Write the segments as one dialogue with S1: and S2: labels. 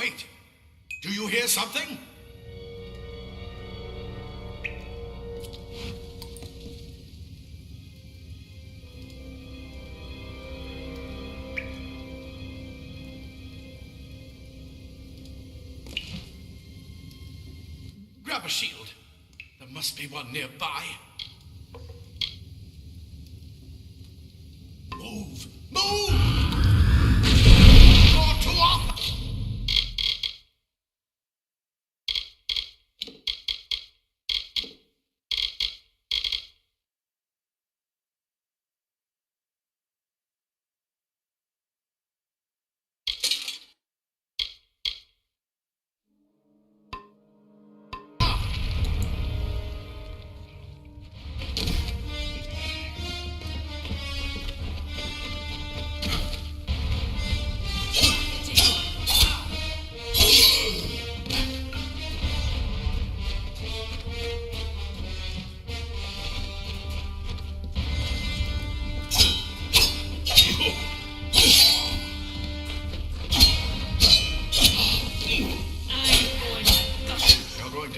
S1: Wait! Do you hear something? Grab a shield. There must be one nearby. Move! Move! You're too off!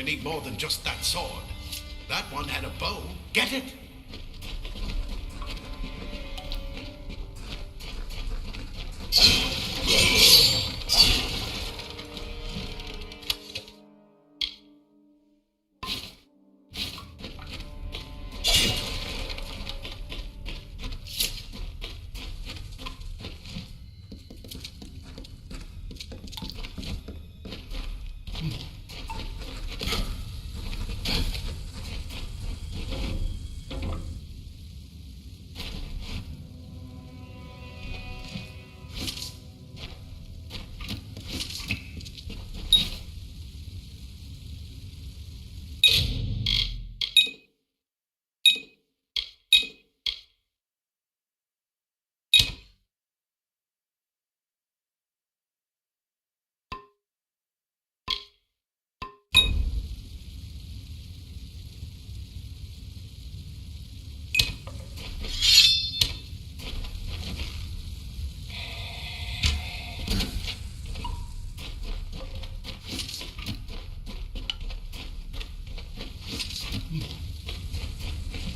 S1: Need more than just that sword. That one had a bow. Get it?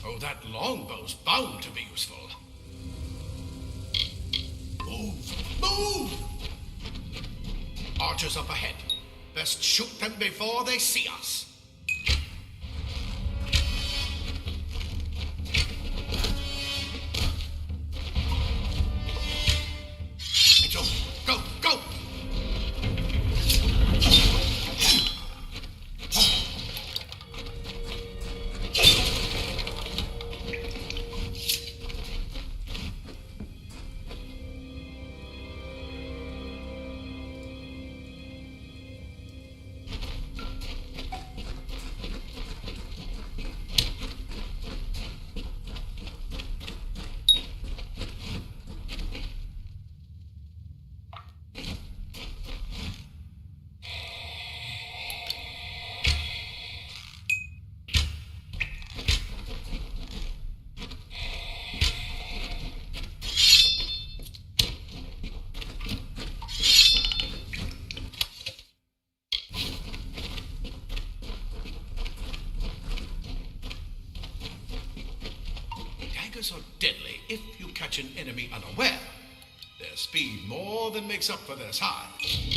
S1: Oh, that longbow's bound to be useful. Move! Move! Archers up ahead. Best shoot them before they see us. It's over. Go! Go! Daggers are deadly if you catch an enemy unaware. Their speed more than makes up for their size.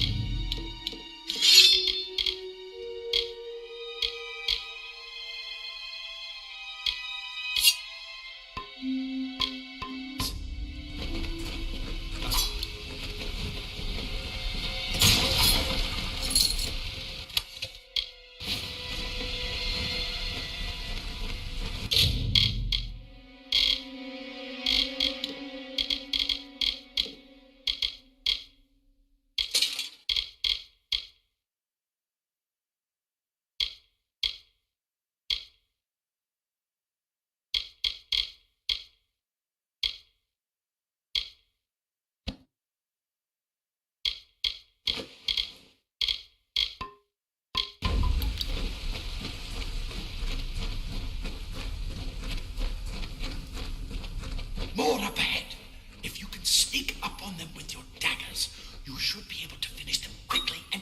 S1: More up ahead. If you can sneak up on them with your daggers, you should be able to finish them quickly and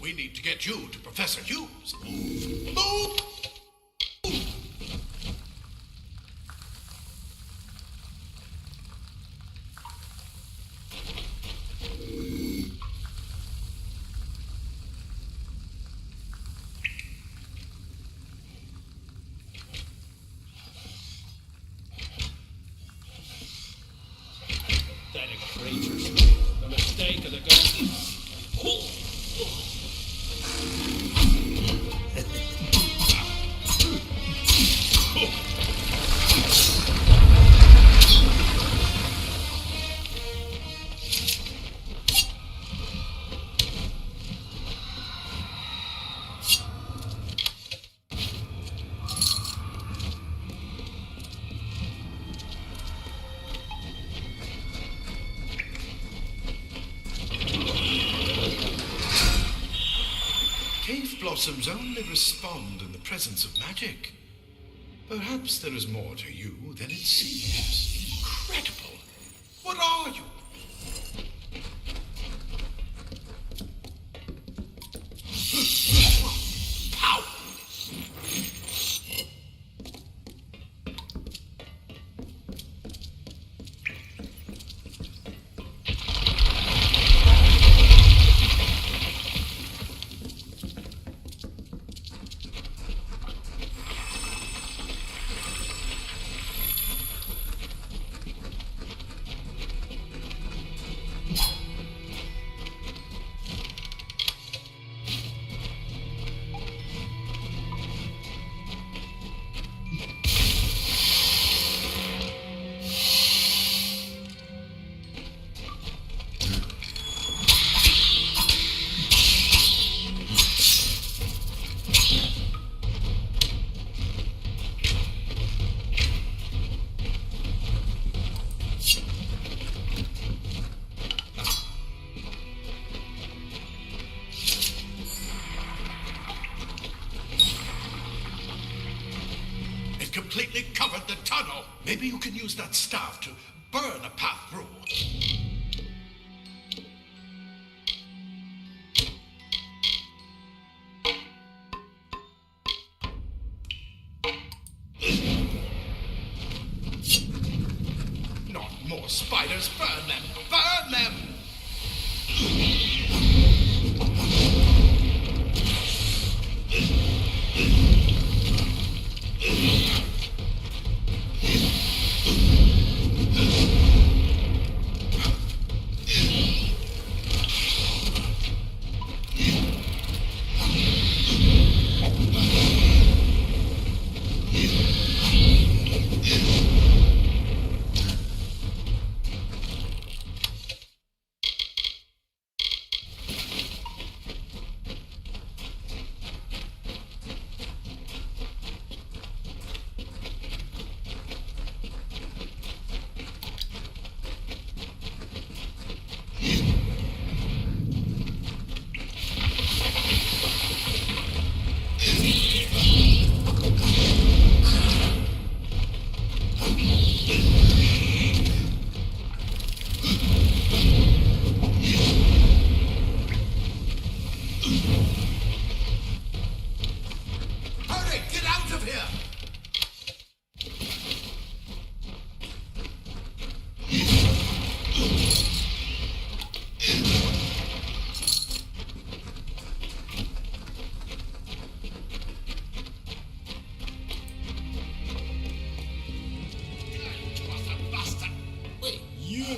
S1: We need to get you to Professor Hughes. Move!
S2: Pathetic creatures. The mistake of the golden. Oh.
S1: Cave blossoms only respond in the presence of magic. Perhaps there is more to you than it seems. Incredible! What are you? Pow! Completely covered the tunnel. Maybe you can use that staff to burn a path through. Not more spiders. Burn them. Burn them! Hurry! Get out of here!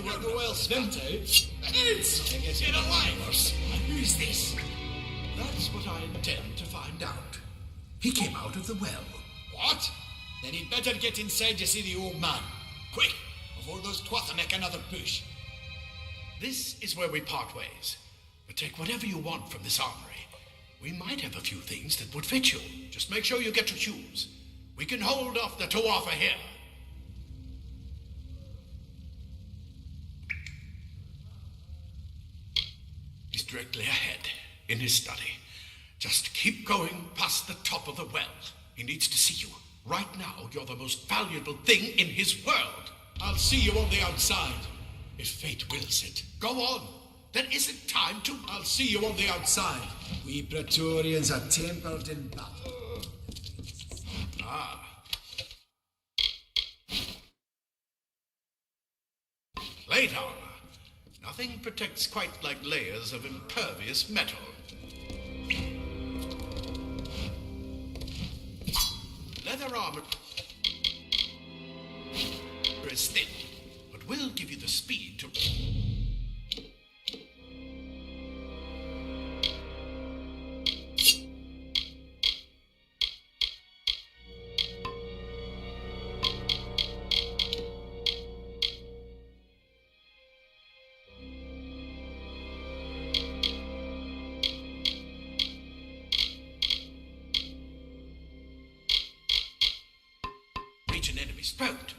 S2: Wonder well spent out.
S1: It's in a life.
S2: Who's this?
S1: That's what I intend to find out. He came out of the well.
S2: What? Then he'd better get inside to see the old man. Quick, before those twatha make another push.
S1: This is where we part ways. But take whatever you want from this armory. We might have a few things that would fit you. Just make sure you get to Hughes. We can hold off the Tuatha here. He's directly ahead, in his study. Just keep going past the top of the well. He needs to see you. Right now, you're the most valuable thing in his world.
S2: I'll see you on the outside, if fate wills it.
S1: Go on. There isn't time to...
S2: I'll see you on the outside. We Praetorians are tempered in battle.
S1: Ah. Plate armor. Nothing protects quite like layers of impervious metal. Leather armor is thin, but will give you the speed to... reach an enemy's throat.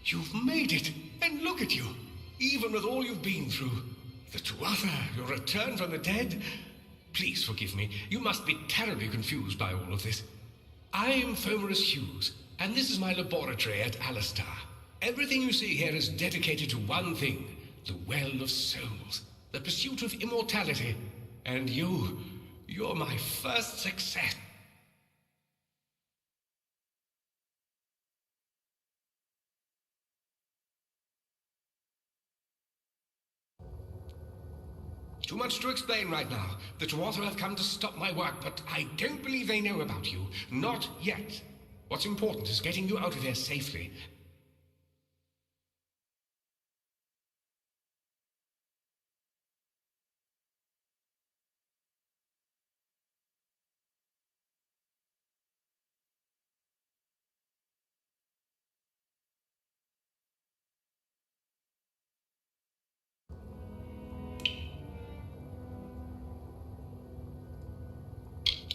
S3: You've made it, and look at you. Even with all you've been through. The Tuatha, your return from the dead. Please forgive me. You must be terribly confused by all of this. I am Fomerus Hughes, and this is my laboratory at Alistar. Everything you see here is dedicated to one thing, the Well of Souls, the pursuit of immortality. And you're my first success. Too much to explain right now. The Tuatha have come to stop my work, but I don't believe they know about you. Not yet. What's important is getting you out of here safely.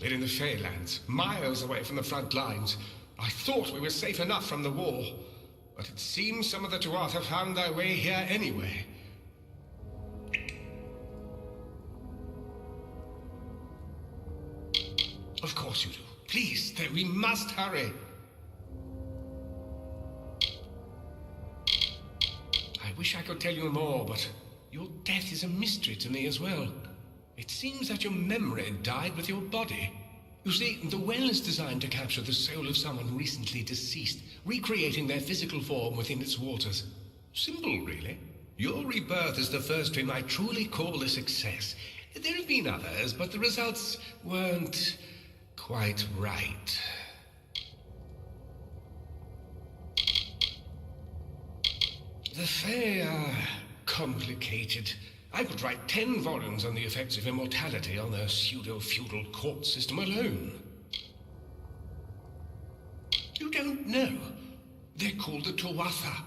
S3: We're in the Feylands, miles away from the front lines. I thought we were safe enough from the war, but it seems some of the Tuatha have found their way here anyway. Of course you do. Please, we must hurry. I wish I could tell you more, but your death is a mystery to me as well. It seems that your memory died with your body. You see, the well is designed to capture the soul of someone recently deceased, recreating their physical form within its waters. Simple, really. Your rebirth is the first we might truly call a success. There have been others, but the results weren't quite right. The Fae are complicated. I could write 10 volumes on the effects of immortality on their pseudo-feudal court system alone. You don't know? They're called the Tuatha.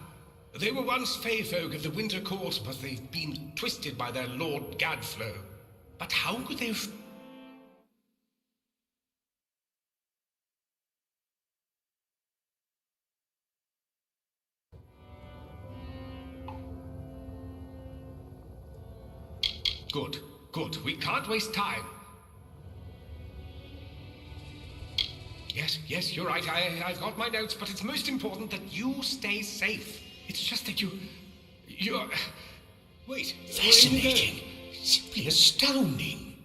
S3: They were once Fae folk of the Winter Court, but they've been twisted by their Lord Gadflow. But how could they have... Good, good. We can't waste time. Yes, you're right. I've got my notes, but it's most important that you stay safe. It's just that you're... Wait.
S4: Fascinating. Simply astounding.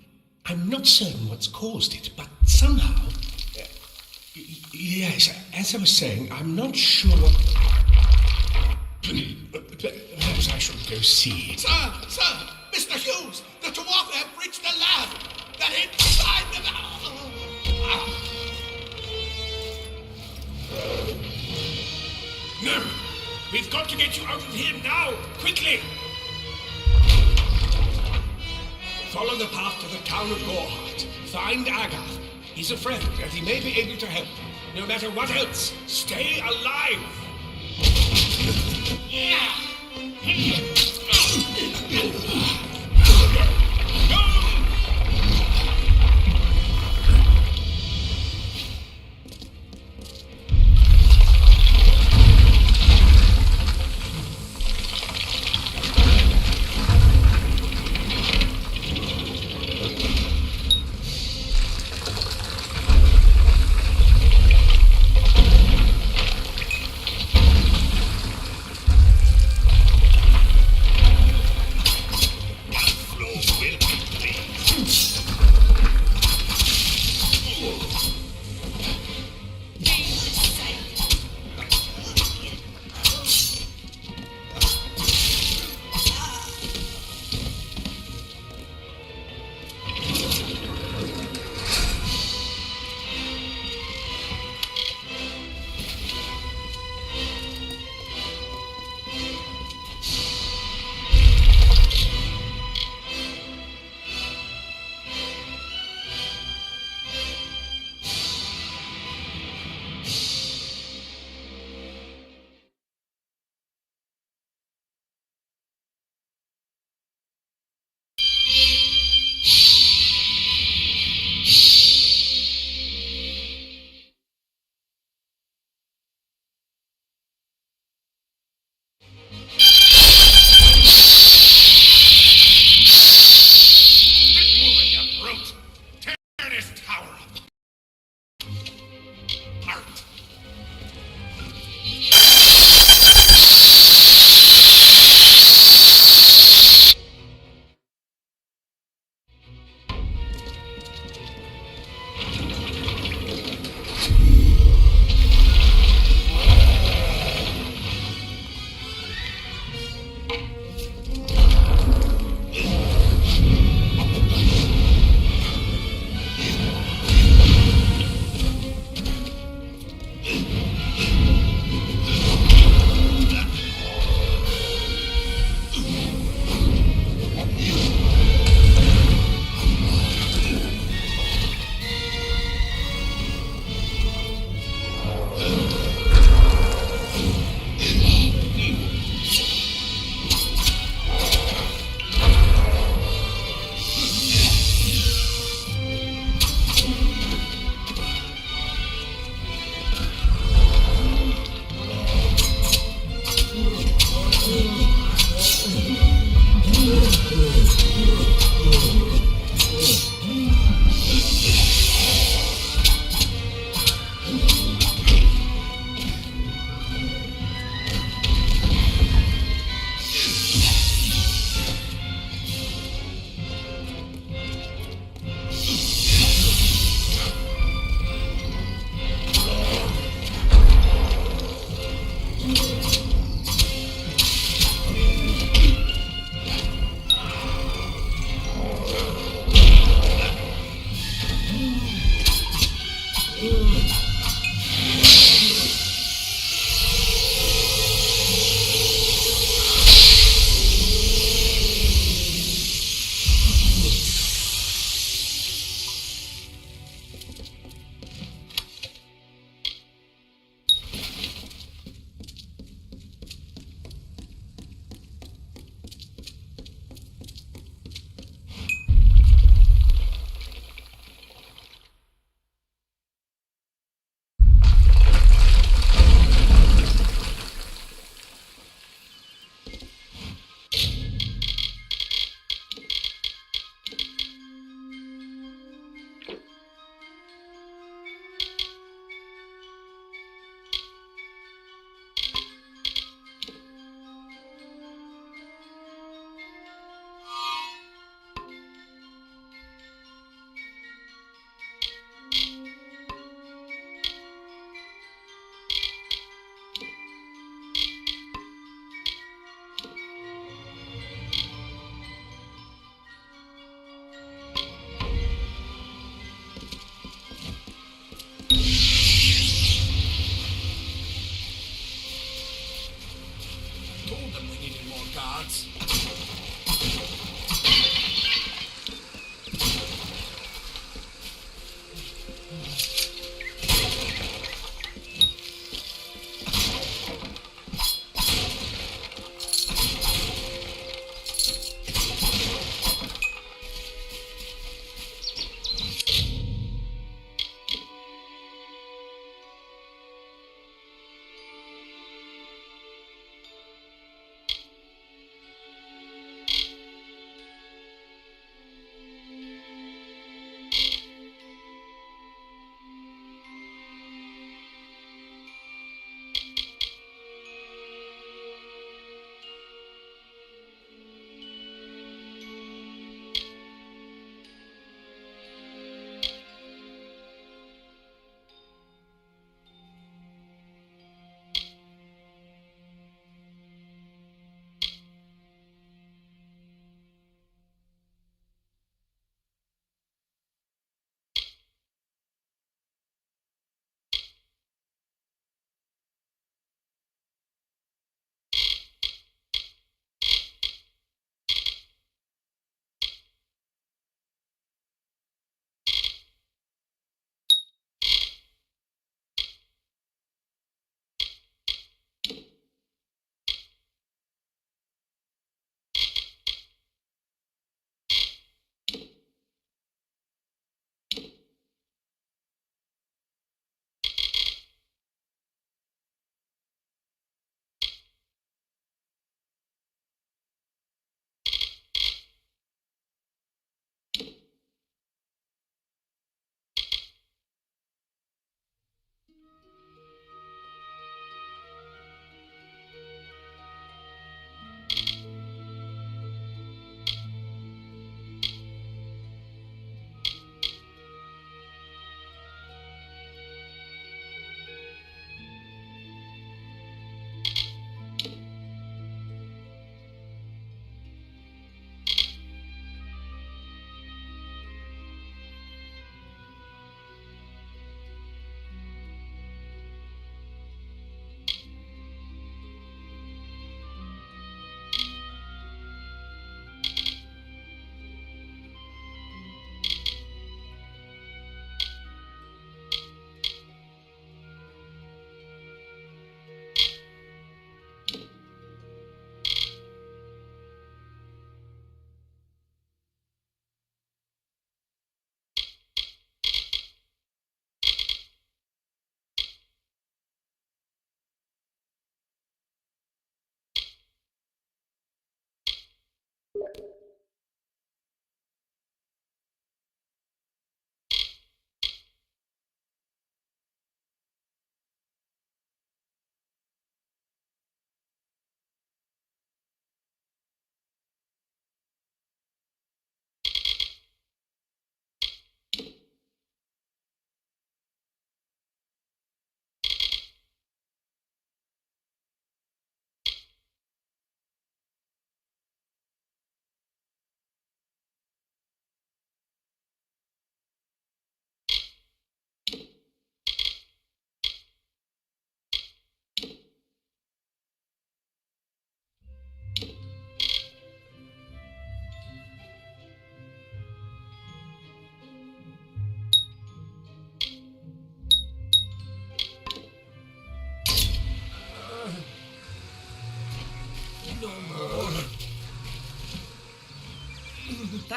S4: I'm not certain what's caused it, but somehow... Yes, as I was saying, I'm not sure what... Perhaps I should go see.
S2: Sir! Mr. Hughes! The Tuatha have reached the lab! They're inside the lab!
S3: No! We've got to get you out of here now! Quickly! Follow the path to the town of Gorhart. Find Agath. He's a friend, and he may be able to help. No matter what else, stay alive!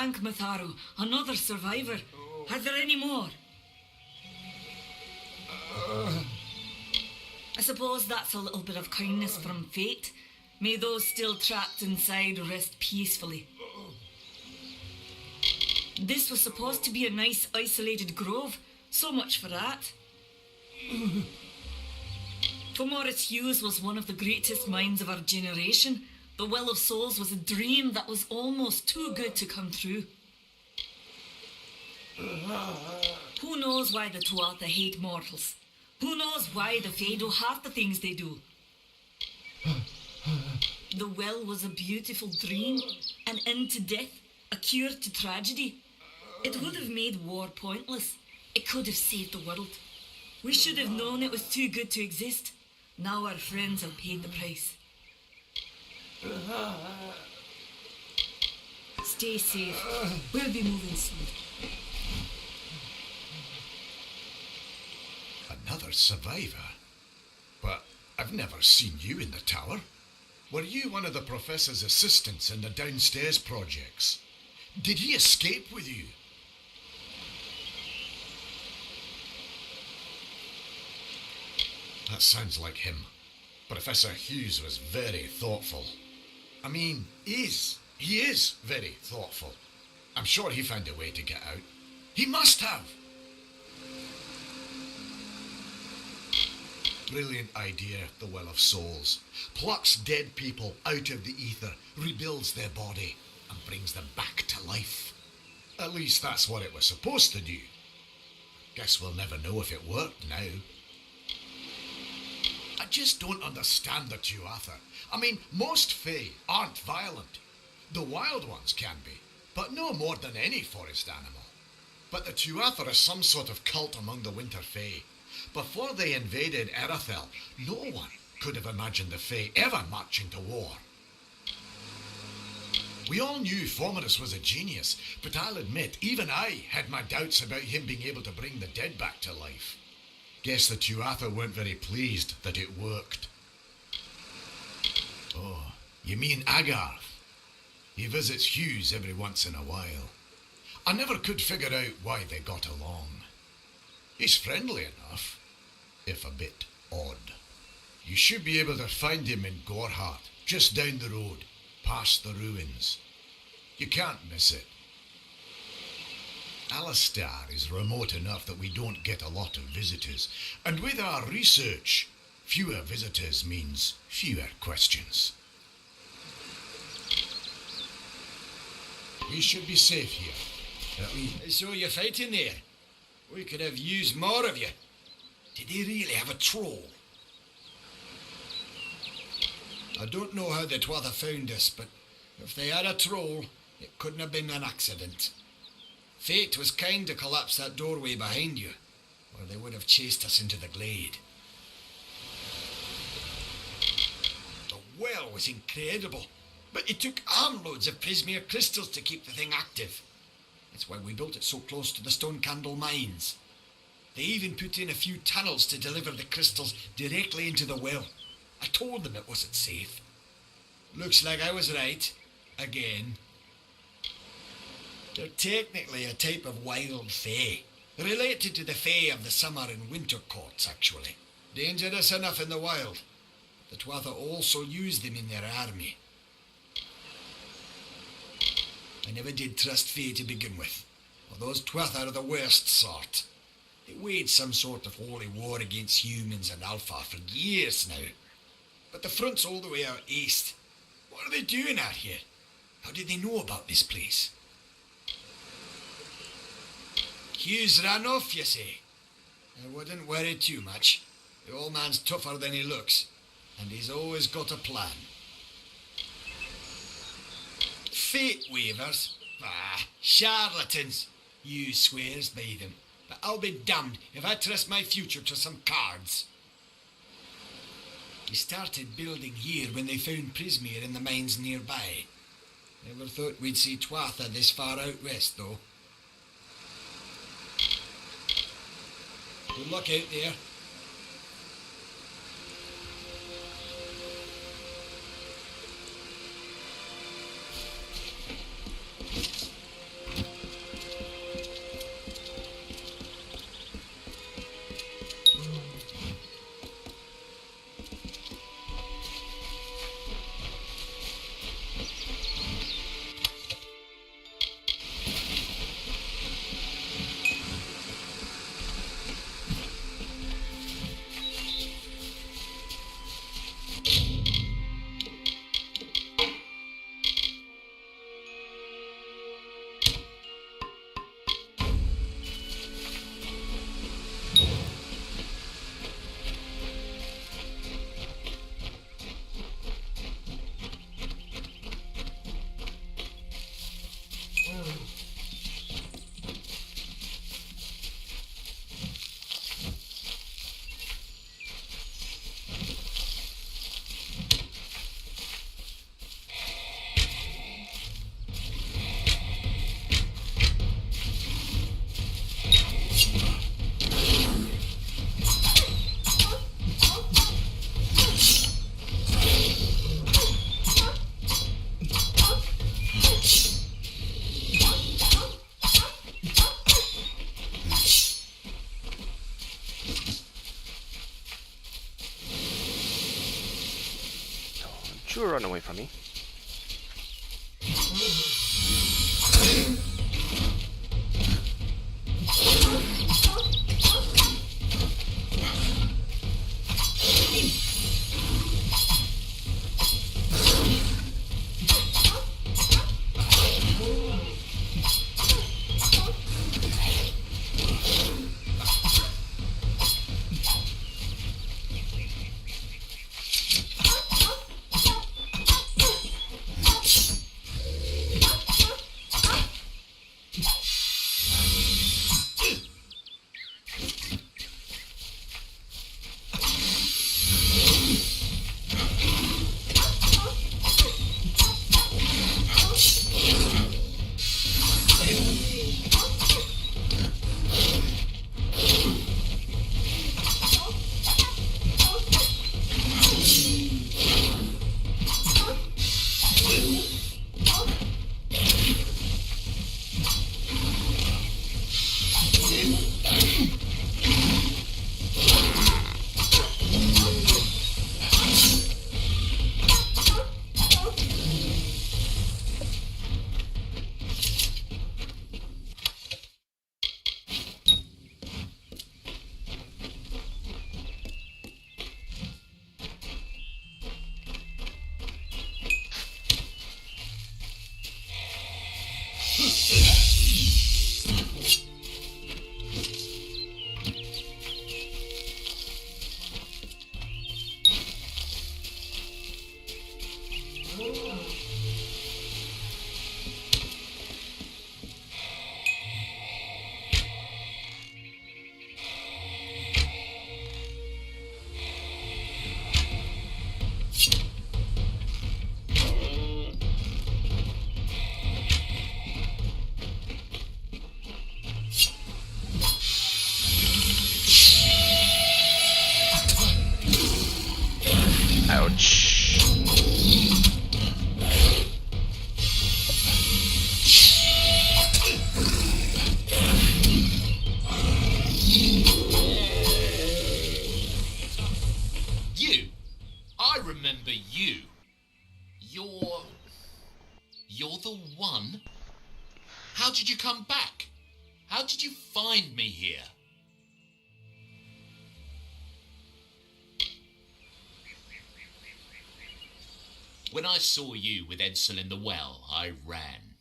S5: Frank Matharu, another survivor. Are there any more? I suppose that's a little bit of kindness from fate. May those still trapped inside rest peacefully. This was supposed to be a nice isolated grove. So much for that. For Maurice Hughes was one of the greatest minds of our generation. The Well of Souls was a dream that was almost too good to come true. Who knows why the Tuatha hate mortals? Who knows why the Fae do half the things they do? The well was a beautiful dream, an end to death, a cure to tragedy. It would have made war pointless. It could have saved the world. We should have known it was too good to exist. Now our friends have paid the price. Stay safe. We'll be moving soon.
S1: Another survivor? But I've never seen you in the tower. Were you one of the Professor's assistants in the downstairs projects? Did he escape with you? That sounds like him. Professor Hughes was very thoughtful. I mean, he is very thoughtful. I'm sure he found a way to get out. He must have! Brilliant idea, the Well of Souls. Plucks dead people out of the ether, rebuilds their body, and brings them back to life. At least that's what it was supposed to do. Guess we'll never know if it worked now. I just don't understand the Tuatha. I mean, most Fae aren't violent. The wild ones can be, but no more than any forest animal. But the Tuatha are some sort of cult among the Winter Fae. Before they invaded Erethel, no one could have imagined the Fae ever marching to war. We all knew Fomerus was a genius, but I'll admit, even I had my doubts about him being able to bring the dead back to life. Guess the Tuatha weren't very pleased that it worked. Oh, you mean Agarth? He visits Hughes every once in a while. I never could figure out why they got along. He's friendly enough, if a bit odd. You should be able to find him in Gorhart, just down the road, past the ruins. You can't miss it. Alistar is remote enough that we don't get a lot of visitors, and with our research, fewer visitors means fewer questions. We should be safe here.
S2: So you're fighting there? We could have used more of you. Did they really have a troll? I don't know how the Tuatha found us, but if they had a troll, it couldn't have been an accident. Fate was kind to collapse that doorway behind you, or they would have chased us into the glade. The well was incredible, but it took armloads of Prismere crystals to keep the thing active. That's why we built it so close to the Stone Candle mines. They even put in a few tunnels to deliver the crystals directly into the well. I told them it wasn't safe. Looks like I was right. Again. They're technically a type of wild fae. Related to the fae of the summer and winter courts, actually. Dangerous enough in the wild. The Tuatha also use them in their army. I never did trust Fae to begin with. Well, those Tuatha are the worst sort. They waged some sort of holy war against humans and Alpha for years now. But the front's all the way out east. What are they doing out here? How did they know about this place? Hughes ran off, you say? I wouldn't worry too much. The old man's tougher than he looks, and he's always got a plan. Fate weavers? Ah, charlatans. Hughes swears by them, but I'll be damned if I trust my future to some cards. He started building here when they found Prismere in the mines nearby. Never thought we'd see Tuatha this far out west, though. Good luck out there.
S6: you run away from me?
S7: You're the one? How did you come back? How did you find me here? When I saw you with Edsel in the well, I ran.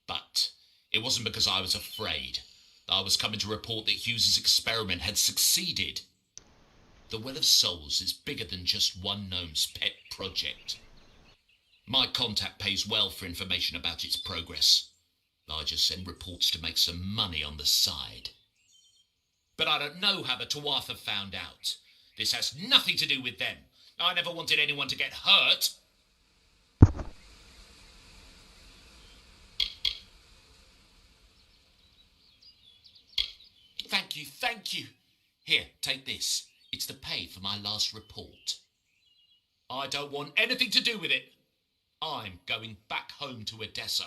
S7: But it wasn't because I was afraid. I was coming to report that Hughes's experiment had succeeded. The Well of Souls is bigger than just one gnome's pet project. My contact pays well for information about its progress. I just send reports to make some money on the side. But I don't know how the Tuatha found out. This has nothing to do with them. I never wanted anyone to get hurt. Thank you. Here, take this. It's the pay for my last report. I don't want anything to do with it. I'm going back home to Odessa.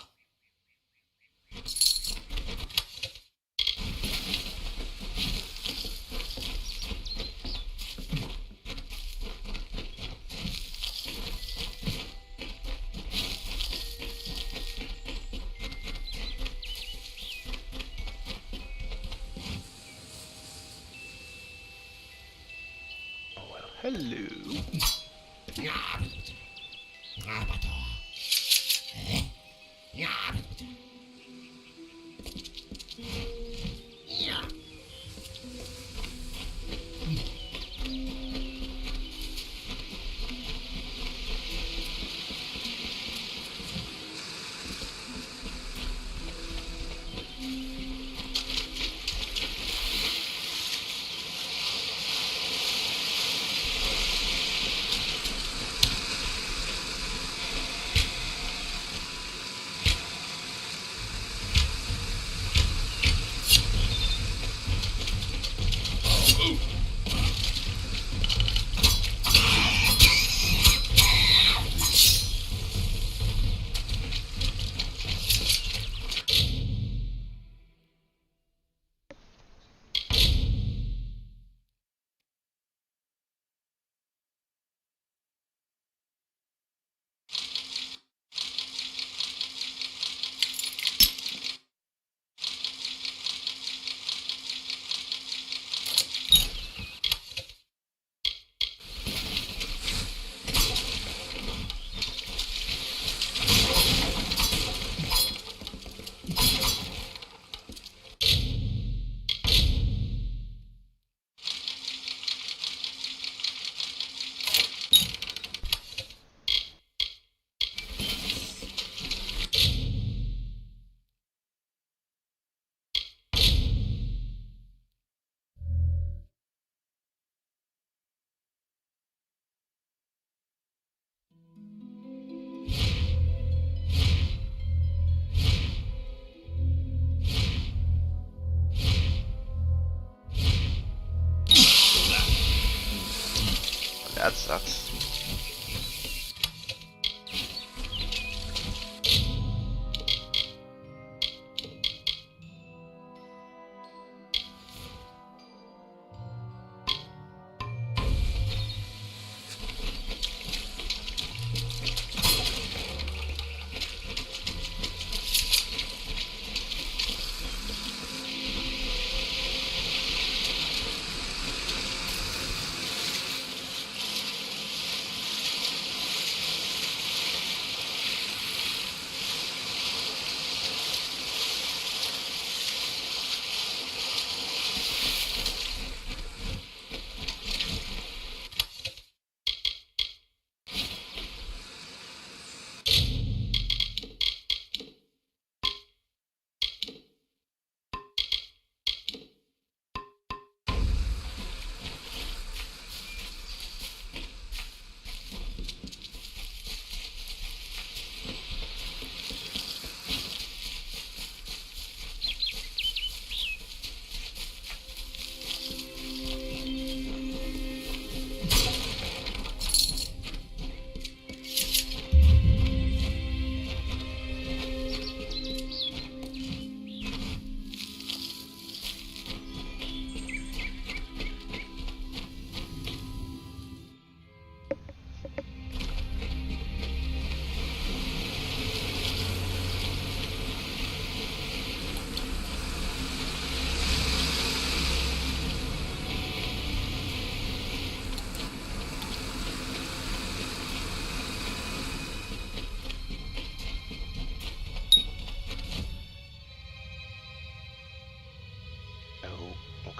S6: Hello. That sucks.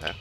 S6: Okay.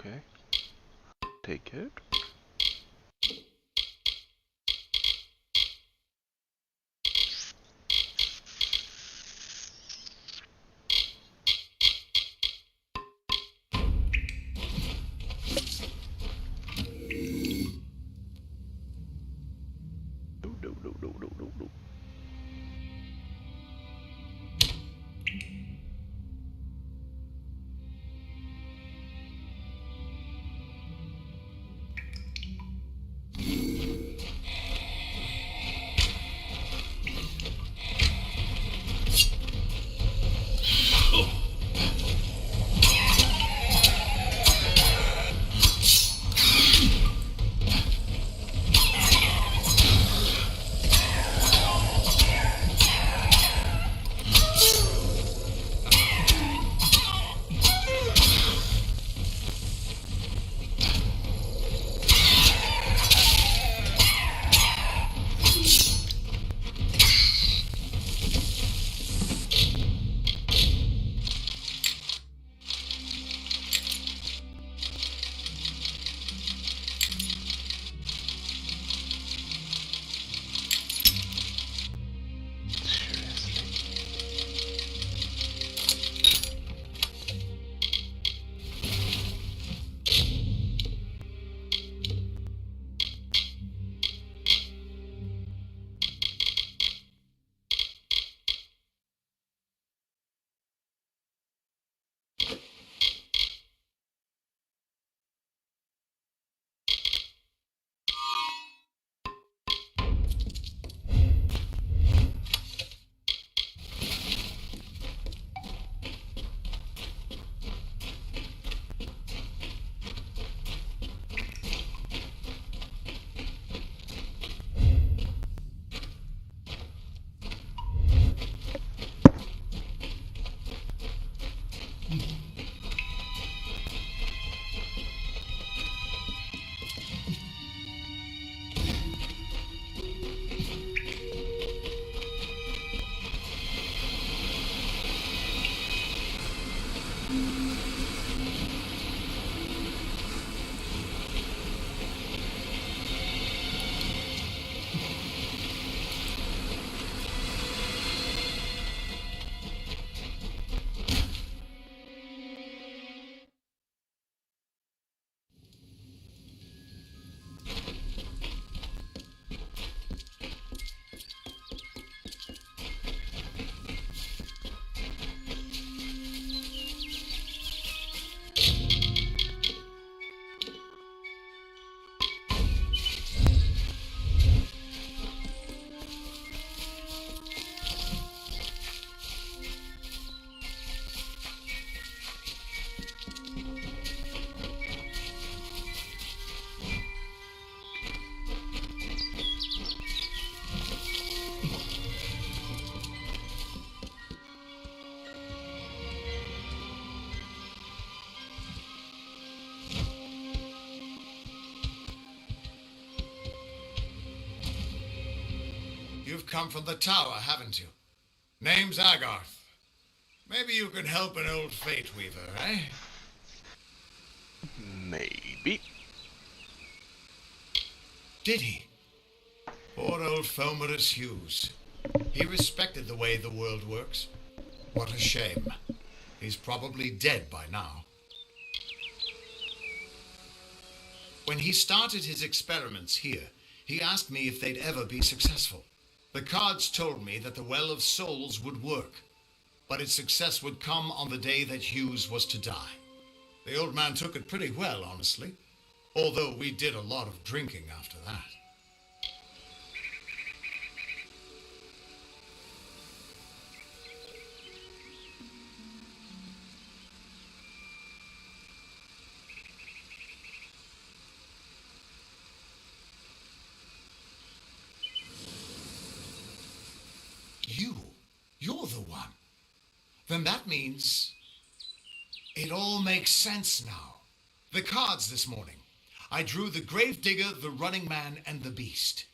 S6: Okay. Take it. No.
S2: You've come from the tower, haven't you? Name's Agarth. Maybe you can help an old fate weaver, eh?
S6: Maybe.
S2: Did he? Poor old Felmerus Hughes. He respected the way the world works. What a shame. He's probably dead by now. When he started his experiments here, he asked me if they'd ever be successful. The cards told me that the Well of Souls would work, but its success would come on the day that Hughes was to die. The old man took it pretty well, honestly, although we did a lot of drinking after that. You're the one. Then that means it all makes sense now. The cards this morning. I drew the Gravedigger, the Running Man, and the Beast.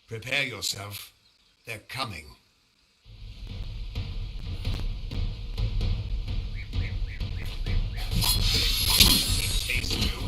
S2: Prepare yourself. They're coming. In case you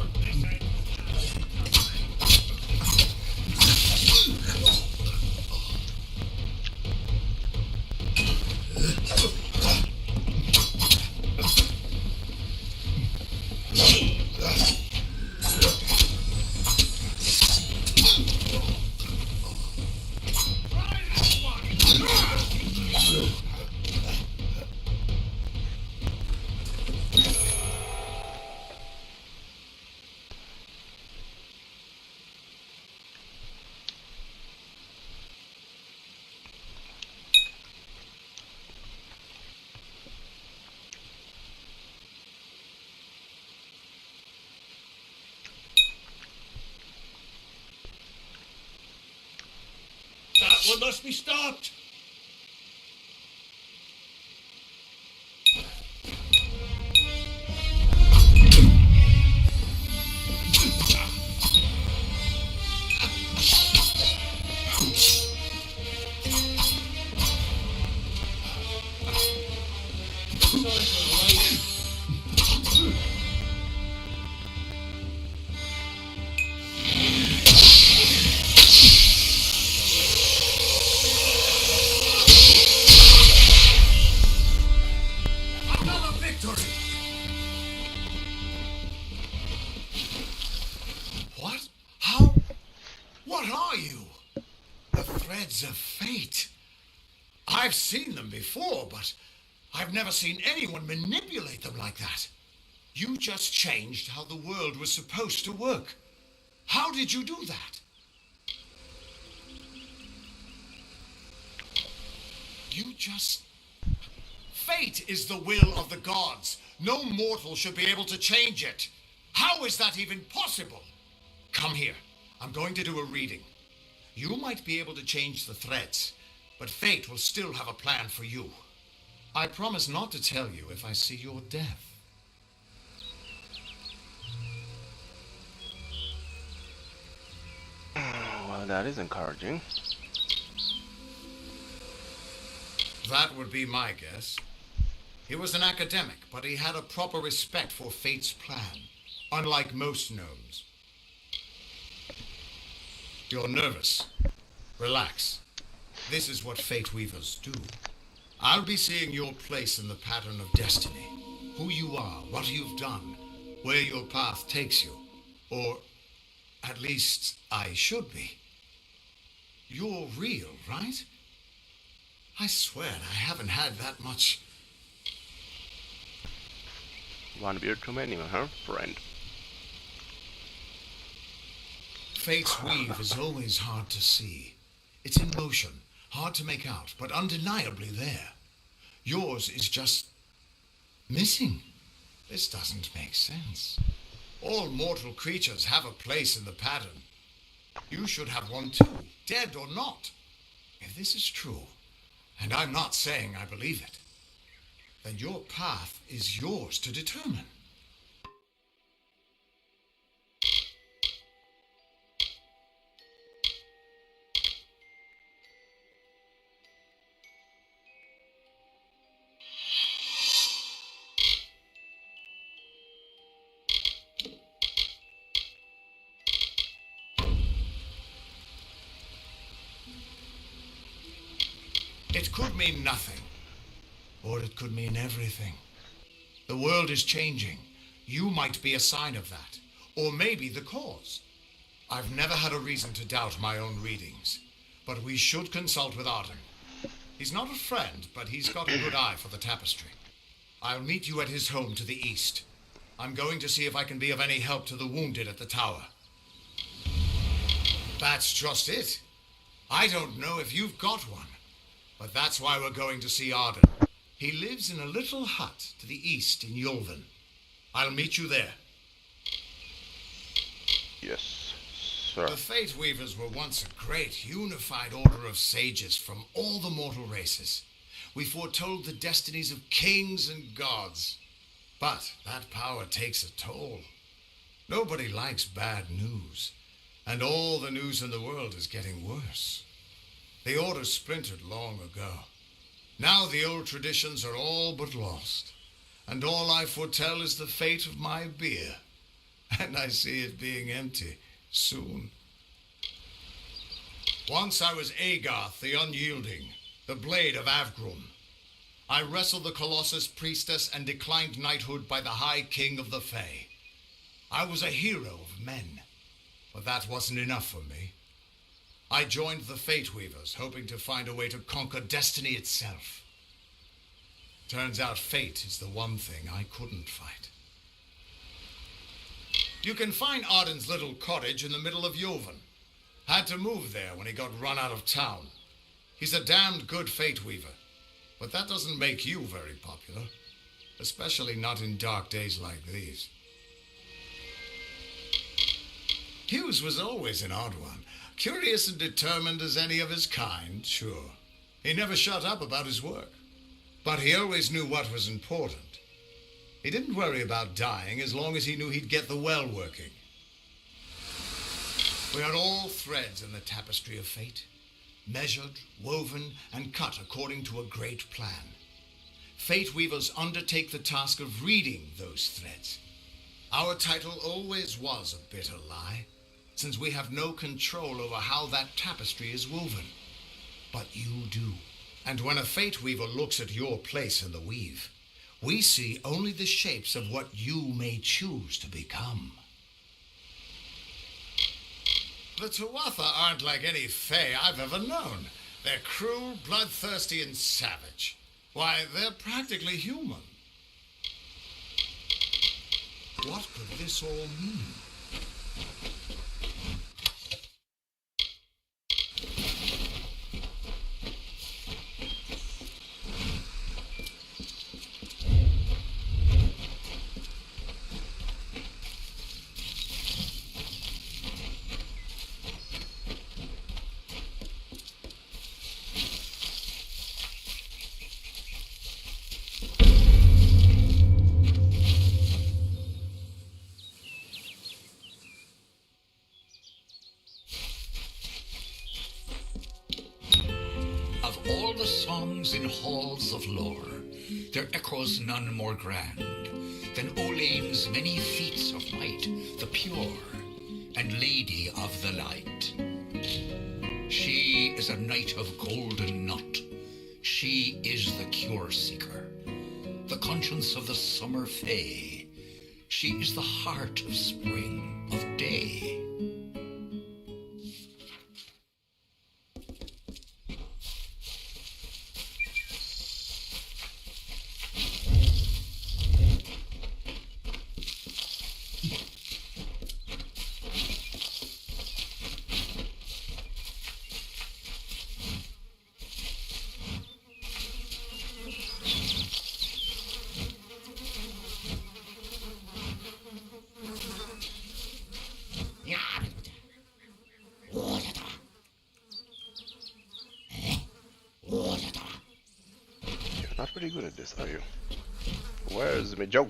S3: That one must be stopped.
S2: Another victory! What? How? What are you? The threads of fate. I've seen them before, but I've never seen anyone manipulate them like that. You just changed how the world was supposed to work. How did you do that? You just... Fate is the will of the gods. No mortal should be able to change it. How is that even possible? Come here. I'm going to do a reading. You might be able to change the threads, but fate will still have a plan for you. I promise not to tell you if I see your death.
S6: Well, that is encouraging.
S2: That would be my guess. He was an academic, but he had a proper respect for fate's plan, unlike most gnomes. You're nervous. Relax. This is what fate weavers do. I'll be seeing your place in the pattern of destiny. Who you are, what you've done, where your path takes you. Or, at least, I should be. You're real, right? I swear I haven't had that much.
S6: One beer too many, huh, friend?
S2: Fate's weave is always hard to see. It's in motion, hard to make out, but undeniably there. Yours is just missing. This doesn't make sense. All mortal creatures have a place in the pattern. You should have one too, dead or not. If this is true, and I'm not saying I believe it, then your path is yours to determine. It could mean nothing, or it could mean everything. The world is changing. You might be a sign of that, or maybe the cause. I've never had a reason to doubt my own readings, but we should consult with Arden. He's not a friend, but he's got a good eye for the tapestry. I'll meet you at his home to the east. I'm going to see if I can be of any help to the wounded at the tower. That's just it. I don't know if you've got one. But that's why we're going to see Arden. He lives in a little hut to the east in Yulven. I'll meet you there.
S6: Yes, sir.
S2: The Fate Weavers were once a great, unified order of sages from all the mortal races. We foretold the destinies of kings and gods. But that power takes a toll. Nobody likes bad news. And all the news in the world is getting worse. The order splintered long ago. Now the old traditions are all but lost, and all I foretell is the fate of my beer, and I see it being empty soon. Once I was Agarth the Unyielding, the Blade of Avgrum. I wrestled the Colossus Priestess and declined knighthood by the High King of the Fae. I was a hero of men, but that wasn't enough for me. I joined the Fate Weavers, hoping to find a way to conquer destiny itself. Turns out fate is the one thing I couldn't fight. You can find Arden's little cottage in the middle of Yulven. Had to move there when he got run out of town. He's a damned good Fate Weaver, but that doesn't make you very popular, especially not in dark days like these. Hughes was always an odd one. Curious and determined as any of his kind, sure. He never shut up about his work. But he always knew what was important. He didn't worry about dying as long as he knew he'd get the well working. We are all threads in the tapestry of fate, measured, woven, and cut according to a great plan. Fate weavers undertake the task of reading those threads. Our title always was a bitter lie, since we have no control over how that tapestry is woven. But you do. And when a fate weaver looks at your place in the weave, we see only the shapes of what you may choose to become. The Tuatha aren't like any fae I've ever known. They're cruel, bloodthirsty, and savage. Why, they're practically human. What could this all mean?
S8: All the songs in halls of lore, there echoes none more grand than Olaine's many feats of might, the pure and lady of the light. She is a knight of golden knot. She is the cure seeker, the conscience of the summer fae. She is the heart of spring, of day.
S6: Not very good at this, are you? Where's my joke?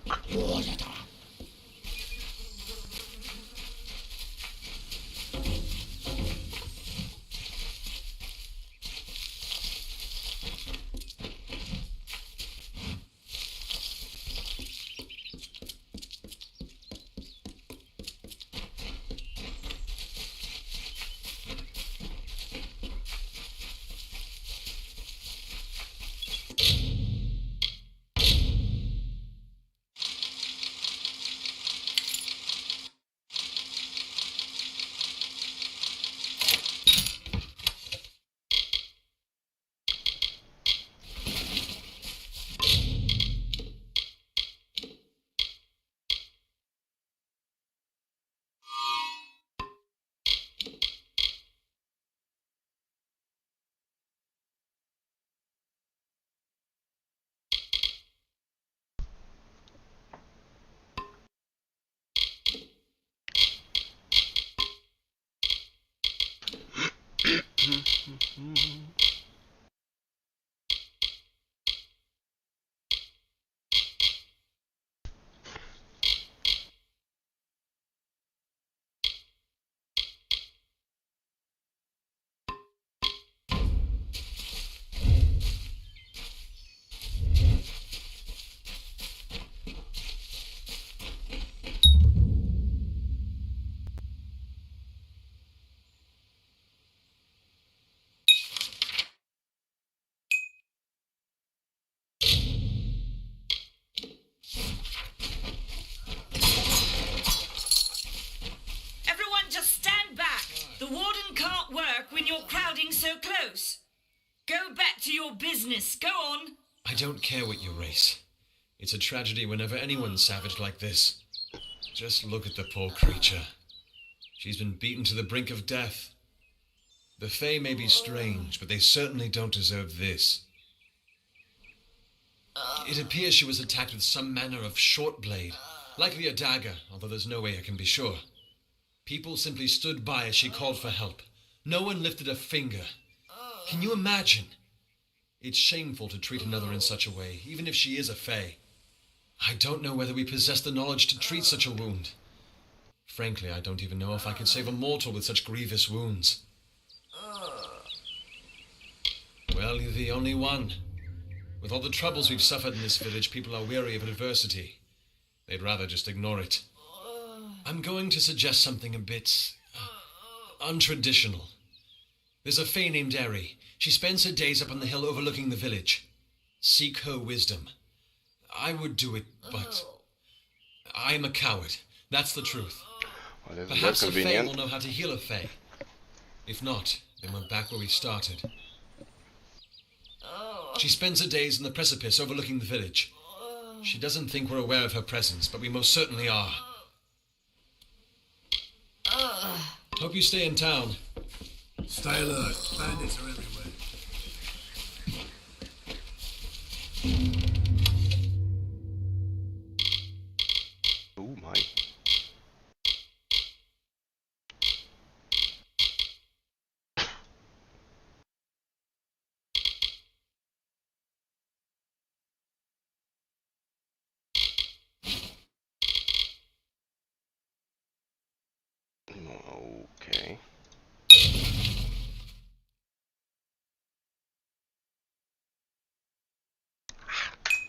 S5: so close? Go back to your business. Go on.
S3: I don't care what you race. It's a tragedy whenever anyone's savage like this. Just look at the poor creature. She's been beaten to the brink of death. The Fae may be strange, but they certainly don't deserve this. It appears she was attacked with some manner of short blade, likely a dagger, although there's no way I can be sure. People simply stood by as she called for help,
S9: No one lifted a finger. Can you imagine? It's shameful to treat another in such a way, even if she is a fae. I don't know whether we possess the knowledge to treat such a wound. Frankly, I don't even know if I could save a mortal with such grievous wounds. Well, you're the only one. With all the troubles we've suffered in this village, people are weary of adversity. They'd rather just ignore it. I'm going to suggest something a bit untraditional. There's a fae named RE. She spends her days up on the hill overlooking the village. Seek her wisdom. I would do it, but I'm a coward. That's the truth.
S6: Well, this is
S9: Perhaps a fae
S6: convenient.
S9: will know how to heal a fae. If not, then we're back where we started. She spends her days in the precipice overlooking the village. She doesn't think we're aware of her presence, but we most certainly are. Hope you stay in town.
S10: Stay alert. Bandits are everywhere.
S6: Oh my. Okay.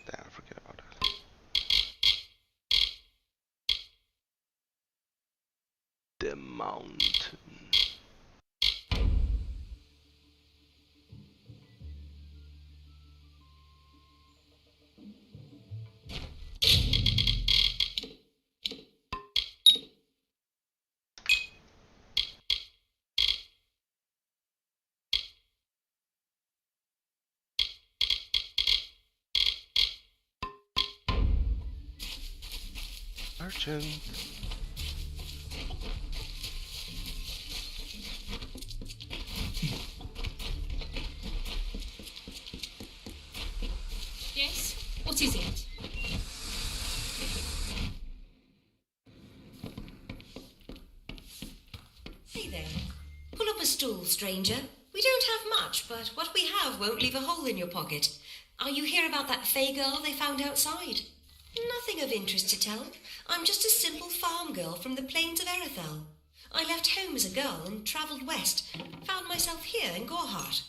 S6: Damn, forget about that. The mountain. Merchant.
S11: Yes? What is it?
S12: Hey there. Pull up a stool, stranger. We don't have much, but what we have won't leave a hole in your pocket. Are you here about that fey girl they found outside? Nothing of interest to tell. I'm just a simple farm girl from the plains of Erethel. I left home as a girl and travelled west. Found myself here in Gorhart.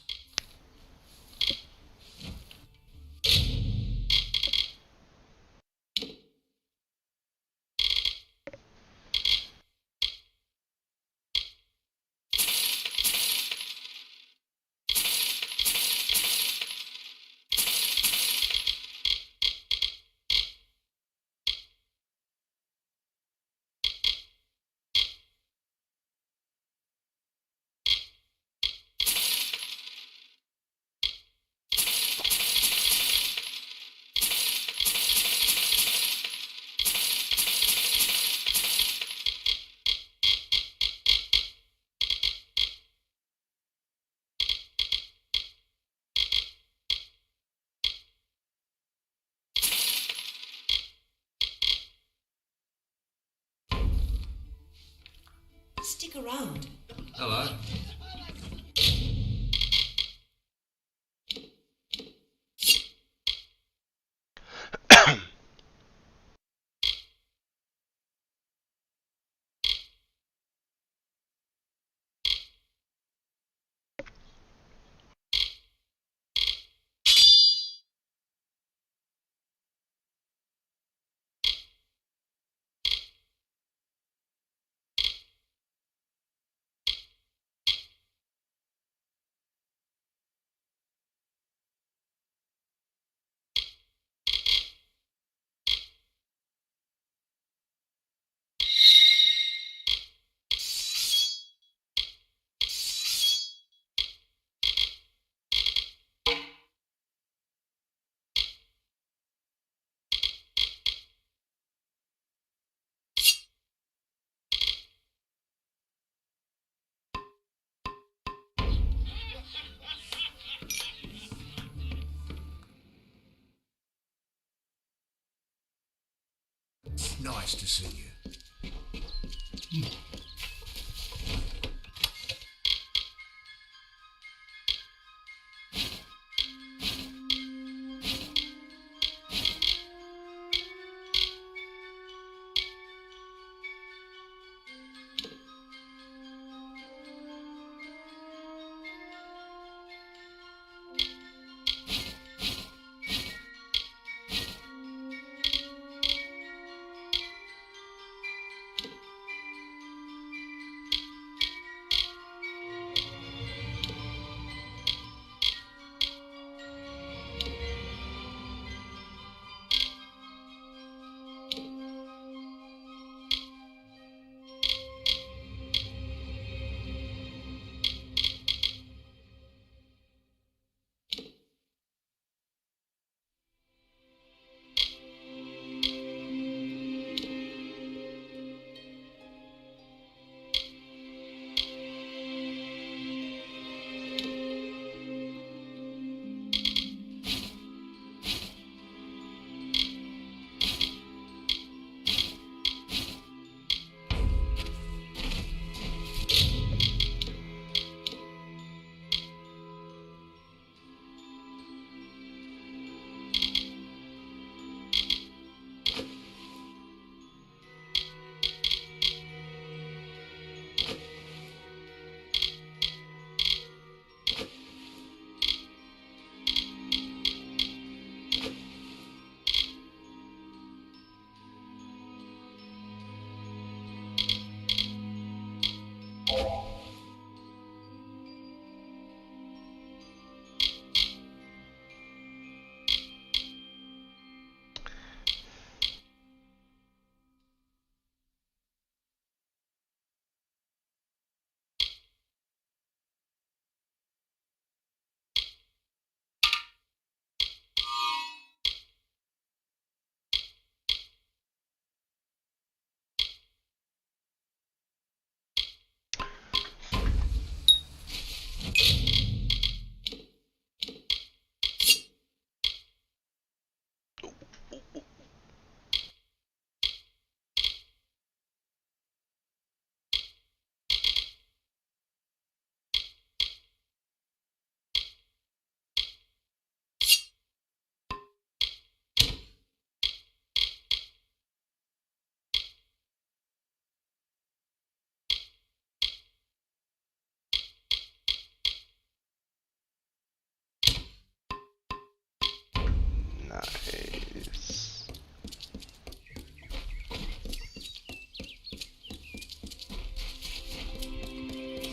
S12: Stick around.
S9: Hello.
S10: Nice to see you.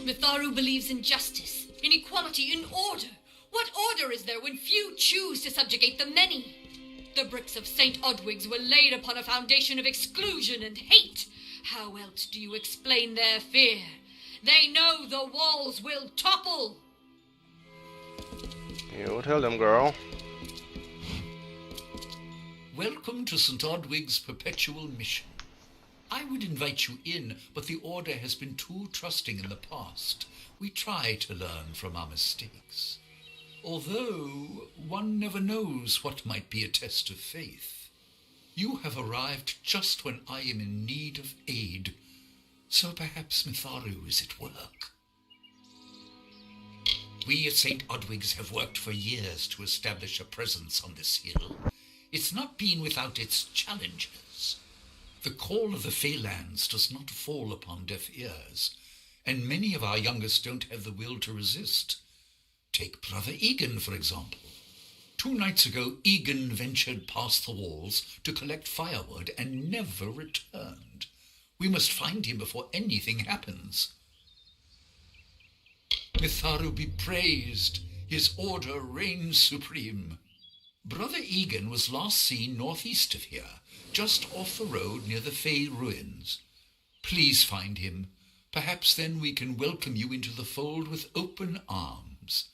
S11: Mitharu believes in justice, in equality, in order. What order is there when few choose to subjugate the many? The bricks of St. Odwig's were laid upon a foundation of exclusion and hate. How else do you explain their fear? They know the walls will topple.
S6: You tell them, girl.
S8: Welcome to St. Odwig's perpetual mission. I would invite you in, but the Order has been too trusting in the past. We try to learn from our mistakes. Although one never knows what might be a test of faith. You have arrived just when I am in need of aid, so perhaps Mitharu is at work. We at St. Odwig's have worked for years to establish a presence on this hill. It's not been without its challenges. The call of the Feylands does not fall upon deaf ears, and many of our youngest don't have the will to resist. Take Brother Egan, for example. 2 nights ago, Egan ventured past the walls to collect firewood and never returned. We must find him before anything happens. Mitharu be praised. His order reigns supreme. Brother Egan was last seen northeast of here, just off the road near the Fey ruins. Please find him. Perhaps then we can welcome you into the fold with open arms.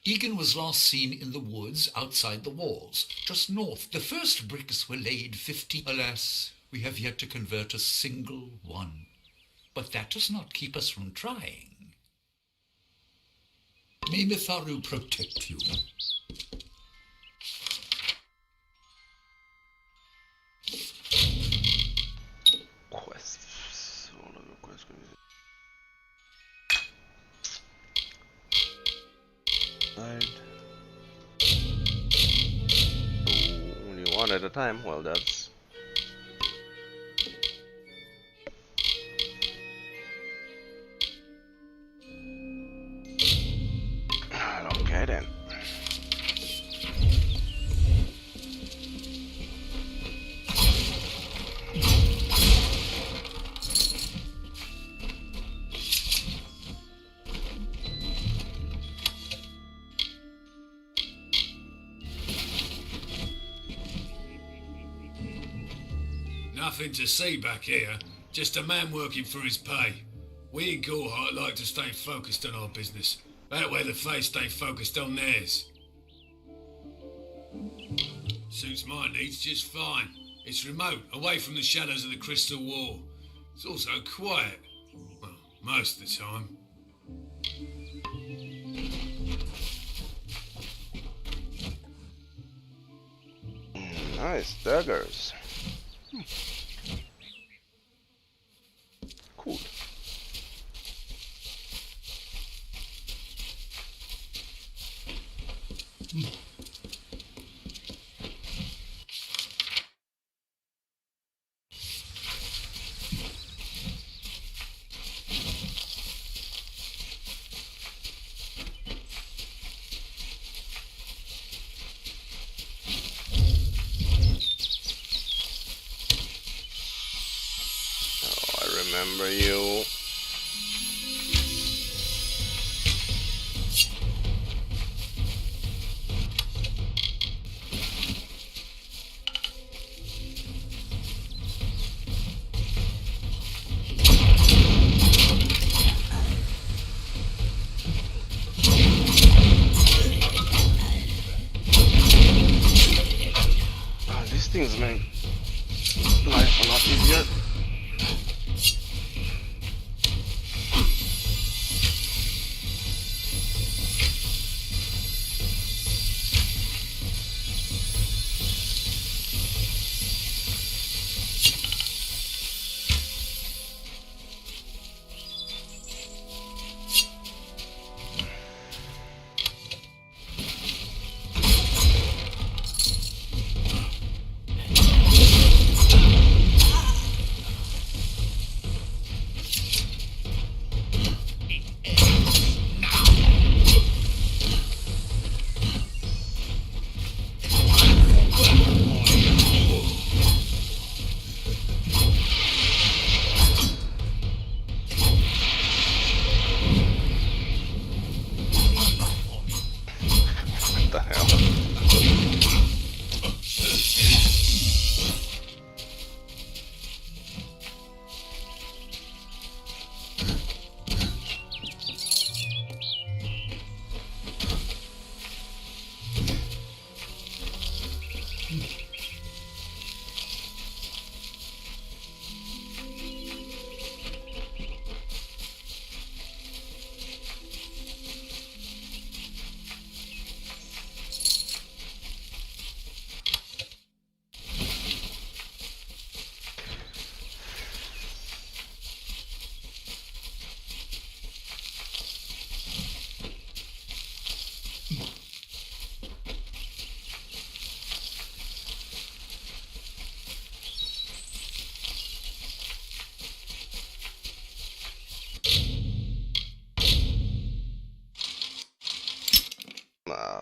S8: Egan was last seen in the woods outside the walls, just north. The first bricks were laid 50. Alas, we have yet to convert a single one. But that does not keep us from trying. May Mitharu protect you.
S6: Quests. Right. Oh, only one at a time. Well, that's okay then.
S10: Nothing to see back here, just a man working for his pay. We in Gorhart like to stay focused on our business. That way the Fae stay focused on theirs. Suits my needs just fine. It's remote, away from the shadows of the Crystal Wall. It's also quiet. Well, most of the time.
S6: Nice daggers. Cool. Remember you. Oh, these things make life a lot easier.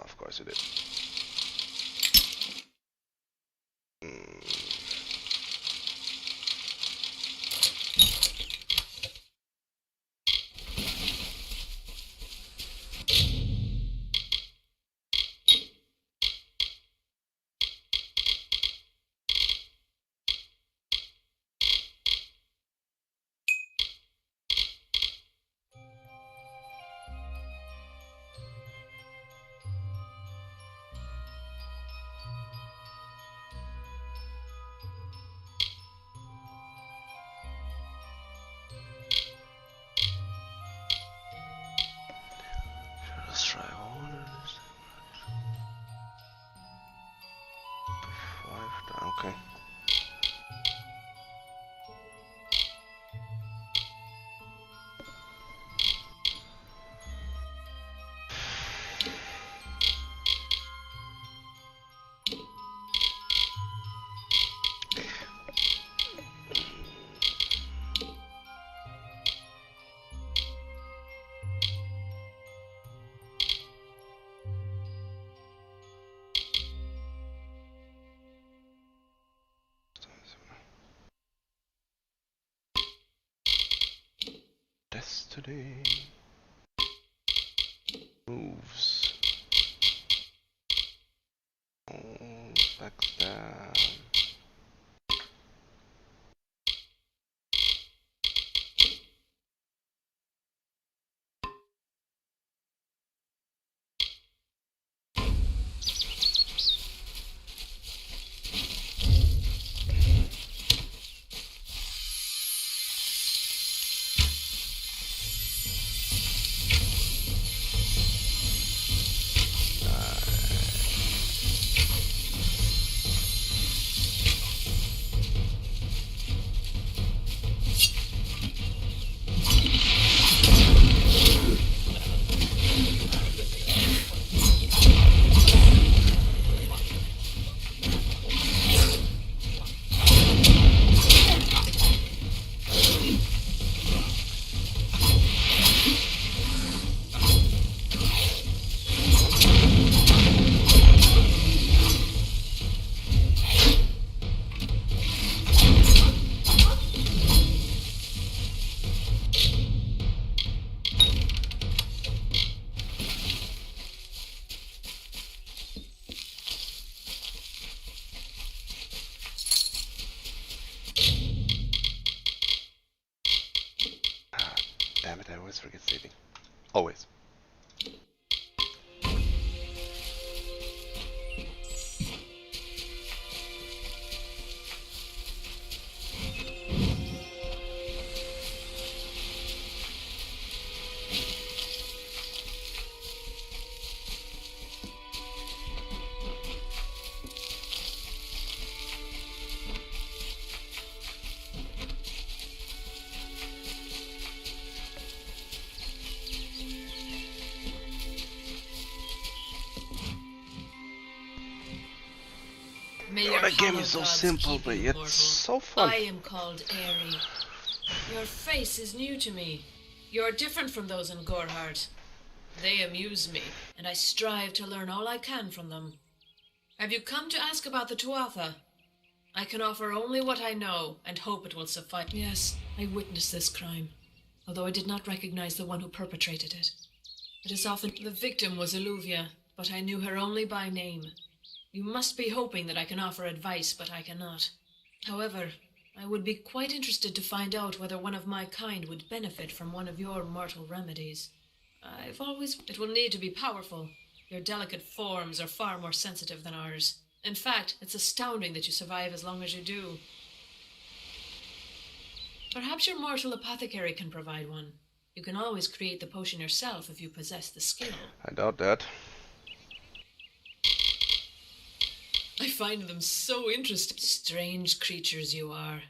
S6: Of course you did. Let's try one. 5, okay. Destiny moves. Oh, backstab. Damn it, I always forget saving. Always. That game is so simple, but yet so fun.
S13: I am called Aerie. Your face is new to me. You're different from those in Gorhard. They amuse me, and I strive to learn all I can from them. Have you come to ask about the Tuatha? I can offer only what I know, and hope it will suffice. Yes, I witnessed this crime, although I did not recognize the one who perpetrated it. It is often the victim was Illuvia, but I knew her only by name. You must be hoping that I can offer advice, but I cannot. However, I would be quite interested to find out whether one of my kind would benefit from one of your mortal remedies. It will need to be powerful. Your delicate forms are far more sensitive than ours. In fact, it's astounding that you survive as long as you do. Perhaps your mortal apothecary can provide one. You can always create the potion yourself if you possess the skill.
S6: I doubt that.
S13: I find them so interesting. Strange creatures you are.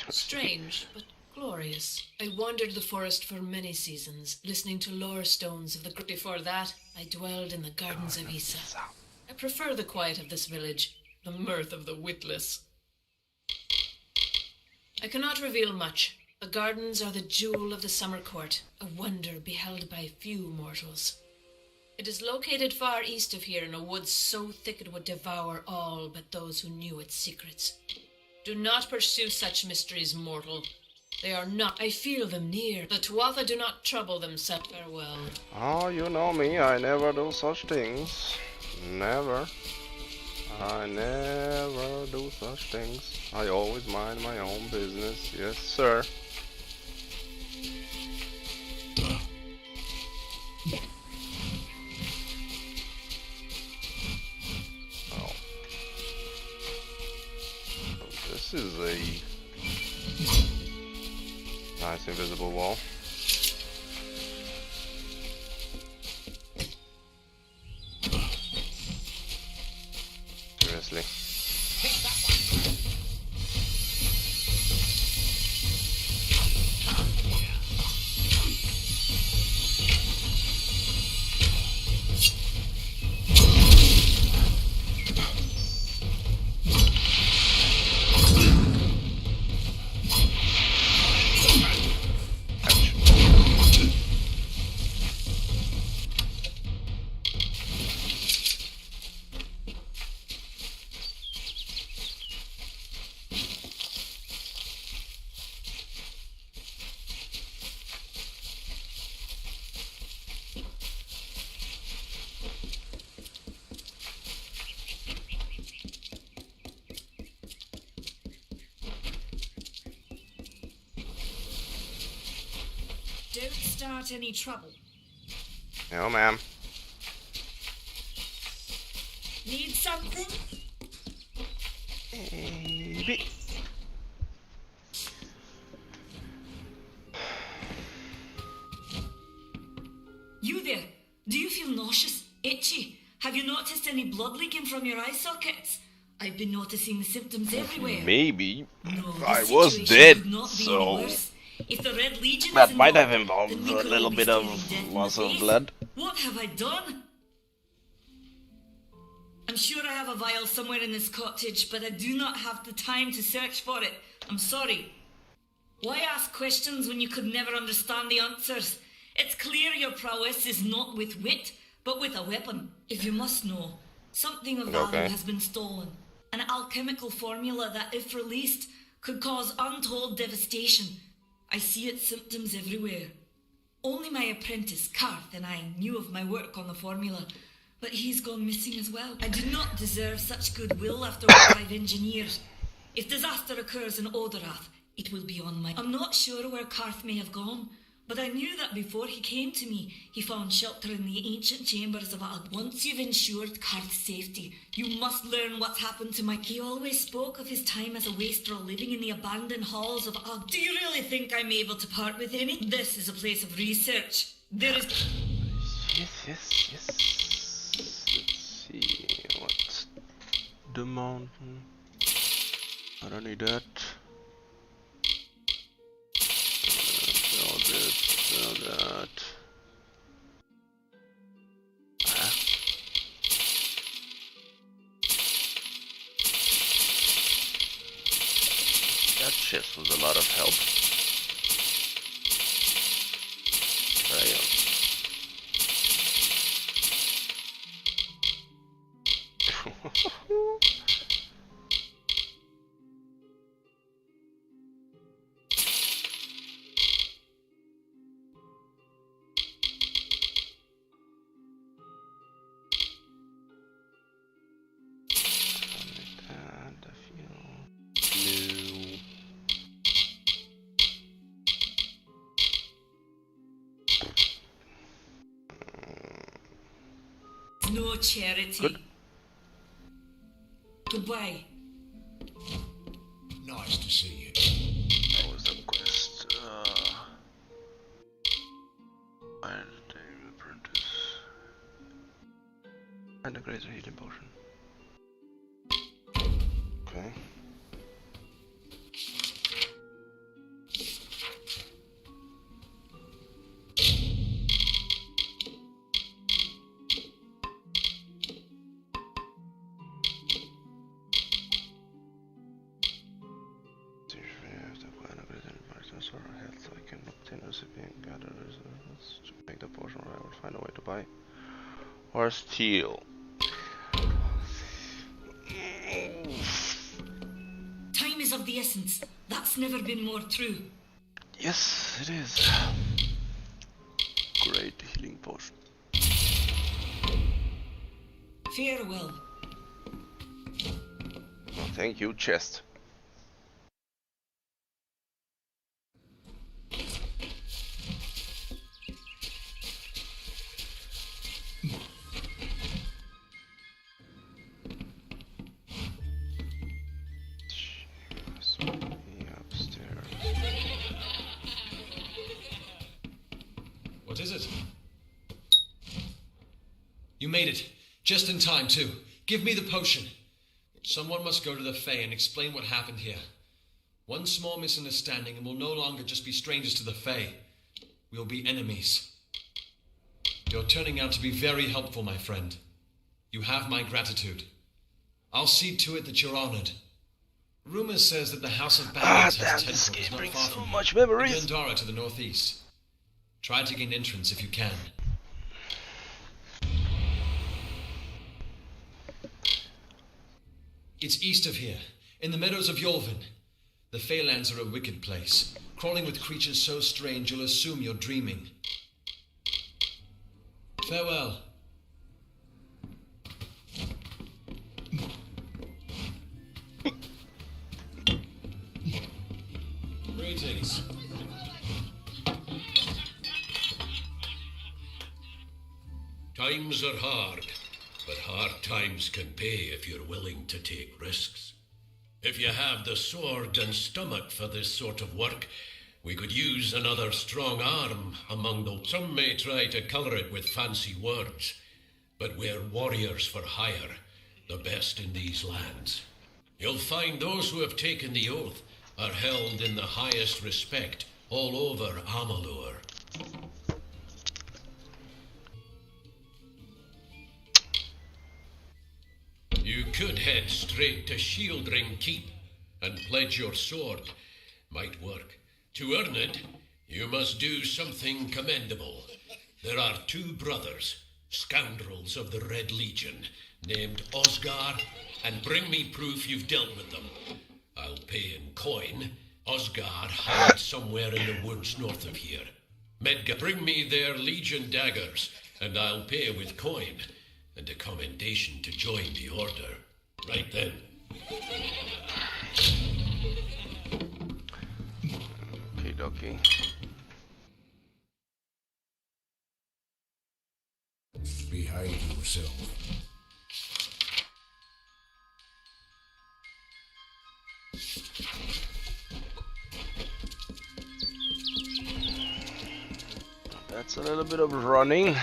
S13: Strange, but glorious. I wandered the forest for many seasons, listening to lore stones of the... Before that, I dwelled in the gardens of Issa. I prefer the quiet of this village, the mirth of the witless. I cannot reveal much. The gardens are the jewel of the summer court, a wonder beheld by few mortals. It is located far east of here in a wood so thick it would devour all but those who knew its secrets. Do not pursue such mysteries, mortal. They are not. I feel them near. The Tuatha do not trouble themselves. Farewell.
S6: Oh, you know me, I never do such things. Never. I never do such things. I always mind my own business. Yes, sir. Oh. This is a nice invisible wall. Seriously.
S5: Don't start any trouble.
S6: No, ma'am.
S5: Need something?
S6: Maybe.
S5: You there? Do you feel nauseous? Itchy? Have you noticed any blood leaking from your eye sockets? I've been noticing the symptoms everywhere.
S6: Maybe.
S5: No,
S6: I
S5: this
S6: was
S5: situation
S6: dead,
S5: could not be
S6: so
S5: worse. If the Red Legion
S6: that
S5: is
S6: might have
S5: involved,
S6: involved
S5: then we
S6: a
S5: could
S6: little
S5: all be
S6: bit of
S5: staring death in
S6: loss
S5: the
S6: of
S5: face.
S6: blood.
S5: What have I done? I'm sure I have a vial somewhere in this cottage, but I do not have the time to search for it. I'm sorry. Why ask questions when you could never understand the answers? It's clear your prowess is not with wit, but with a weapon. If you must know, something of value has been stolen. An alchemical formula that, if released, could cause untold devastation. I see its symptoms everywhere. Only my apprentice, Karth, and I knew of my work on the formula, but he's gone missing as well. I do not deserve such goodwill after what I've engineered. If disaster occurs in Odorath, it will be on my... I'm not sure where Karth may have gone, but I knew that before he came to me, he found shelter in the ancient chambers of Ag. Once you've ensured Karth's safety, you must learn what's happened to my... He always spoke of his time as a wastrel living in the abandoned halls of Ag. Do you really think I'm able to part with any? This is a place of research. There is...
S6: Yes. Let's see. What's the mountain? I don't need that. Sell that. Ah. That chest was a lot of help.
S5: No charity.
S6: Good.
S5: Goodbye.
S8: Nice to see you.
S6: That was the quest. And the apprentice. And a greater healing potion. Okay. Gather reserves to make the potion, or I will find a way to buy or steal.
S5: Time is of the essence. That's never been more true.
S6: Yes, it is. Great healing potion.
S5: Farewell.
S6: Oh, thank you, chest. Upstairs.
S9: What is it? You made it. Just in time, too. Give me the potion. Someone must go to the Fae and explain what happened here. One small misunderstanding and we'll no longer just be strangers to the Fae. We'll be enemies. You're turning out to be very helpful, my friend. You have my gratitude. I'll see to it that you're honored. Rumor says that the House of Bandits has tentacles not far from
S6: much memories.
S9: Gandara to the northeast. Try to gain entrance if you can. It's east of here, in the meadows of Yolvin. The Feylands are a wicked place, crawling with creatures so strange you'll assume you're dreaming. Farewell. Greetings.
S10: Times are hard, but hard times can pay if you're willing to take risks. If you have the sword and stomach for this sort of work, we could use another strong arm among those. Some may try to colour it with fancy words, but we're warriors for hire, the best in these lands. You'll find those who have taken the oath are held in the highest respect all over Amalur. You could head straight to Shieldring Keep and pledge your sword. Might work. To earn it, you must do something commendable. There are two brothers, scoundrels of the Red Legion, named Osgar, and bring me proof you've dealt with them. I'll pay in coin. Osgar hides somewhere in the woods north of here. Medgar, bring me their Legion daggers, and I'll pay with coin, and a commendation to join the order. Right then.
S6: Okie dokie.
S10: Behave yourself.
S6: That's a little bit of running.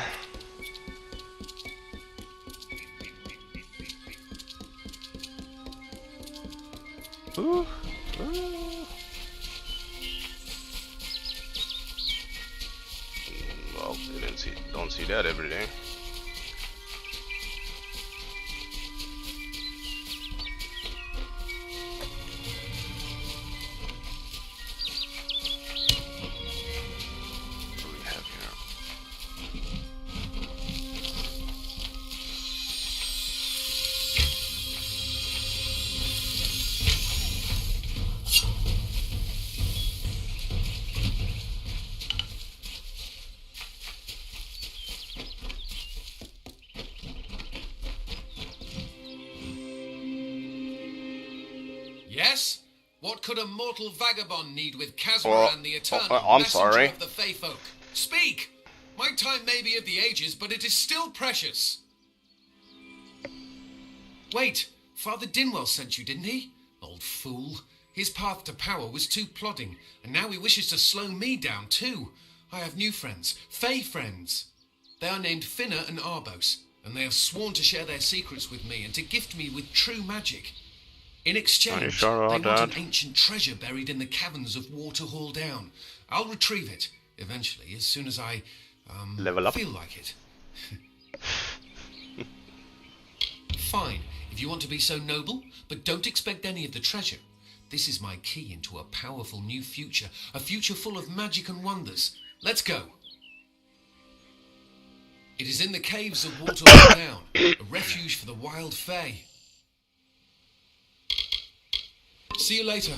S6: Ooh. Well, you don't see that every day. What do we have here?
S14: Yes? What could a mortal vagabond need with Kazmaran the Eternal,
S6: I'm
S14: messenger
S6: sorry.
S14: of the Fey folk? Speak! My time may be of the ages, but it is still precious. Wait, Father Dinwell sent you, didn't he? Old fool. His path to power was too plodding, and now he wishes to slow me down too. I have new friends, Fey friends. They are named Finna and Arbos, and they have sworn to share their secrets with me and to gift me with true magic. In exchange,
S6: sure
S14: they
S6: about
S14: want
S6: that?
S14: an ancient treasure buried in the caverns of Waterhall Down. I'll retrieve it, eventually, as soon as I,
S6: Level up?
S14: feel like it. Fine, if you want to be so noble, but don't expect any of the treasure. This is my key into a powerful new future, a future full of magic and wonders. Let's go. It is in the caves of Waterloo Down, a refuge for the wild fae. See you later.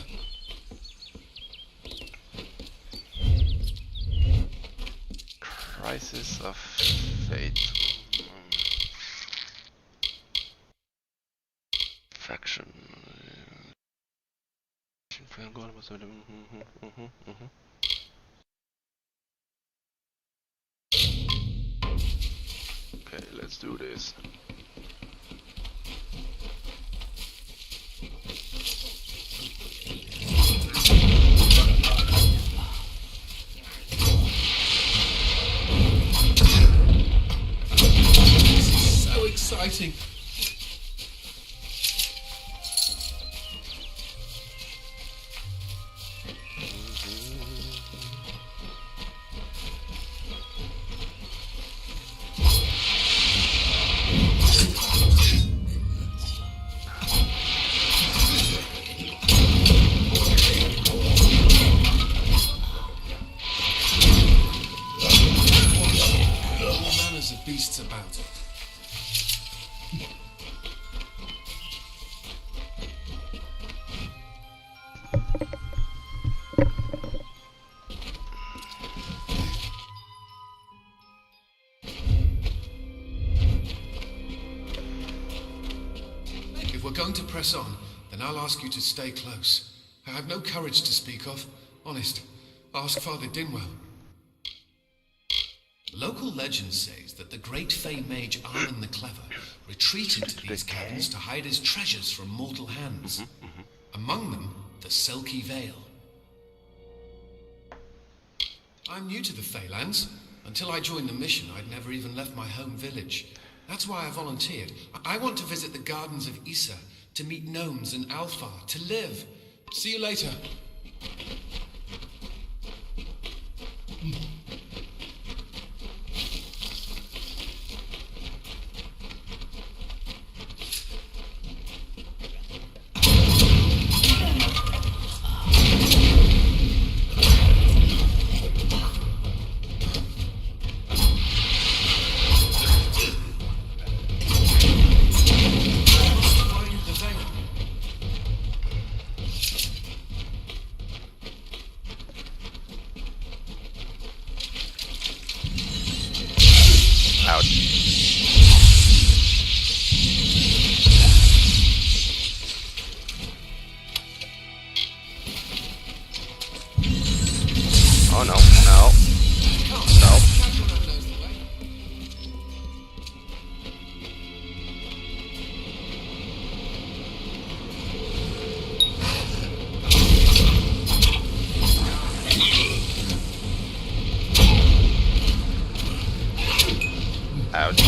S6: Crisis of Fate. Faction. Okay, let's do this.
S14: So exciting. All manners of beasts about. If we're going to press on, then I'll ask you to stay close. I have no courage to speak of. Honest. Ask Father Dinwell. Local legend says that the great Fey mage Arlen the Clever retreated to these caverns to hide his treasures from mortal hands. Among them, the Selkie Vale. I'm new to the Feylands. Until I joined the mission, I'd never even left my home village. That's why I volunteered. I want to visit the gardens of Issa, to meet gnomes and Alfar, to live. See you later.
S6: Oh no, no. No. Ouch.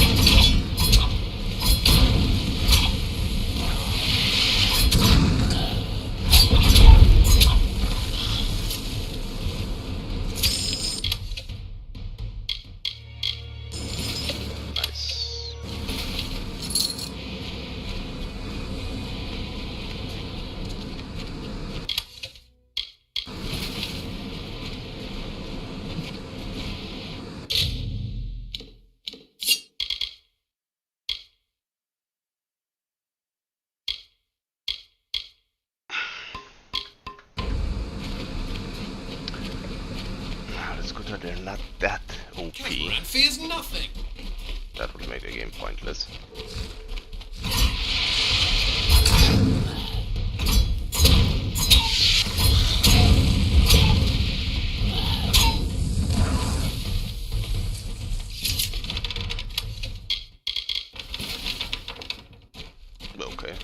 S6: Let's go to they're not that OP.
S14: Catamaran fears nothing.
S6: That would make the game pointless. Okay.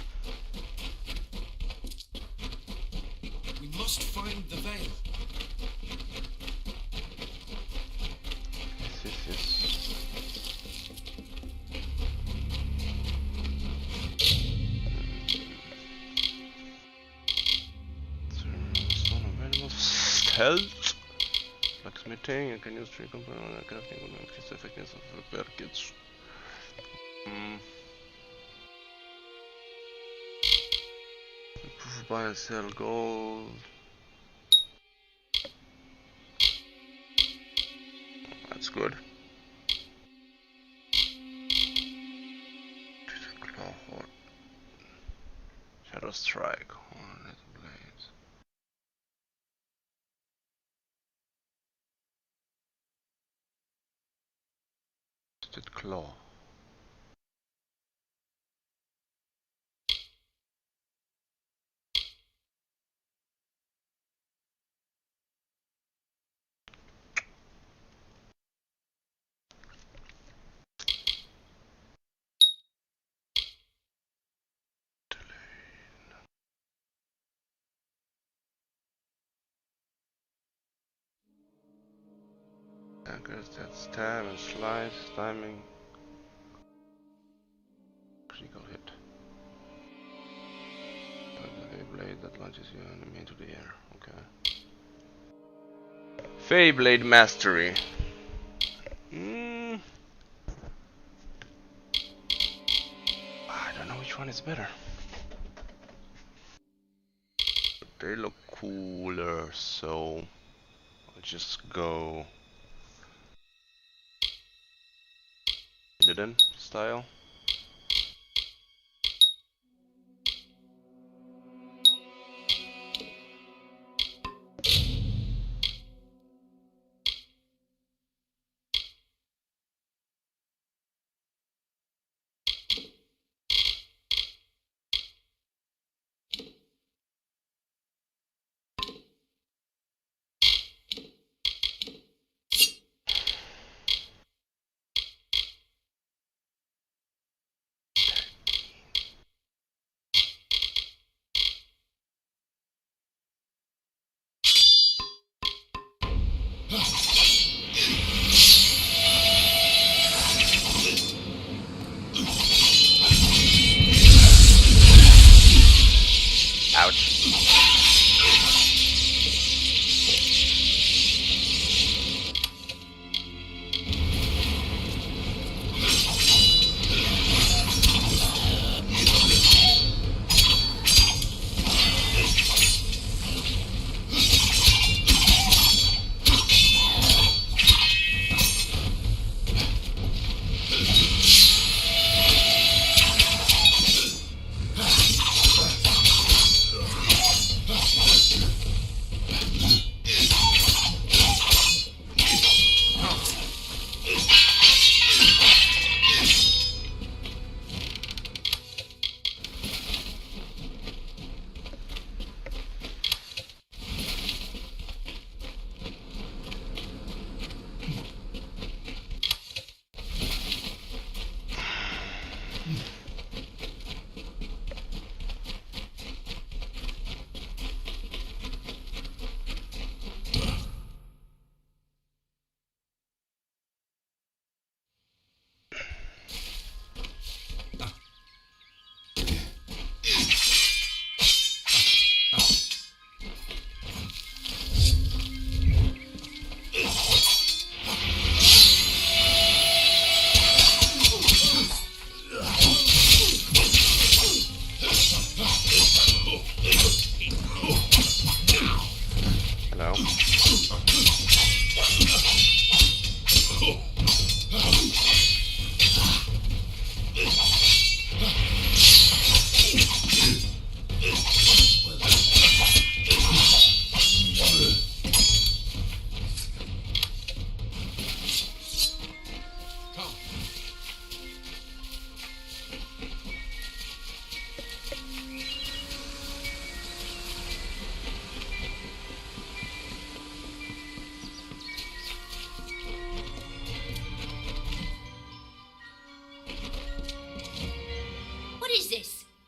S14: We must find the veil.
S6: Yes. Health. Blacksmithing, you can use 3 components, crafting will increase the effectiveness of repair kits. Buy and sell gold. That's good. for Shadow Strike. Hornet Blades. Twisted Claw. I guess that's stab and slice, timing, critical hit. A blade that launches your enemy into the air. Okay. Feyblade Mastery. I don't know which one is better. But they look cooler, so I'll just go Illidan style. Ouch.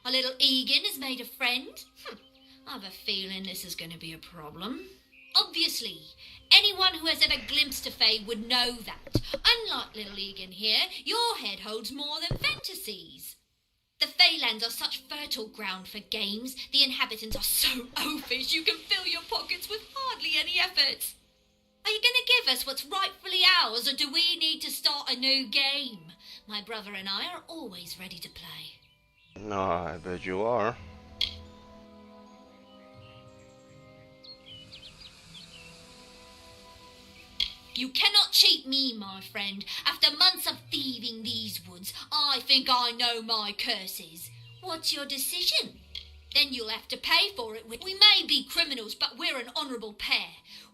S11: Our little Egan has made a friend? I've a feeling this is going to be a problem. Obviously, anyone who has ever glimpsed a fae would know that. Unlike little Egan here, your head holds more than fantasies. The Feylands are such fertile ground for games. The inhabitants are so oafish you can fill your pockets with hardly any effort. Are you going to give us what's rightfully ours, or do we need to start a new game? My brother and I are always ready to play.
S6: No, I bet you are.
S11: You cannot cheat me, my friend. After months of thieving these woods, I think I know my curses. What's your decision? Then you'll have to pay for it. We may be criminals, but we're an honourable pair.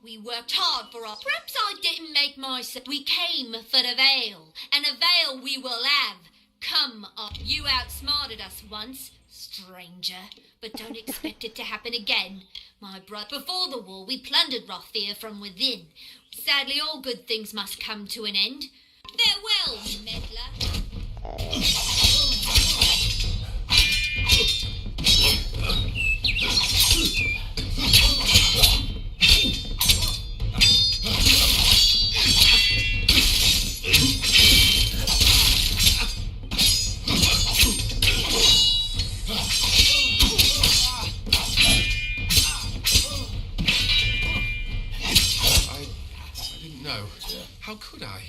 S11: We worked hard for our... Perhaps I didn't make myself... We came for the veil, and a veil we will have. Come up. You outsmarted us once, stranger, but don't expect it to happen again. My brother, before the war, we plundered Rothir from within. Sadly, all good things must come to an end. Farewell, meddler.
S14: How could I?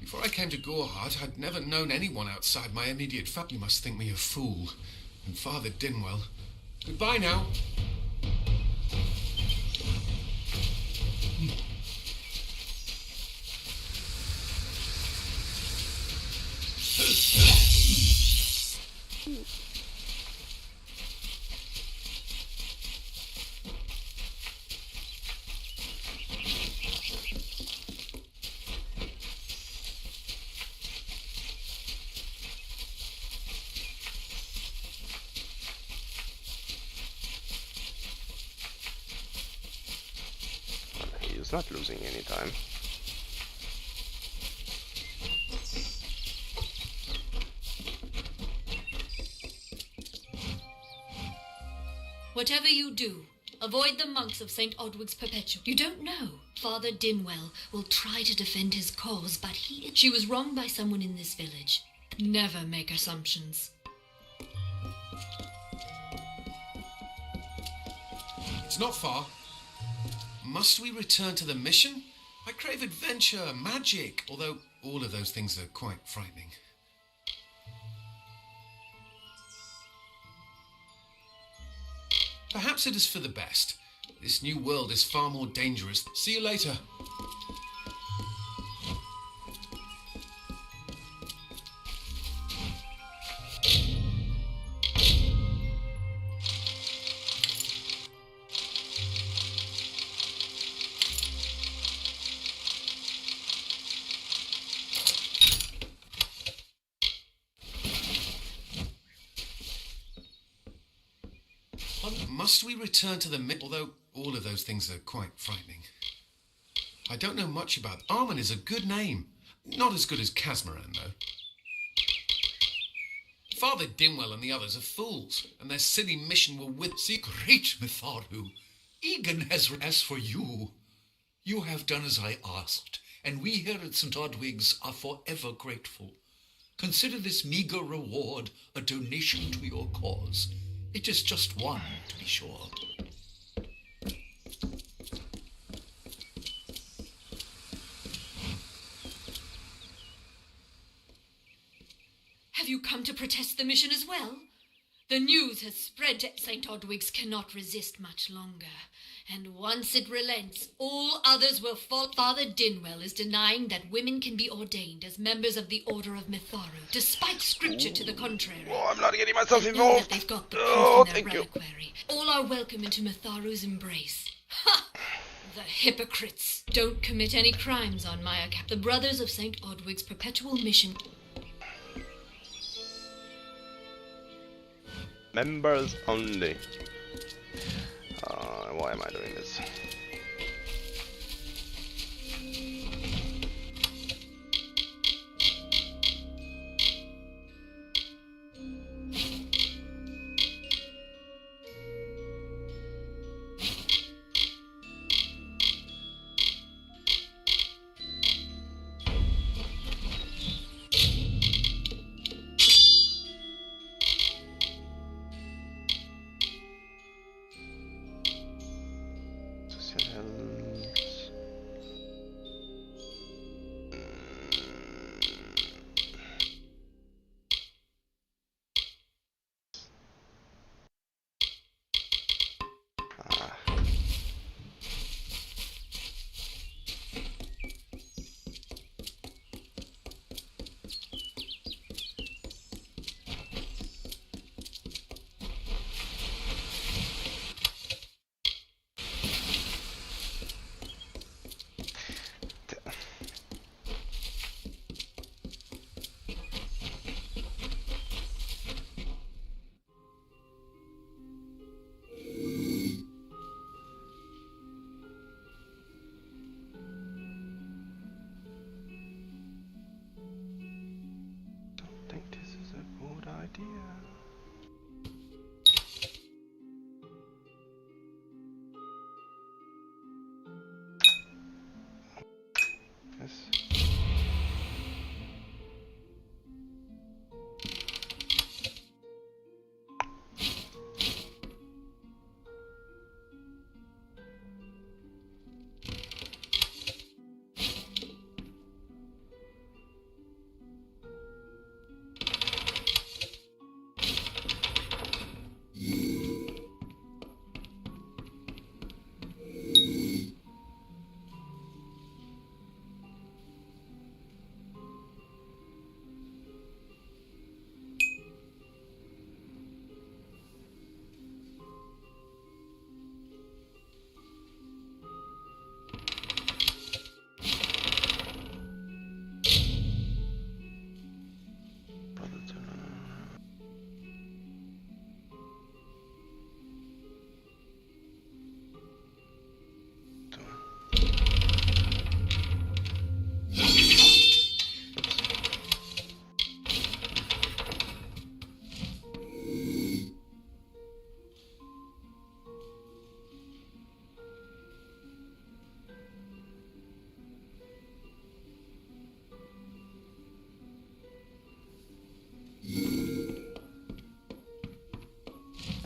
S14: Before I came to Gorhart, I'd never known anyone outside my immediate family. You must think me a fool. And Father Dinwell. Goodbye now.
S6: He's not losing any time.
S11: Whatever you do, avoid the monks of St. Odwig's Perpetual. You don't know. Father Dinwell will try to defend his cause, but she was wronged by someone in this village.
S13: Never make assumptions.
S14: It's not far. Must we return to the mission? I crave adventure, magic, although all of those things are quite frightening. Perhaps it is for the best. This new world is far more dangerous. See you later. Must we return to the although all of those things are quite frightening. I don't know much about... Armen is a good name. Not as good as Casmaran, though. Father Dinwell and the others are fools, and their silly mission will
S8: Great Mitharu, Egan has... As for you, you have done as I asked, and we here at St. Odwig's are forever grateful. Consider this meagre reward a donation to your cause. It is just one, to be sure.
S11: Have you come to protest the mission as well? The news has spread. St. Odwig's cannot resist much longer. And once it relents, all others will fall. Father Dinwell is denying that women can be ordained as members of the Order of Mitharu, despite scripture to the contrary.
S6: Oh, I'm not getting myself
S11: That
S6: involved.
S11: they've got the
S6: Oh,
S11: proof in their
S6: thank you.
S11: reliquary. All are welcome into Mitharu's embrace. Ha! The hypocrites. Don't commit any crimes on my account. The Brothers of St. Odwig's perpetual mission...
S6: Members only. Why am I doing this?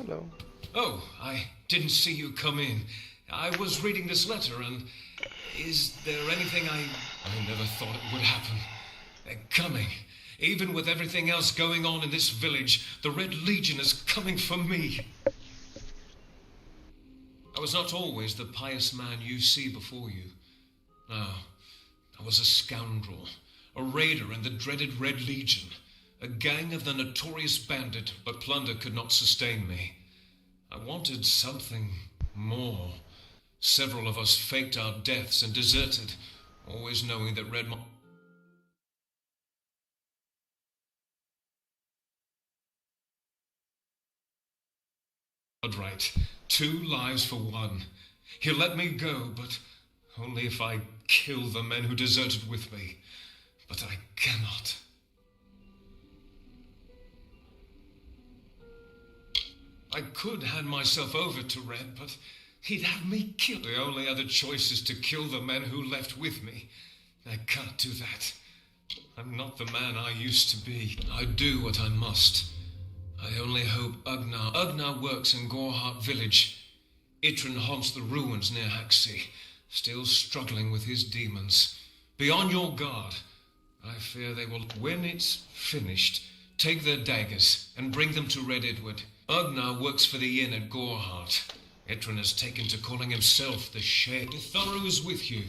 S6: Hello.
S3: Oh, I didn't see you come in. I was reading this letter, and is there anything I never thought it would happen. They're coming. Even with everything else going on in this village, the Red Legion is coming for me. I was not always the pious man you see before you. No, I was a scoundrel, a raider in the dreaded Red Legion, a gang of the notorious bandit, but plunder could not sustain me. I wanted something more. Several of us faked our deaths and deserted, always knowing that right. 2 lives for one. He'll let me go, but only if I kill the men who deserted with me. But I cannot. I could hand myself over to Red, but he'd have me killed. The only other choice is to kill the men who left with me. I can't do that. I'm not the man I used to be. I do what I must. I only hope Ugnar works in Gorhart village. Itrin haunts the ruins near Haxi, still struggling with his demons. Be on your guard. I fear they will. When it's finished, take their daggers and bring them to Red Edward. Ugnar works for the inn at Gorhart. Itrin has taken to calling himself the Shade. Thorough is with you.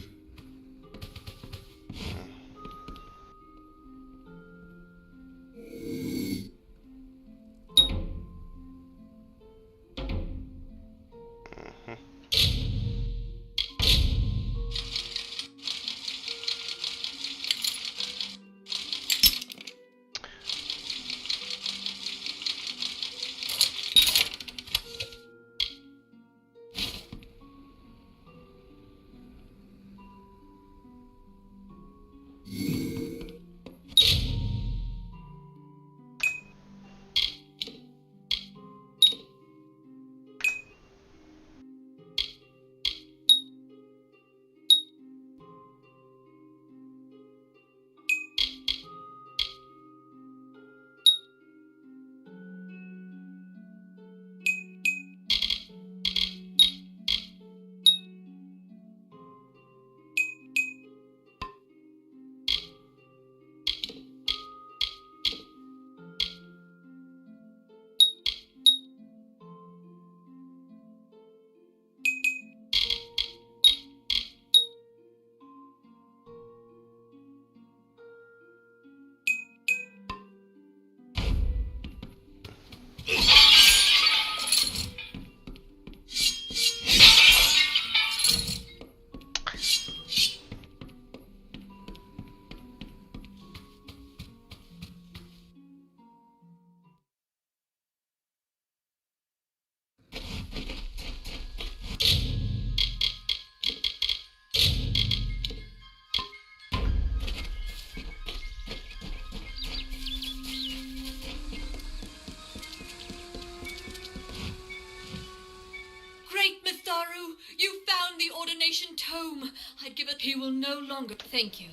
S11: You found the ordination tome. I'd give it. He will no longer. Thank you.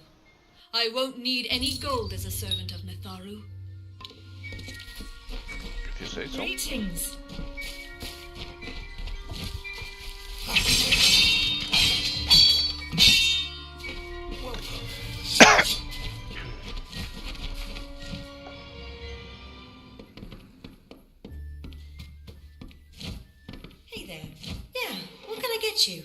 S11: I won't need any gold as a servant of Mitharu.
S6: If you say so.
S5: Greetings.
S12: Hey there. Yeah, what can I get you?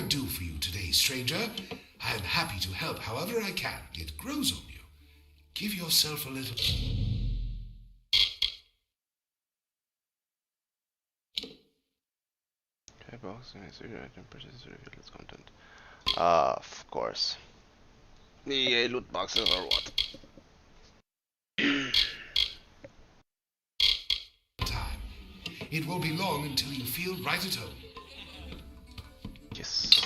S15: do for you today, stranger? I am happy to help however I can. It grows on you. Give yourself a little...
S6: Okay, box, item purchase reveal its content. Of course. EA loot boxes or what?
S15: time. It won't be long until you feel right at home.
S6: Yes.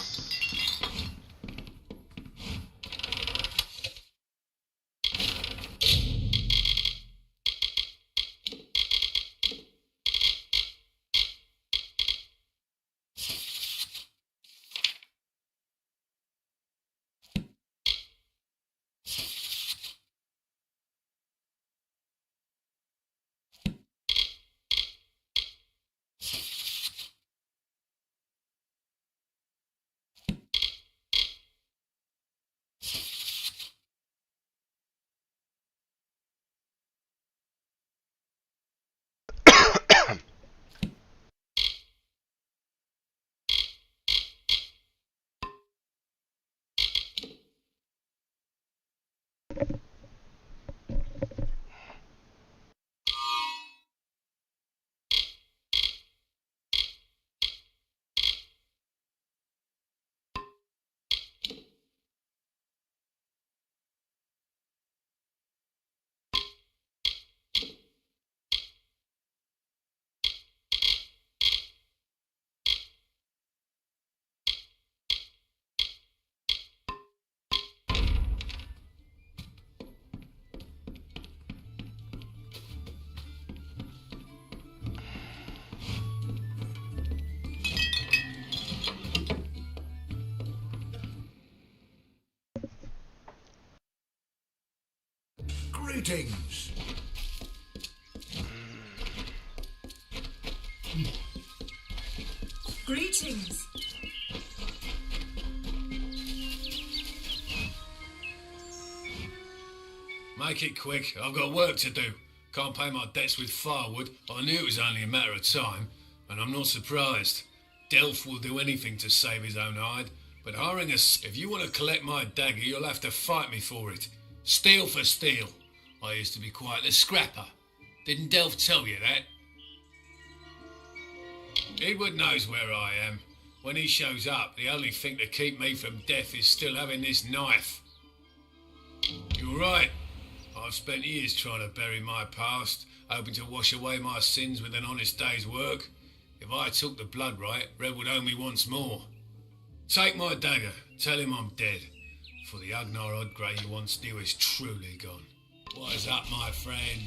S15: Greetings.
S5: Greetings.
S10: Make it quick. I've got work to do. Can't pay my debts with firewood. I knew it was only a matter of time, and I'm not surprised. Delph will do anything to save his own hide, but hiring us, if you want to collect my dagger, you'll have to fight me for it. Steel for steel. I used to be quite the scrapper. Didn't Delph tell you that? Edward knows where I am. When he shows up, the only thing to keep me from death is still having this knife. You're right. I've spent years trying to bury my past, hoping to wash away my sins with an honest day's work. If I took the blood right, Red would owe me once more. Take my dagger, tell him I'm dead, for the Agnar Odgrey you once knew is truly gone. What is up, my friend?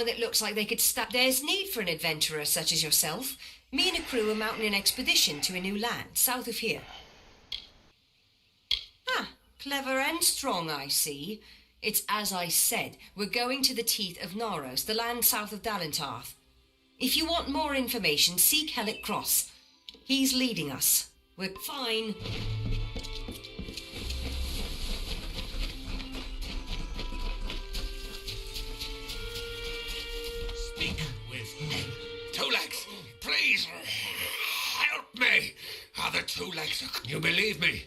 S12: anyone that looks like they could stop. There's need for an adventurer such as yourself. Me and a crew are mounting an expedition to a new land, south of here. Ah, clever and strong, I see. It's as I said, we're going to the teeth of Naros, the land south of Dalentarth. If you want more information, seek Hellick Cross. He's leading us. We're fine.
S10: Speak with me. Two Legs, please help me. Other Two Legs, can you believe me?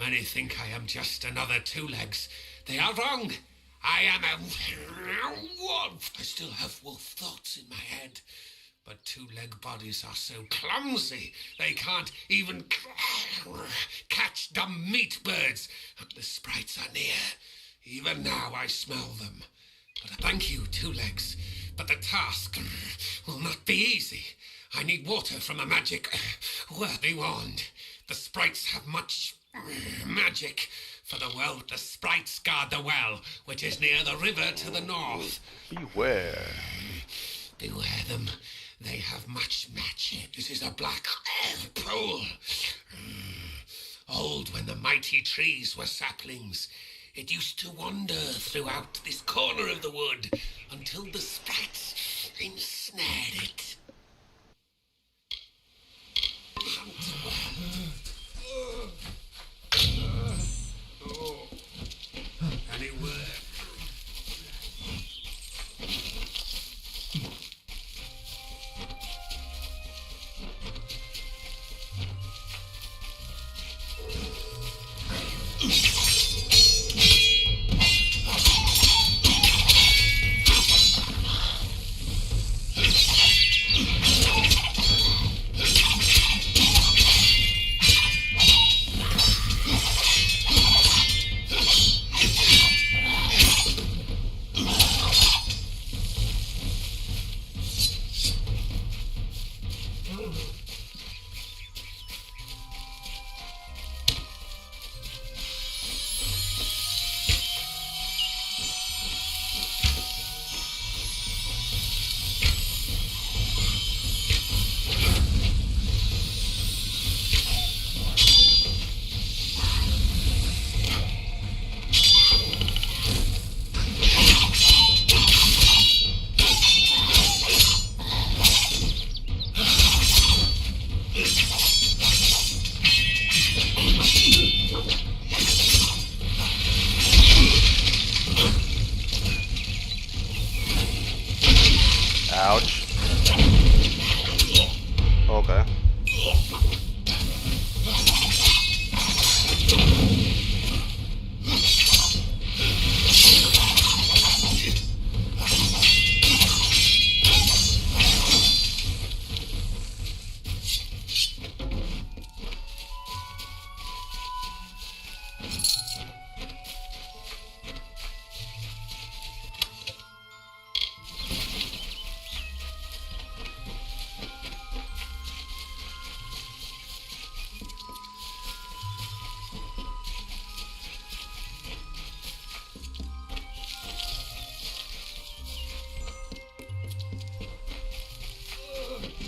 S10: Many think I am just another Two Legs. They are wrong. I am a wolf. I still have wolf thoughts in my head. But two-leg bodies are so clumsy, they can't even catch dumb meat birds. And the sprites are near. Even now I smell them. But thank you, Two Legs. But the task will not be easy. I need water from a magic worthy wand. The sprites have much magic. For the well, the sprites guard the well, which is near the river to the north.
S6: Beware.
S10: Beware them. They have much magic. This is a black pool. Old when the mighty trees were saplings. It used to wander throughout this corner of the wood until the sprites ensnared it. Any word?
S6: Ouch. Okay.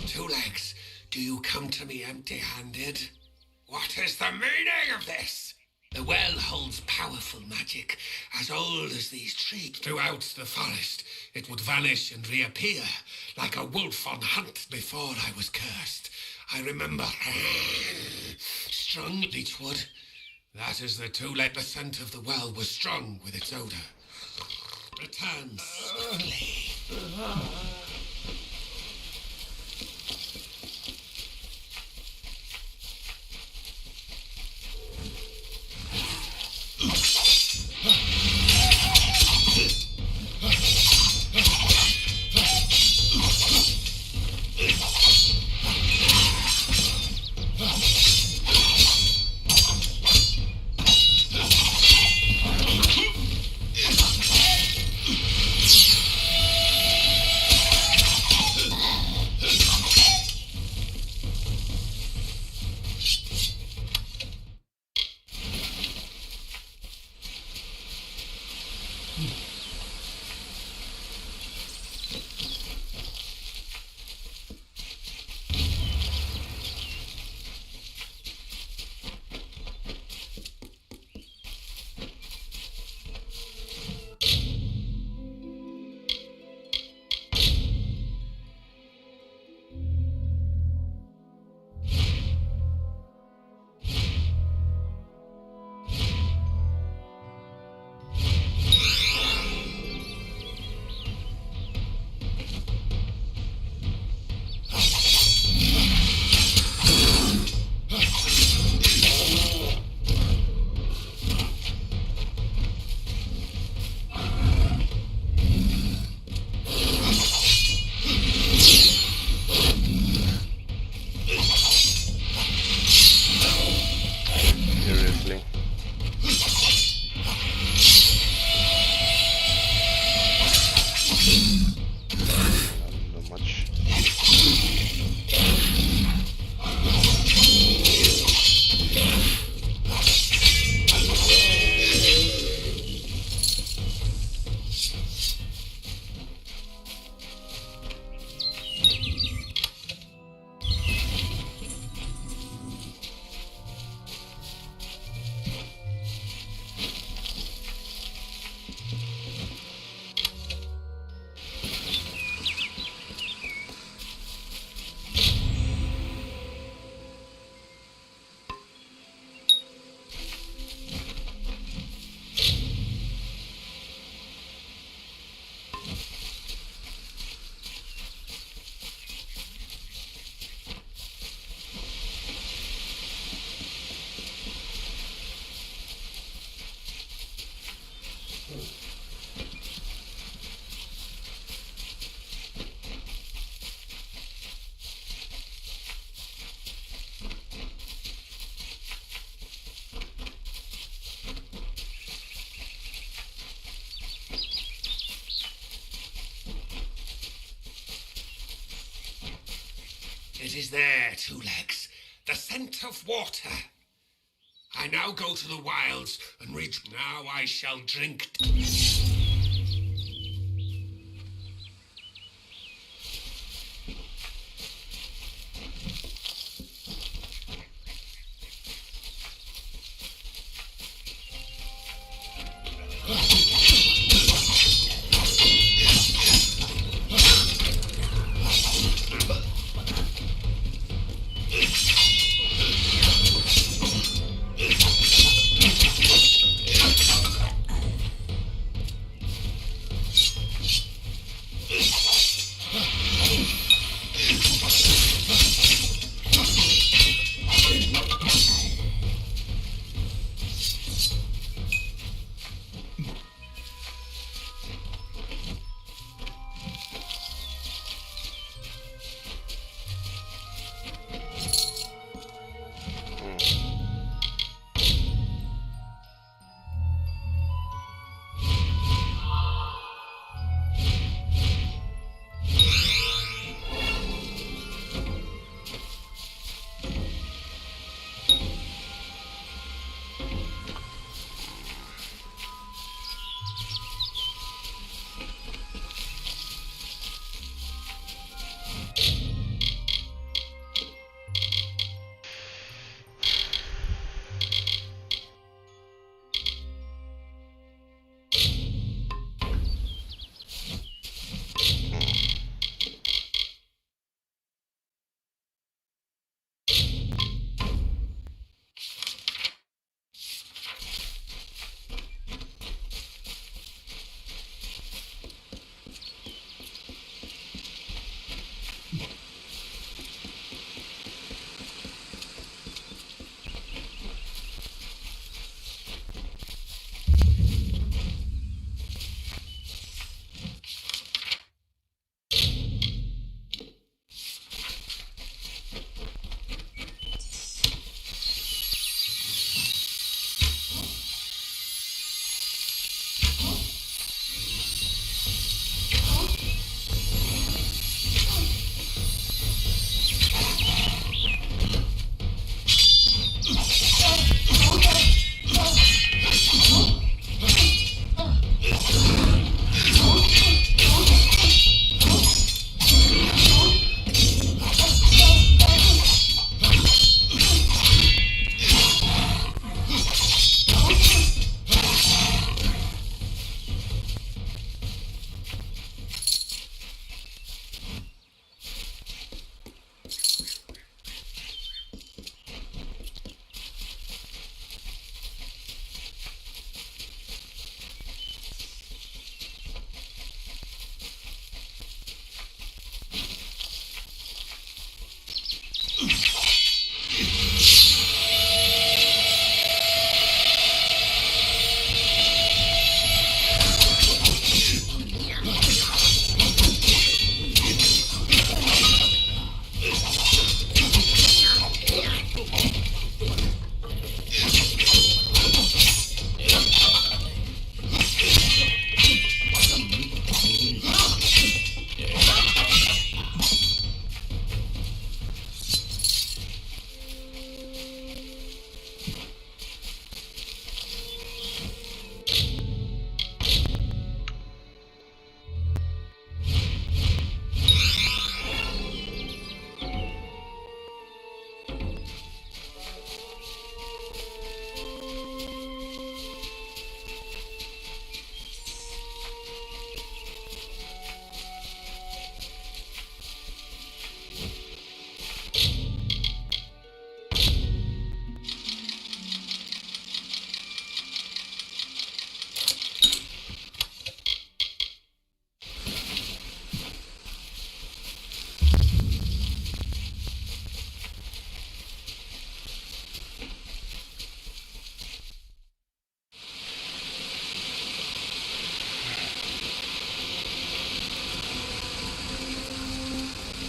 S10: Two Legs, do you come to me empty-handed? What is the meaning of this? The well holds powerful magic, as old as these trees. Throughout the forest, it would vanish and reappear, like a wolf on hunt before I was cursed. I remember strong each wood. That is the 2-leg scent of the well was strong with its odor. Returns quickly. It is there, Two Legs. The scent of water. I now go to the wilds and reach. Now I shall drink.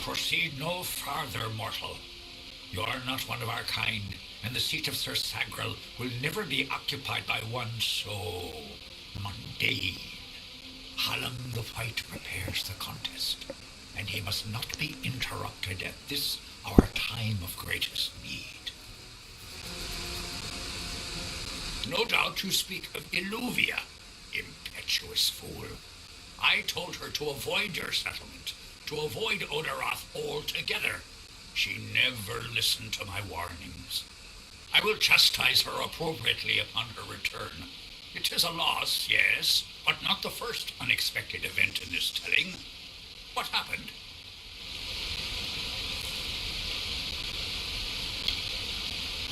S8: Proceed no farther, mortal. You are not one of our kind, and the seat of Sir Sagrel will never be occupied by one so mundane. Hallam the White prepares the contest. and he must not be interrupted at this our time of greatest need. No doubt you speak of Illuvia, impetuous fool. I told her to avoid your settlement, to avoid Odorath altogether. She never listened to my warnings. I will chastise her appropriately upon her return. It is a loss, yes, but not the first unexpected event in this telling. What happened?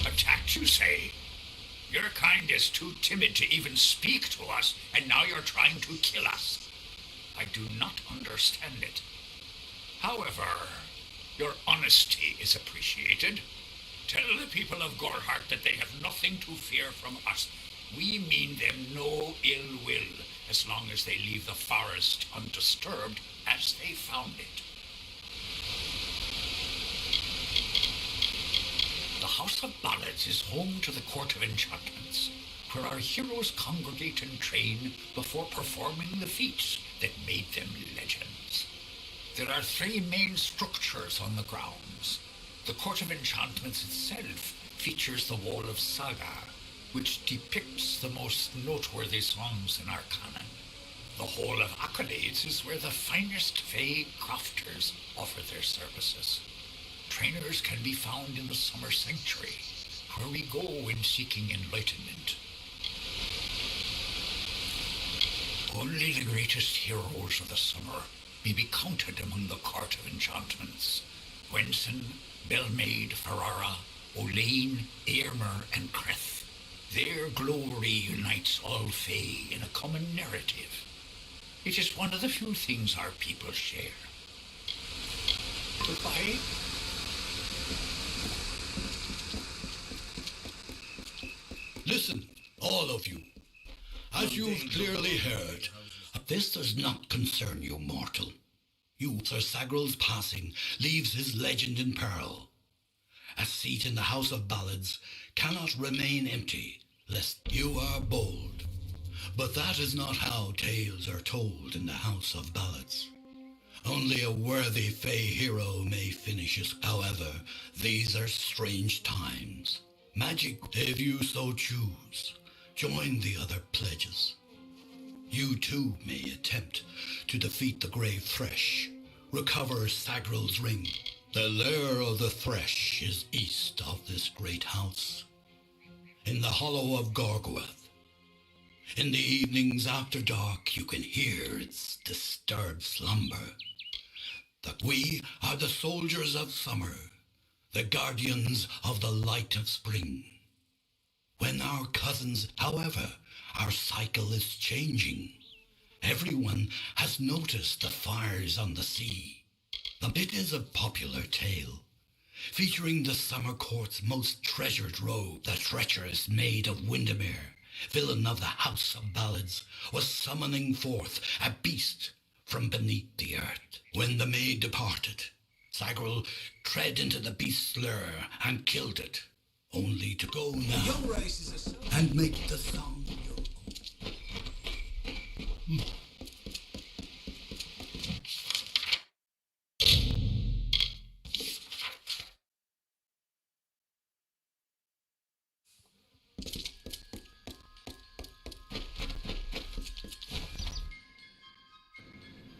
S8: Attacked, you say? Your kind is too timid to even speak to us, and now you're trying to kill us. I do not understand it. However, your honesty is appreciated. Tell the people of Gorhart that they have nothing to fear from us. We mean them no ill will, as long as they leave the forest undisturbed as they found it. The House of Ballads is home to the Court of Enchantments, where our heroes congregate and train before performing the feats that made them legends. There are 3 main structures on the grounds. The Court of Enchantments itself features the Wall of Saga, which depicts the most noteworthy songs in our canon. The Hall of Accolades is where the finest Fae crafters offer their services. Trainers can be found in the Summer Sanctuary, where we go when seeking enlightenment. Only the greatest heroes of the summer may be counted among the Court of Enchantments. Gwenson, Belmaid, Ferrara, Olaine, Aermer, and Creth. Their glory unites all Fae in a common narrative. It is one of the few things our people share. Goodbye.
S16: Listen, all of you. As you've clearly heard, this does not concern you, mortal. You, Sir Sagral's passing leaves his legend in peril. A seat in the House of Ballads cannot remain empty, lest you are bold. But that is not how tales are told in the House of Ballads. Only a worthy Fae hero may finish it. However, these are strange times. Magic, if you so choose, join the other pledges. You too may attempt to defeat the Grey Thresh, recover Sagral's ring. The lair of the Thresh is east of this great house, in the hollow of Gorgoeth. In the evenings after dark, you can hear its disturbed slumber. That we are the soldiers of summer, the guardians of the light of spring. When our cousins, however, our cycle is changing. Everyone has noticed the fires on the sea. It is a popular tale, featuring the summer court's most treasured robe. The treacherous maid of Windermere, villain of the House of Ballads, was summoning forth a beast from beneath the earth. When the maid departed, Sagral tread into the beast's lair and killed it, only to go now and make the song your own.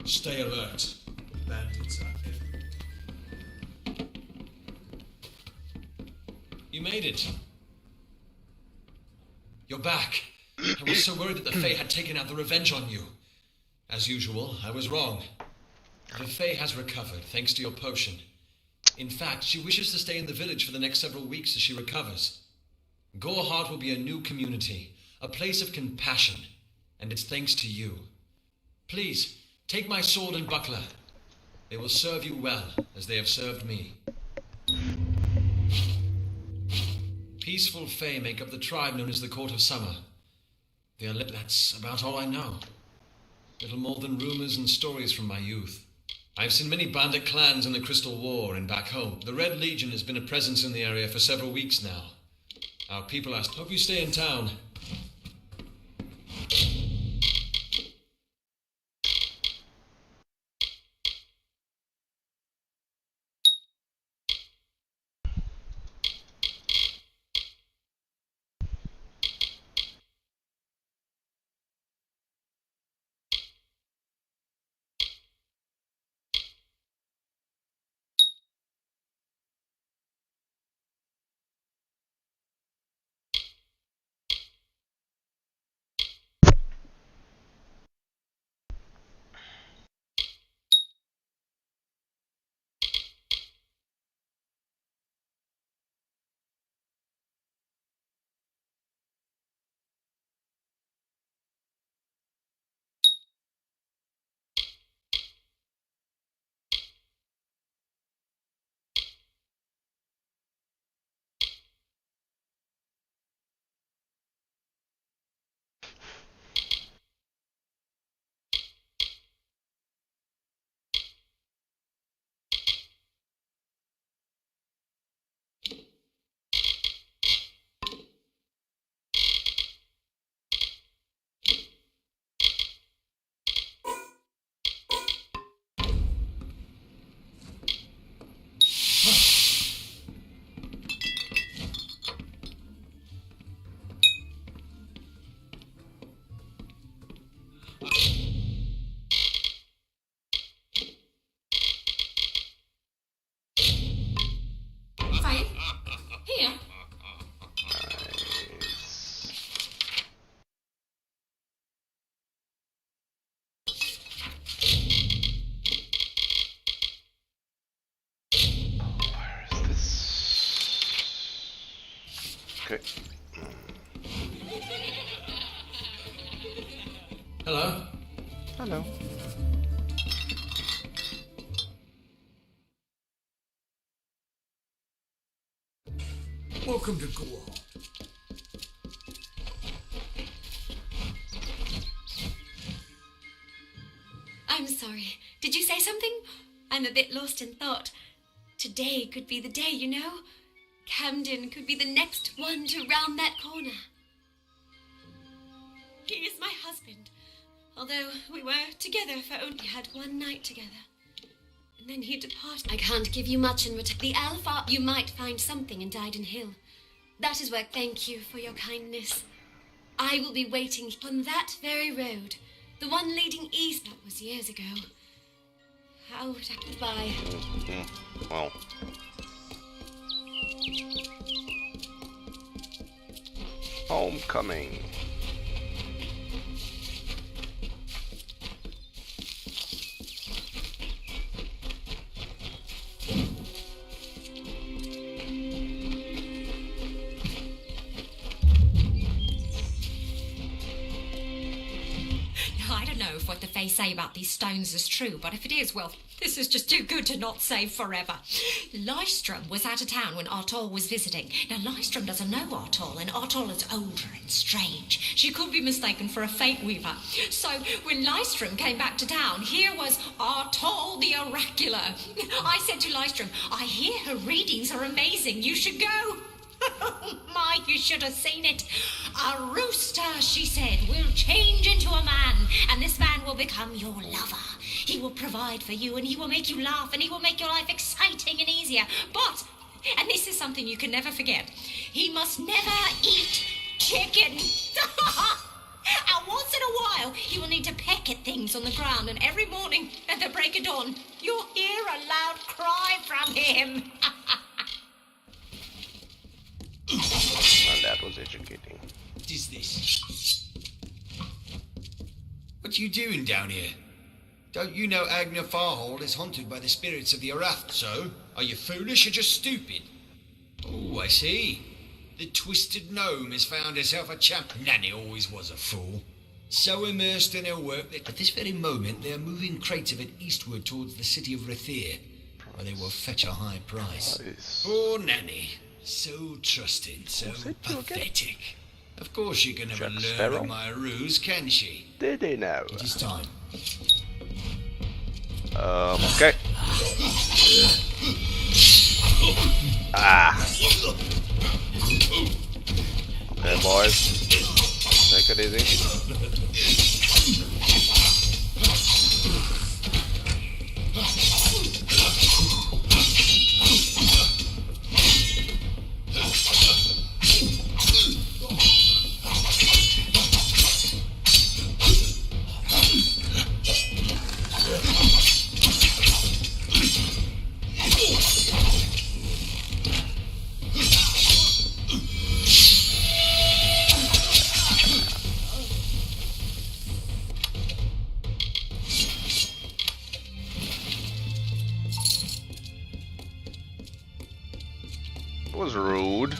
S9: Stay alert. Bandits out there. You made it. You're back. I was so worried that the Fae had taken out the revenge on you. As usual, I was wrong. The Fae has recovered, thanks to your potion. In fact, she wishes to stay in the village for the next several weeks as she recovers. Gorhart will be a new community, a place of compassion, and it's thanks to you. Please, take my sword and buckler. They will serve you well, as they have served me. Peaceful Fae make up the tribe known as the Court of Summer. That's about all I know. Little more than rumors and stories from my youth. I've seen many bandit clans in the Crystal War and back home. The Red Legion has been a presence in the area for several weeks now. Our people hope you stay in town.
S6: Okay.
S9: Hello.
S6: Hello.
S2: Welcome to Goa.
S12: I'm sorry. Did you say something? I'm a bit lost in thought. Today could be the day, you know. Camden could be the next one to round that corner. He is my husband, although we were together for only had one night together. And then he departed. I can't give you much in return. The Alpha, you might find something in Dyden Hill. That is where thank you for your kindness. I will be waiting on that very road, the one leading east. That was years ago. How would I goodbye?
S6: Well. Homecoming.
S11: I don't know if what the Fae say about these stones is true, but if it is, well, this is just too good to not save forever. Lystrom was out of town when Artol was visiting. Now, Lystrom doesn't know Artol, and Artol is older and strange. She could be mistaken for a fate weaver. So, when Lystrom came back to town, here was Artol the Oracular. I said to Lystrom, I hear her readings are amazing. You should go. My, you should have seen it. A rooster, she said, will change into a man, and this man will become your lover. He will provide for you, and he will make you laugh, and he will make your life exciting and easier. But, and this is something you can never forget, he must never eat chicken. And once in a while, he will need to peck at things on the ground, and every morning at the break of dawn, you'll hear a loud cry from him.
S6: And that was educating.
S2: What is this? What are you doing down here? Don't you know Agna Farhold is haunted by the spirits of the Arath? So, are you foolish or just stupid? Oh, I see. The twisted gnome has found herself a champ. Nanny always was a fool. So immersed in her work that at this very moment they are moving crates of it eastward towards the city of Rathir, where they will fetch a high price. Poor Nanny. So trusting, so pathetic. Of course she can never learn of my ruse, can she?
S6: Did he know?
S2: It is time.
S6: Okay. Ah. Okay, boys. Take it easy. Was rude.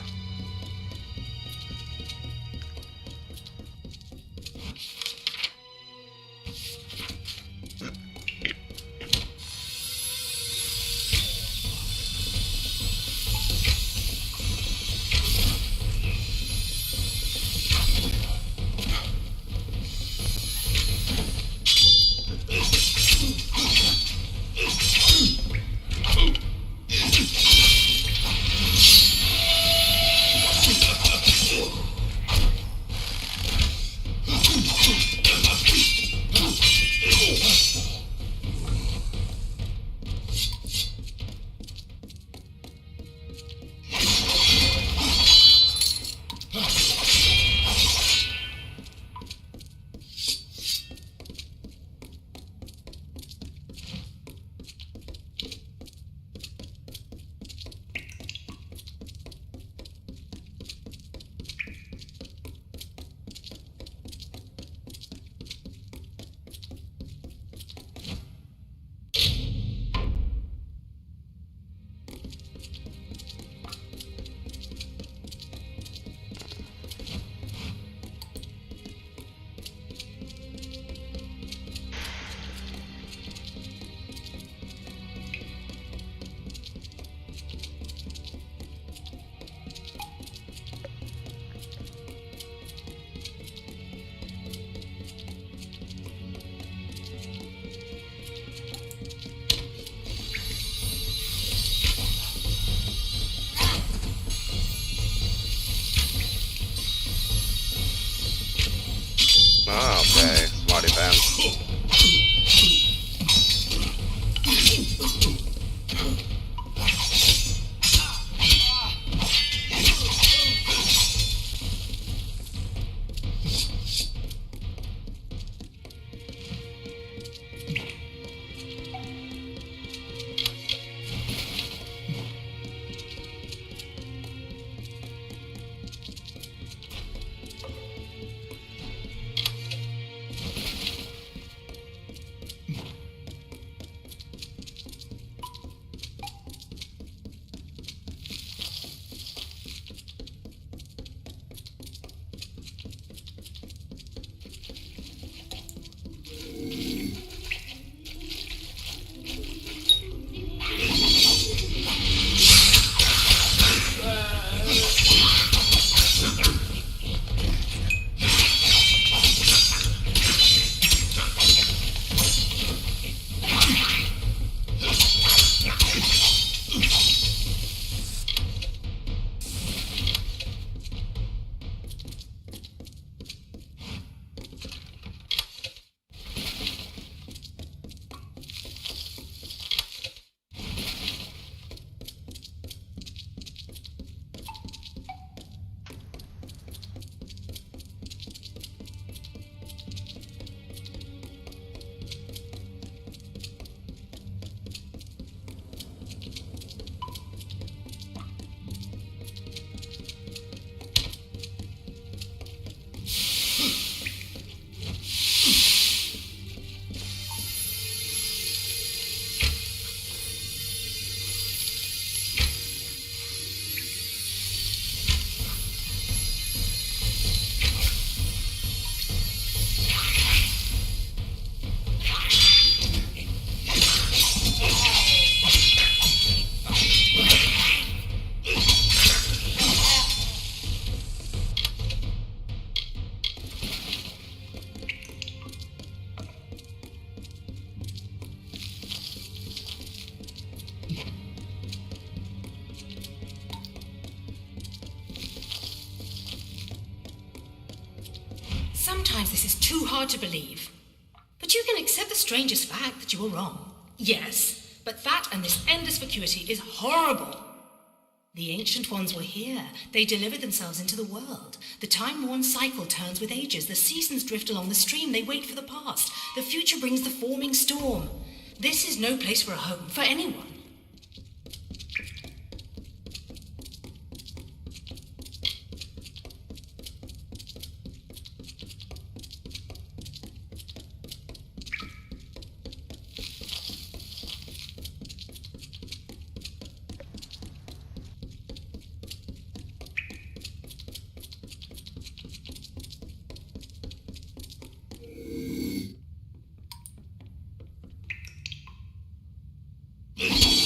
S6: Ah, okay, smarty pants.
S12: Sometimes this is too hard to believe. But you can accept the strangest fact that you were wrong. Yes, but that and this endless vacuity is horrible. The ancient ones were here. They delivered themselves into the world. The time-worn cycle turns with ages. The seasons drift along the stream. They wait for the past. The future brings the forming storm. This is no place for a home, for anyone.
S16: This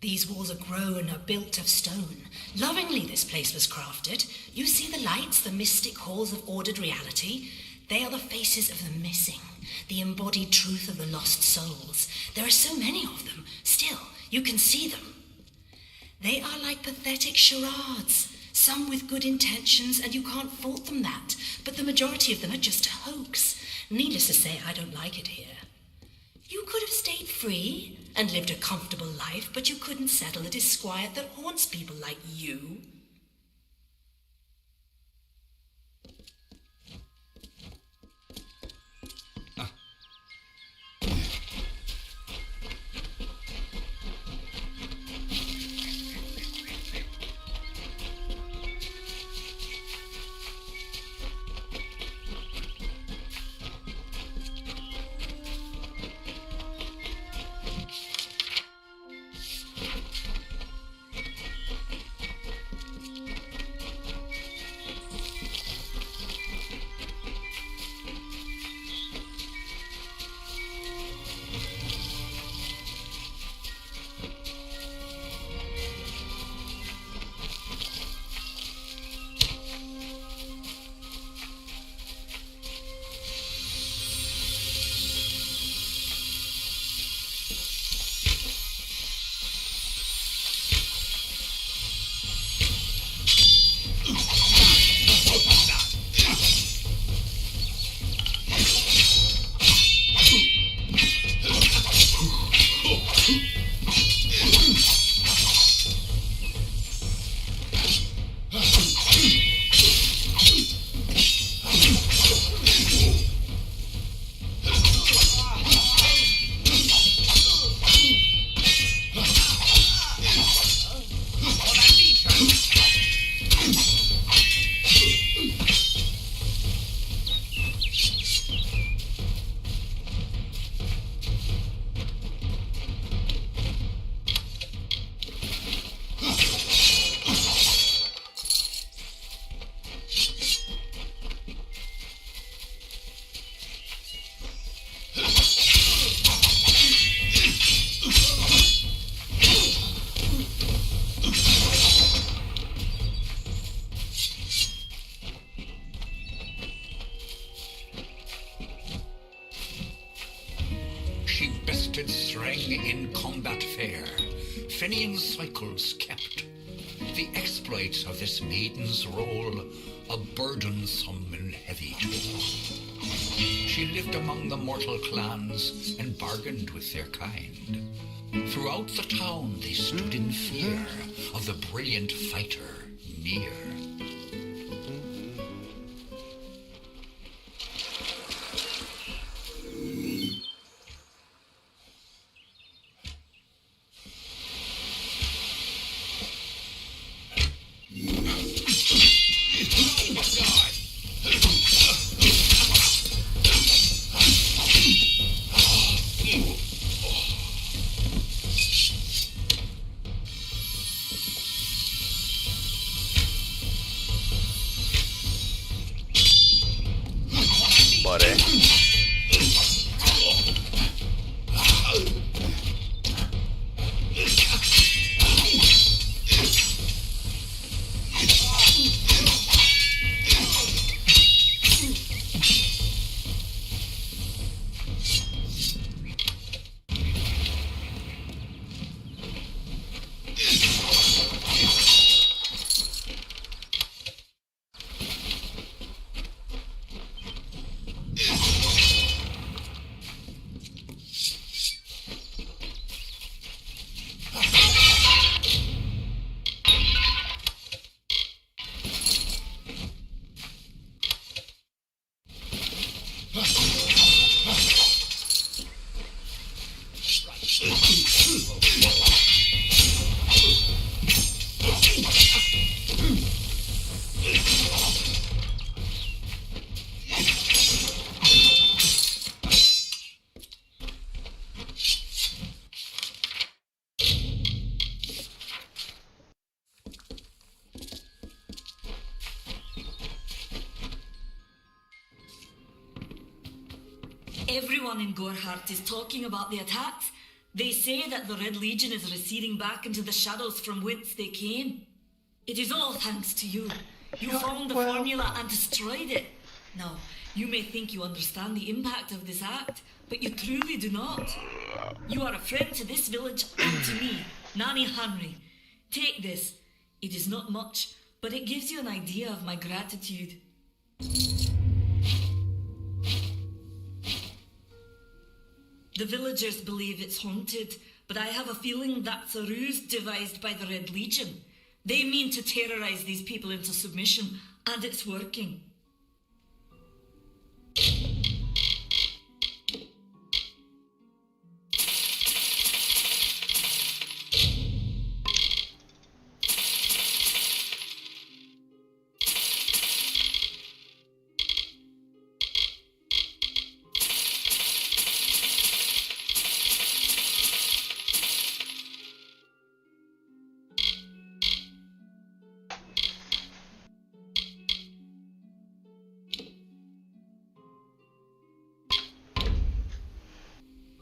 S17: These walls are grown, are built of stone. Lovingly this place was crafted. You see the lights, the mystic halls of ordered reality? They are the faces of the missing, the embodied truth of the lost souls. There are so many of them. Still, you can see them. They are like pathetic charades, some with good intentions, and you can't fault them that. But the majority of them are just a hoax. Needless to say, I don't like it here. You could have stayed free and lived a comfortable life, but you couldn't settle the disquiet that haunts people like you.
S8: In combat fair, Fenian's cycles kept. The exploits of this maiden's role a burdensome and heavy toll. She lived among the mortal clans and bargained with their kind. Throughout the town they stood in fear of the brilliant fighter near.
S5: Everyone in Gorhart is talking about the attacks. They say that the Red Legion is receding back into the shadows from whence they came. It is all thanks to you. You found the formula and destroyed it. Now, you may think you understand the impact of this act, but you truly do not. You are a friend to this village and to me, Nanny Henry. Take this. It is not much, but it gives you an idea of my gratitude. The villagers believe it's haunted, but I have a feeling that's a ruse devised by the Red Legion. They mean to terrorize these people into submission, and it's working.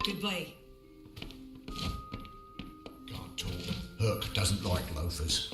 S5: Goodbye.
S16: Can't talk. Herc doesn't like loafers.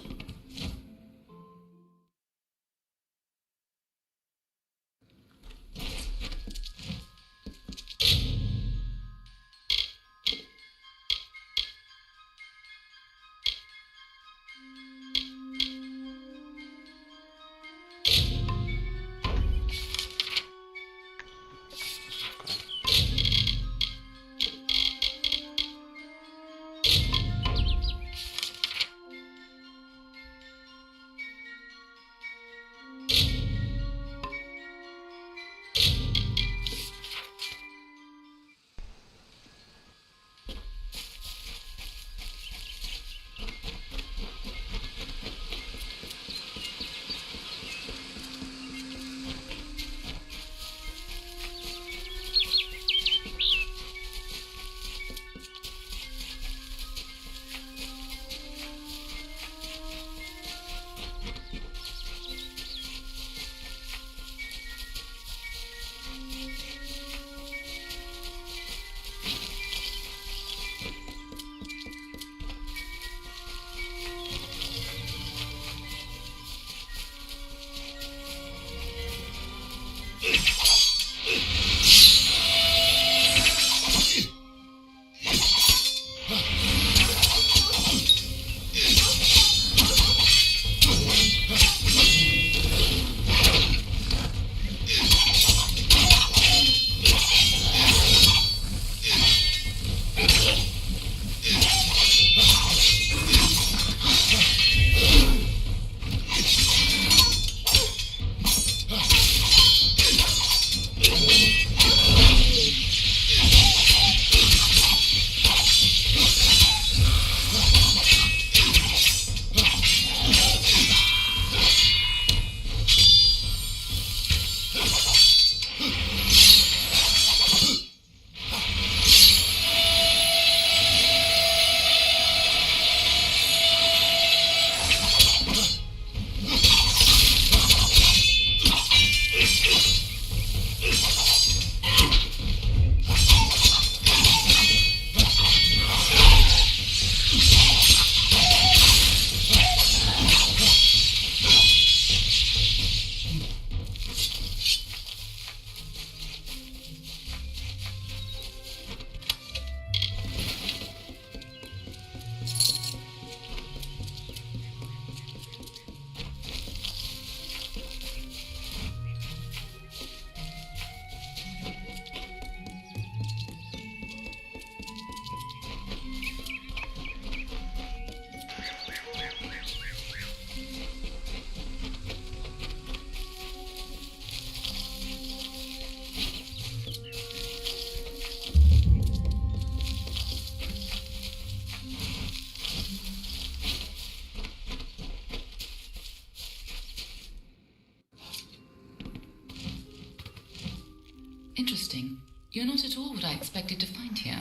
S18: Interesting. You're not at all what I expected to find here.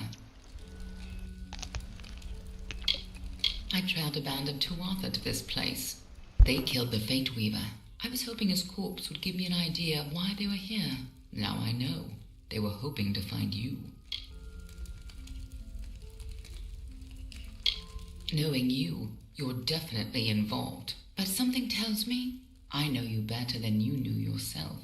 S18: I trailed a band of Tuatha to this place. They killed the Fate Weaver. I was hoping his corpse would give me an idea of why they were here. Now I know. They were hoping to find you. Knowing you, you're definitely involved. But something tells me I know you better than you knew yourself.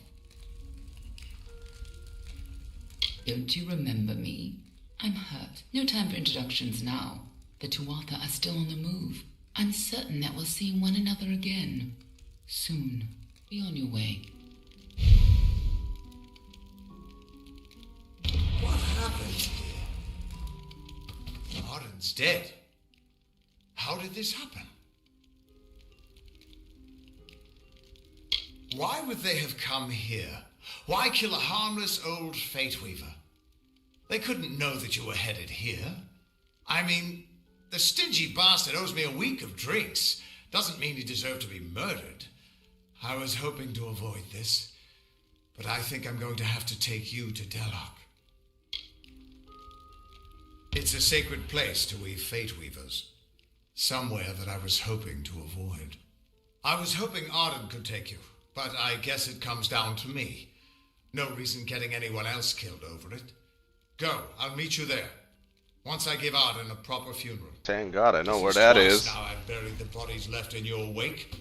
S18: Don't you remember me? I'm hurt. No time for introductions now. The Tuatha are still on the move. I'm certain that we'll see one another again. Soon. Be on your way.
S2: What happened here? Arden's dead. How did this happen? Why would they have come here? Why kill a harmless old Fate Weaver? They couldn't know that you were headed here. I mean, the stingy bastard owes me a week of drinks. Doesn't mean he deserved to be murdered. I was hoping to avoid this, but I think I'm going to have to take you to Delok. It's a sacred place to weave Fate Weavers. Somewhere that I was hoping to avoid. I was hoping Arden could take you, but I guess it comes down to me. No reason getting anyone else killed over it. Go, I'll meet you there. Once I give Arden a proper funeral.
S6: Thank God I know where that is.
S2: Now I've buried the bodies left in your wake.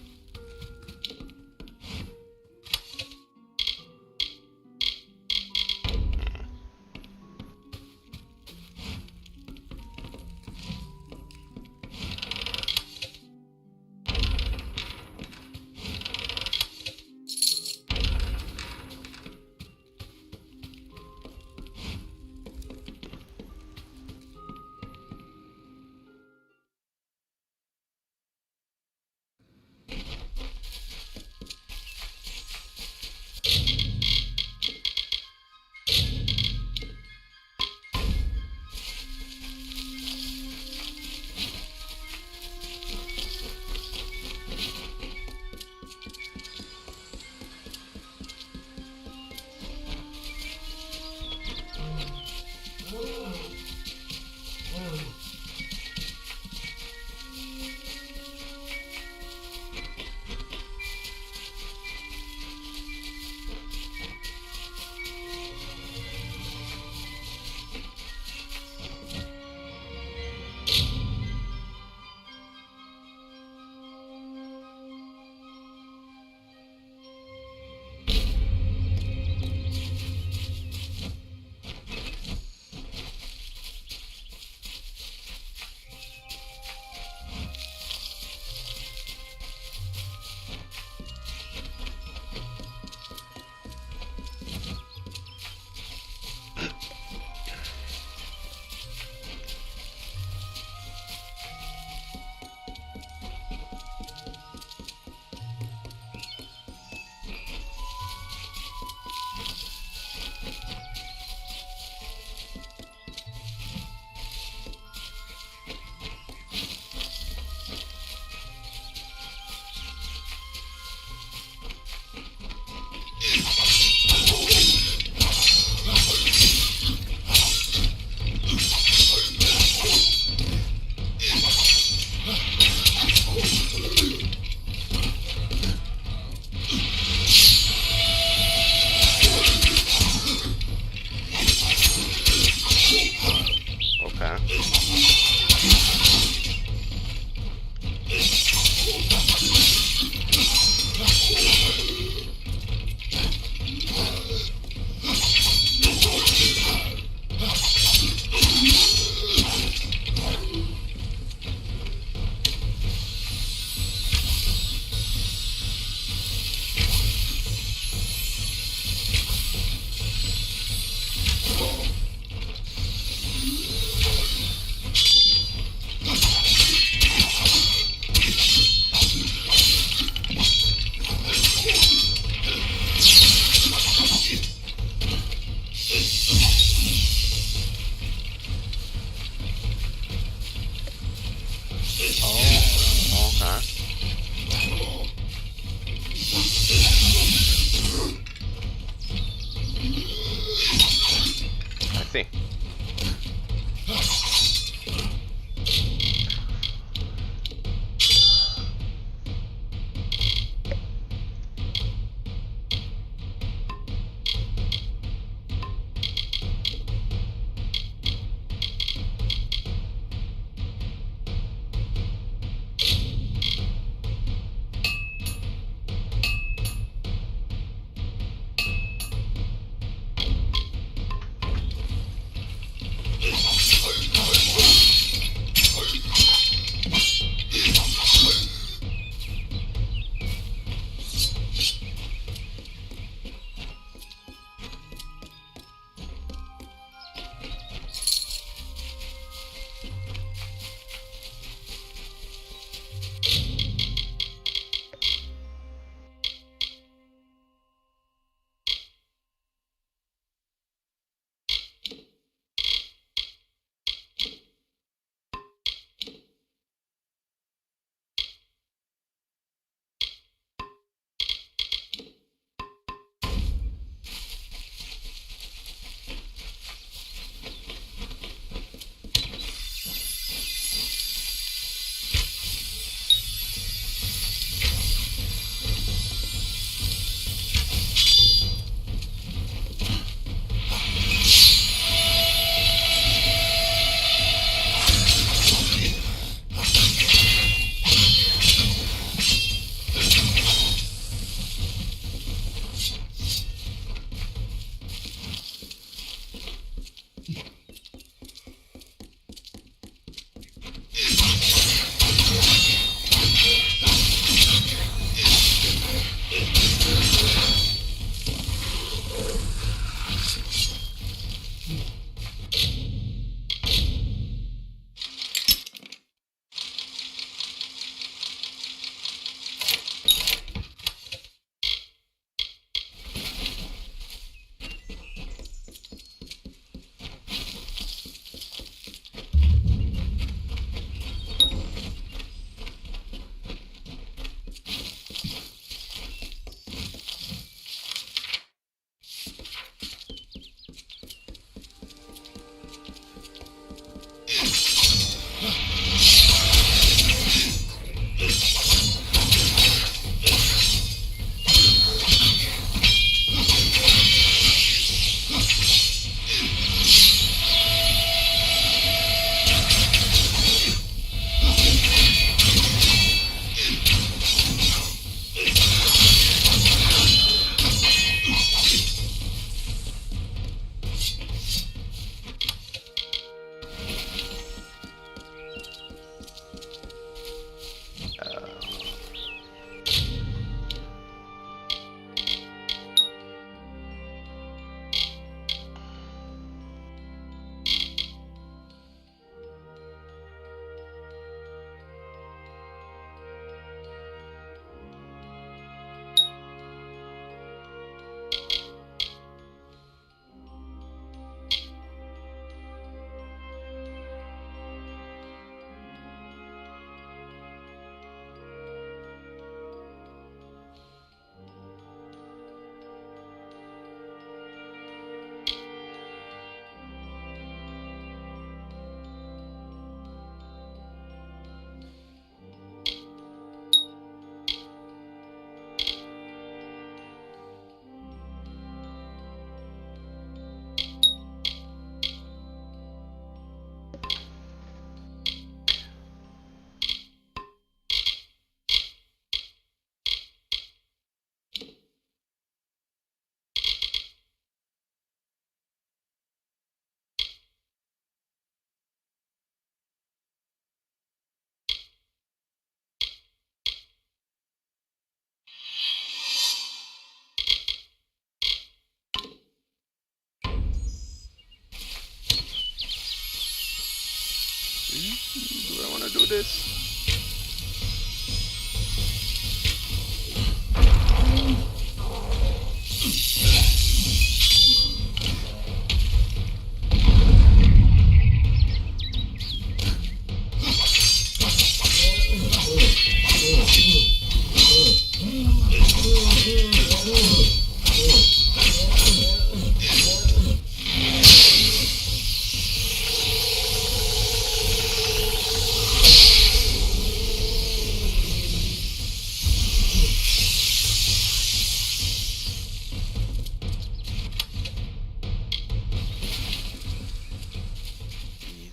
S6: this.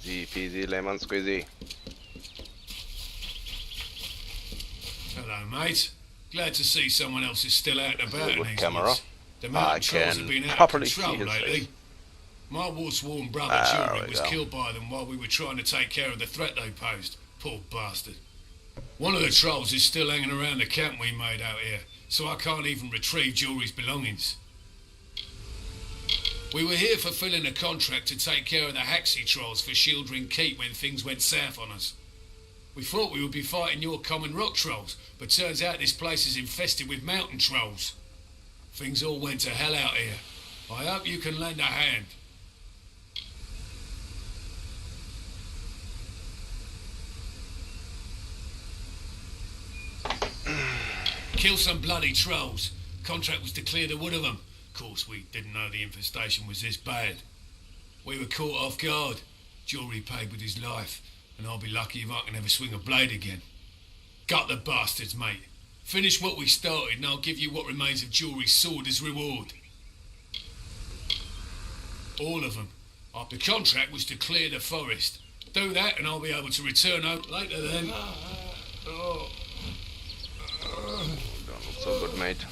S6: Easy peasy lemon squeezy.
S10: Hello, mate. Glad to see someone else is still out and about in
S6: With
S10: these
S6: camera.
S10: woods. The mountain
S6: I
S10: trolls
S6: can
S10: have been out of
S6: properly see
S10: control
S6: his
S10: lately.
S6: face.
S10: My war-sworn brother
S6: There
S10: Jury
S6: we
S10: was
S6: go.
S10: killed by them while we were trying to take care of the threat they posed. Poor bastard. One of the trolls is still hanging around the camp we made out here, so I can't even retrieve Jury's belongings. We were here fulfilling a contract to take care of the Haxie trolls for Shieldring Keep when things went south on us. We thought we would be fighting your common rock trolls, but turns out this place is infested with mountain trolls. Things all went to hell out here. I hope you can lend a hand. Kill some bloody trolls. Contract was to clear the wood of them. Of course, we didn't know the infestation was this bad. We were caught off guard. Jury paid with his life, and I'll be lucky if I can ever swing a blade again. Gut the bastards, mate. Finish what we started, and I'll give you what remains of Jury's sword as reward. All of them. The contract was to clear the forest. Do that, and I'll be able to return home later then.
S6: Don't look so good, mate.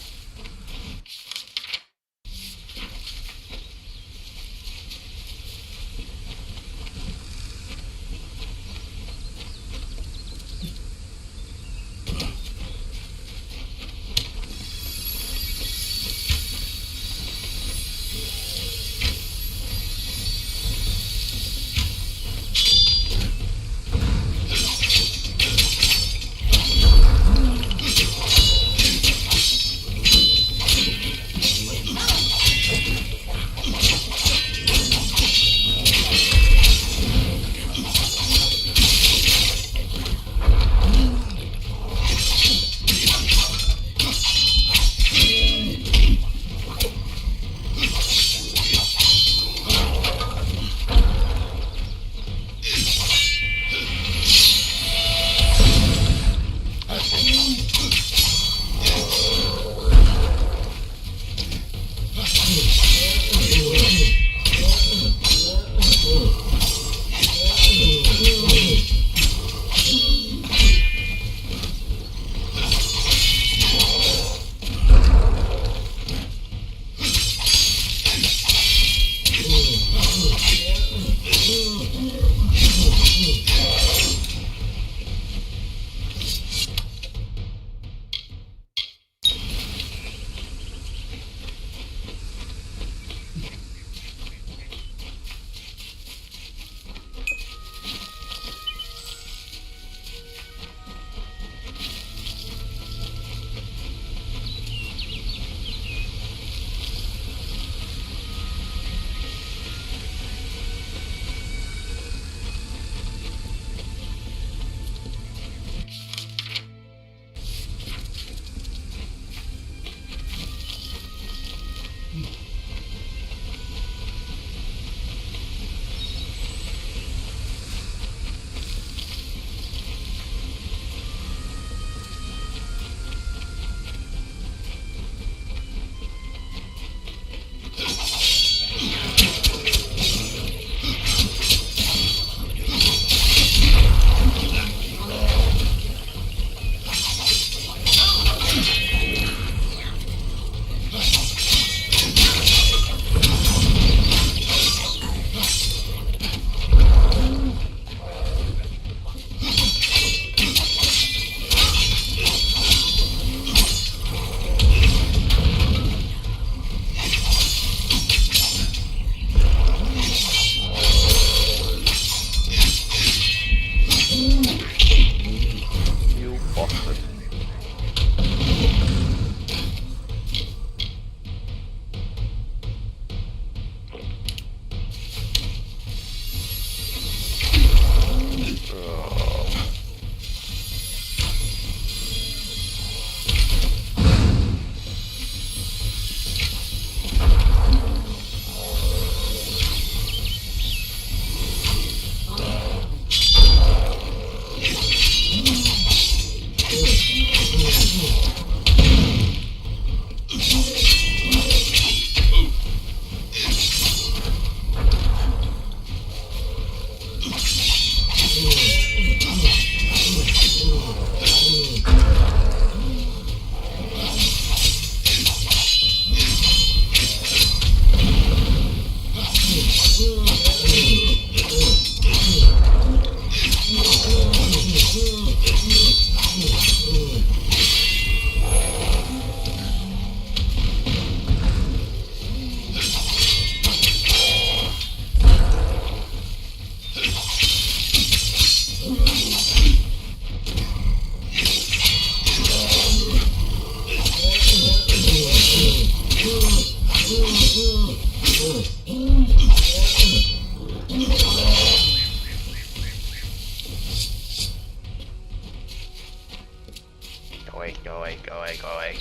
S6: Go away, go away, go away.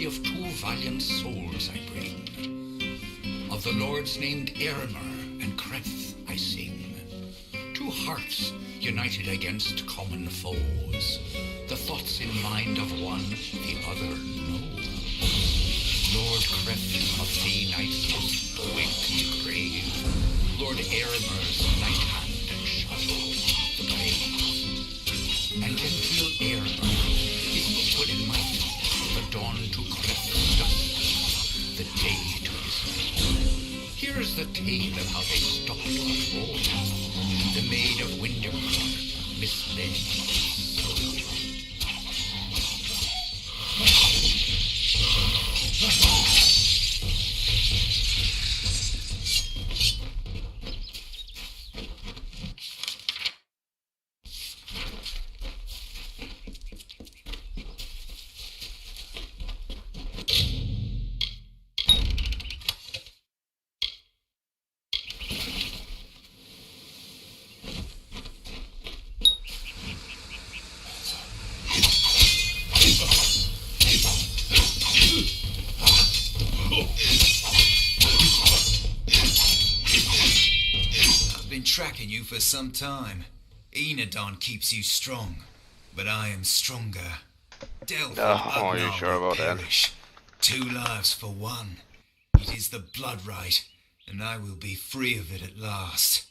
S8: Of two valiant souls I bring. Of the lords named Aylmer and Creth I sing. Two hearts united against common foes. The thoughts in mind of one, the other knows. Lord Creth of the night's most waked grave. Lord Aylmer's night hand and shadow, the grave. And until Aylmer is equal in might, the dawn to Creth's dust, the day to his fate. Here's the tale of how they stopped the road. The maid of Windermere misled his soul.
S19: Tracking you for some time. Enodon keeps you strong, but I am stronger. Delphi
S6: are you sure about
S19: perish. 2 lives for 1. It is the blood right, and I will be free of it at last.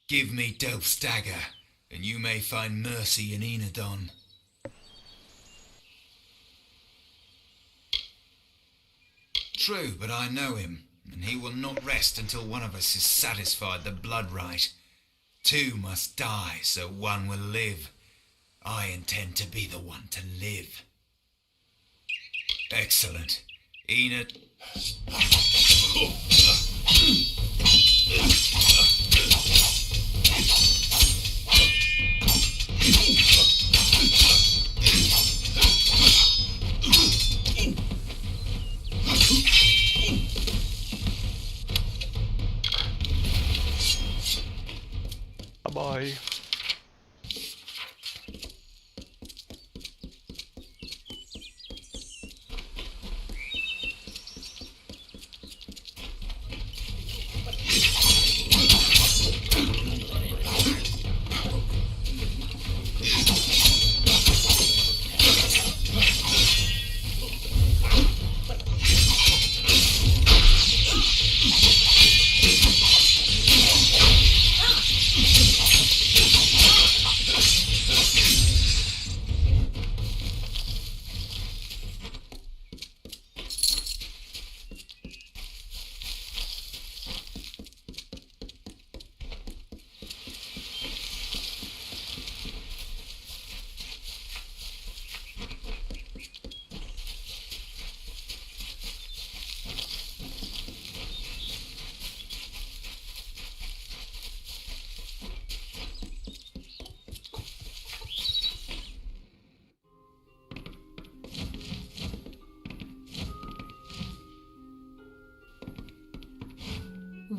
S19: Give me Delph's dagger, and you may find mercy in Enodon. True, but I know him, and he will not rest until one of us is satisfied the blood right. 2 must die, so 1 will live. I intend to be the one to live. Excellent. Enid.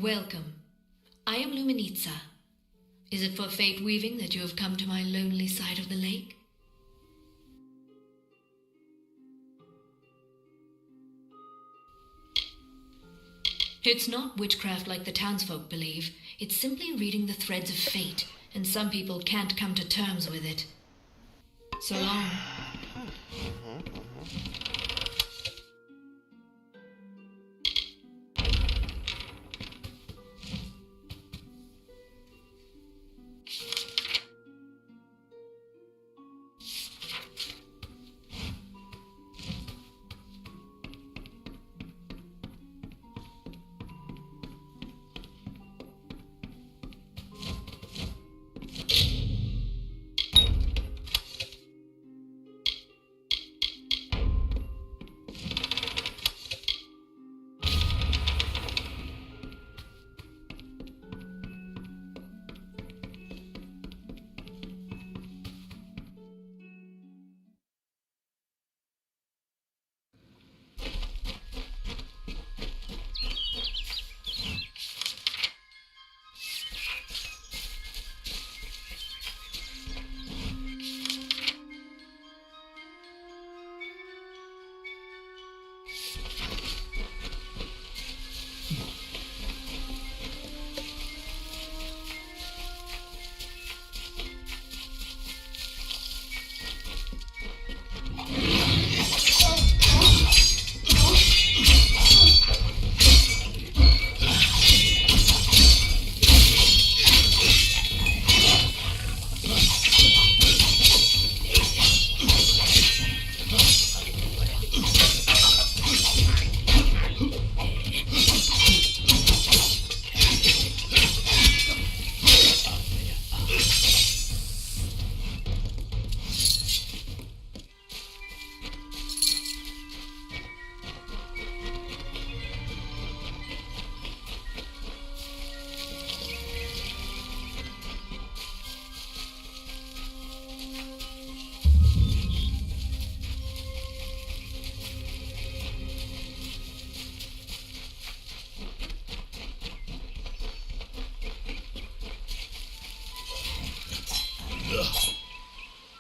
S11: Welcome. I am Luminitza. Is it for fate weaving that you have come to my lonely side of the lake? It's not witchcraft like the townsfolk believe. It's simply reading the threads of fate, and some people can't come to terms with it. So long.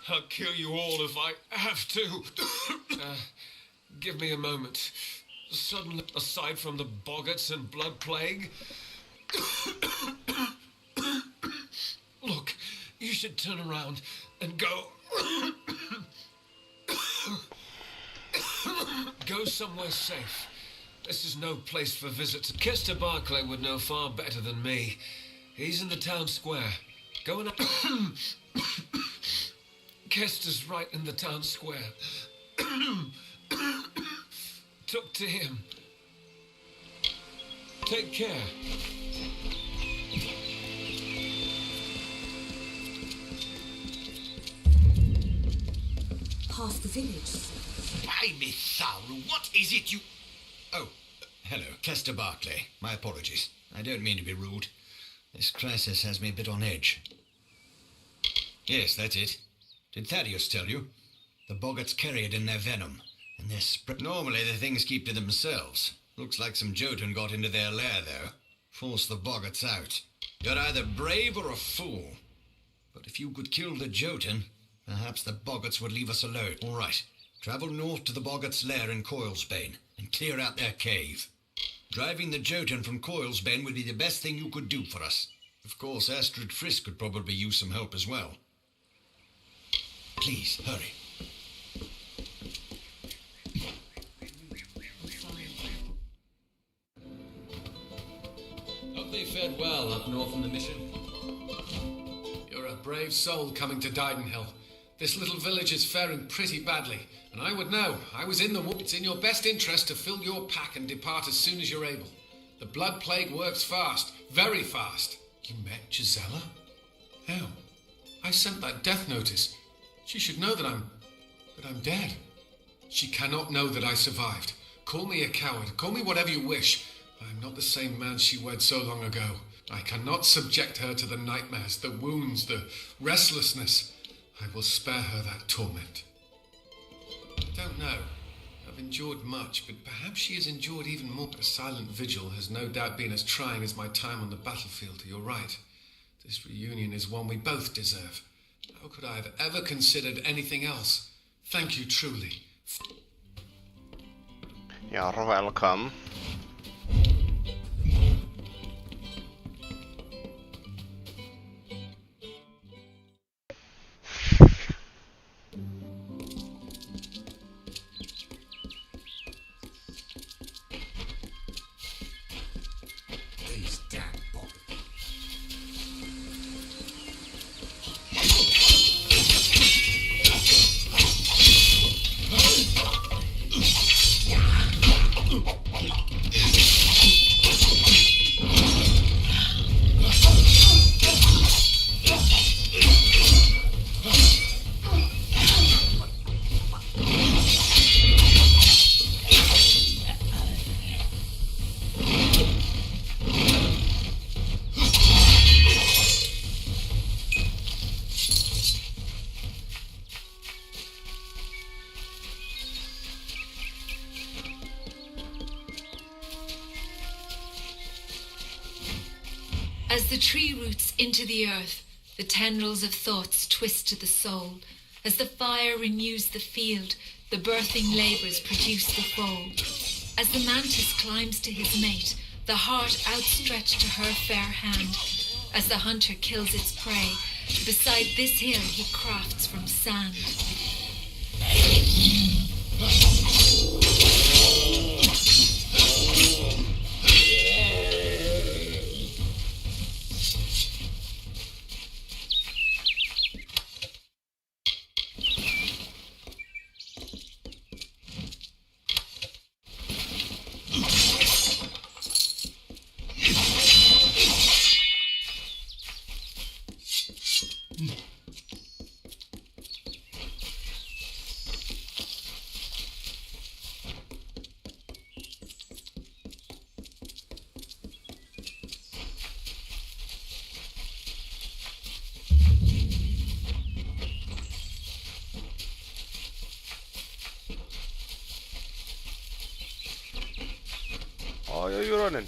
S3: I'll kill you all if I have to. Give me a moment. Suddenly, aside from the boggarts and blood plague... Look, you should turn around and go... Go somewhere safe. This is no place for visitors. Kester Barclay would know far better than me. He's in the town square. Go and... Kester's right in the town square. Talk to him. Take care.
S20: Past the village.
S2: Why, Miss Saru, what is it you... Oh, hello, Kester Barclay. My apologies. I don't mean to be rude. This crisis has me a bit on edge. Yes, that's it. Did Thaddeus tell you? The boggarts carry it in their venom, and they're normally the things keep to themselves. Looks like some Jotun got into their lair, though. Forced the boggarts out. You're either brave or a fool. But if you could kill the Jotun, perhaps the boggarts would leave us alone. All right. Travel north to the boggarts' lair in Coilsbane, and clear out their cave. Driving the Jotun from Coilsbane would be the best thing you could do for us. Of course, Astrid Frisk could probably use some help as well. Please, hurry.
S3: Hope they fared well up north in the mission. You're a brave soul coming to Didenhill. This little village is faring pretty badly, and I would know. I was in the war. It's in your best interest to fill your pack and depart as soon as you're able. The blood plague works fast, very fast. You met Gisela? How? I sent that death notice. She should know that I'm dead. She cannot know that I survived. Call me a coward. Call me whatever you wish. I am not the same man she wed so long ago. I cannot subject her to the nightmares, the wounds, the restlessness. I will spare her that torment. I don't know.
S14: I've endured much, but perhaps she has endured even more. A silent vigil has no doubt been as trying as my time on the battlefield. You're right. This reunion is one we both deserve. How could I have ever considered anything else? Thank you truly.
S6: You're welcome.
S15: These damn bobbins.
S11: As the tree roots into the earth, the tendrils of thoughts twist to the soul. As the fire renews the field, the birthing labours produce the foal. As the mantis climbs to his mate, the heart outstretched to her fair hand. As the hunter kills its prey, beside this hill he crafts from sand.
S6: Why are you running?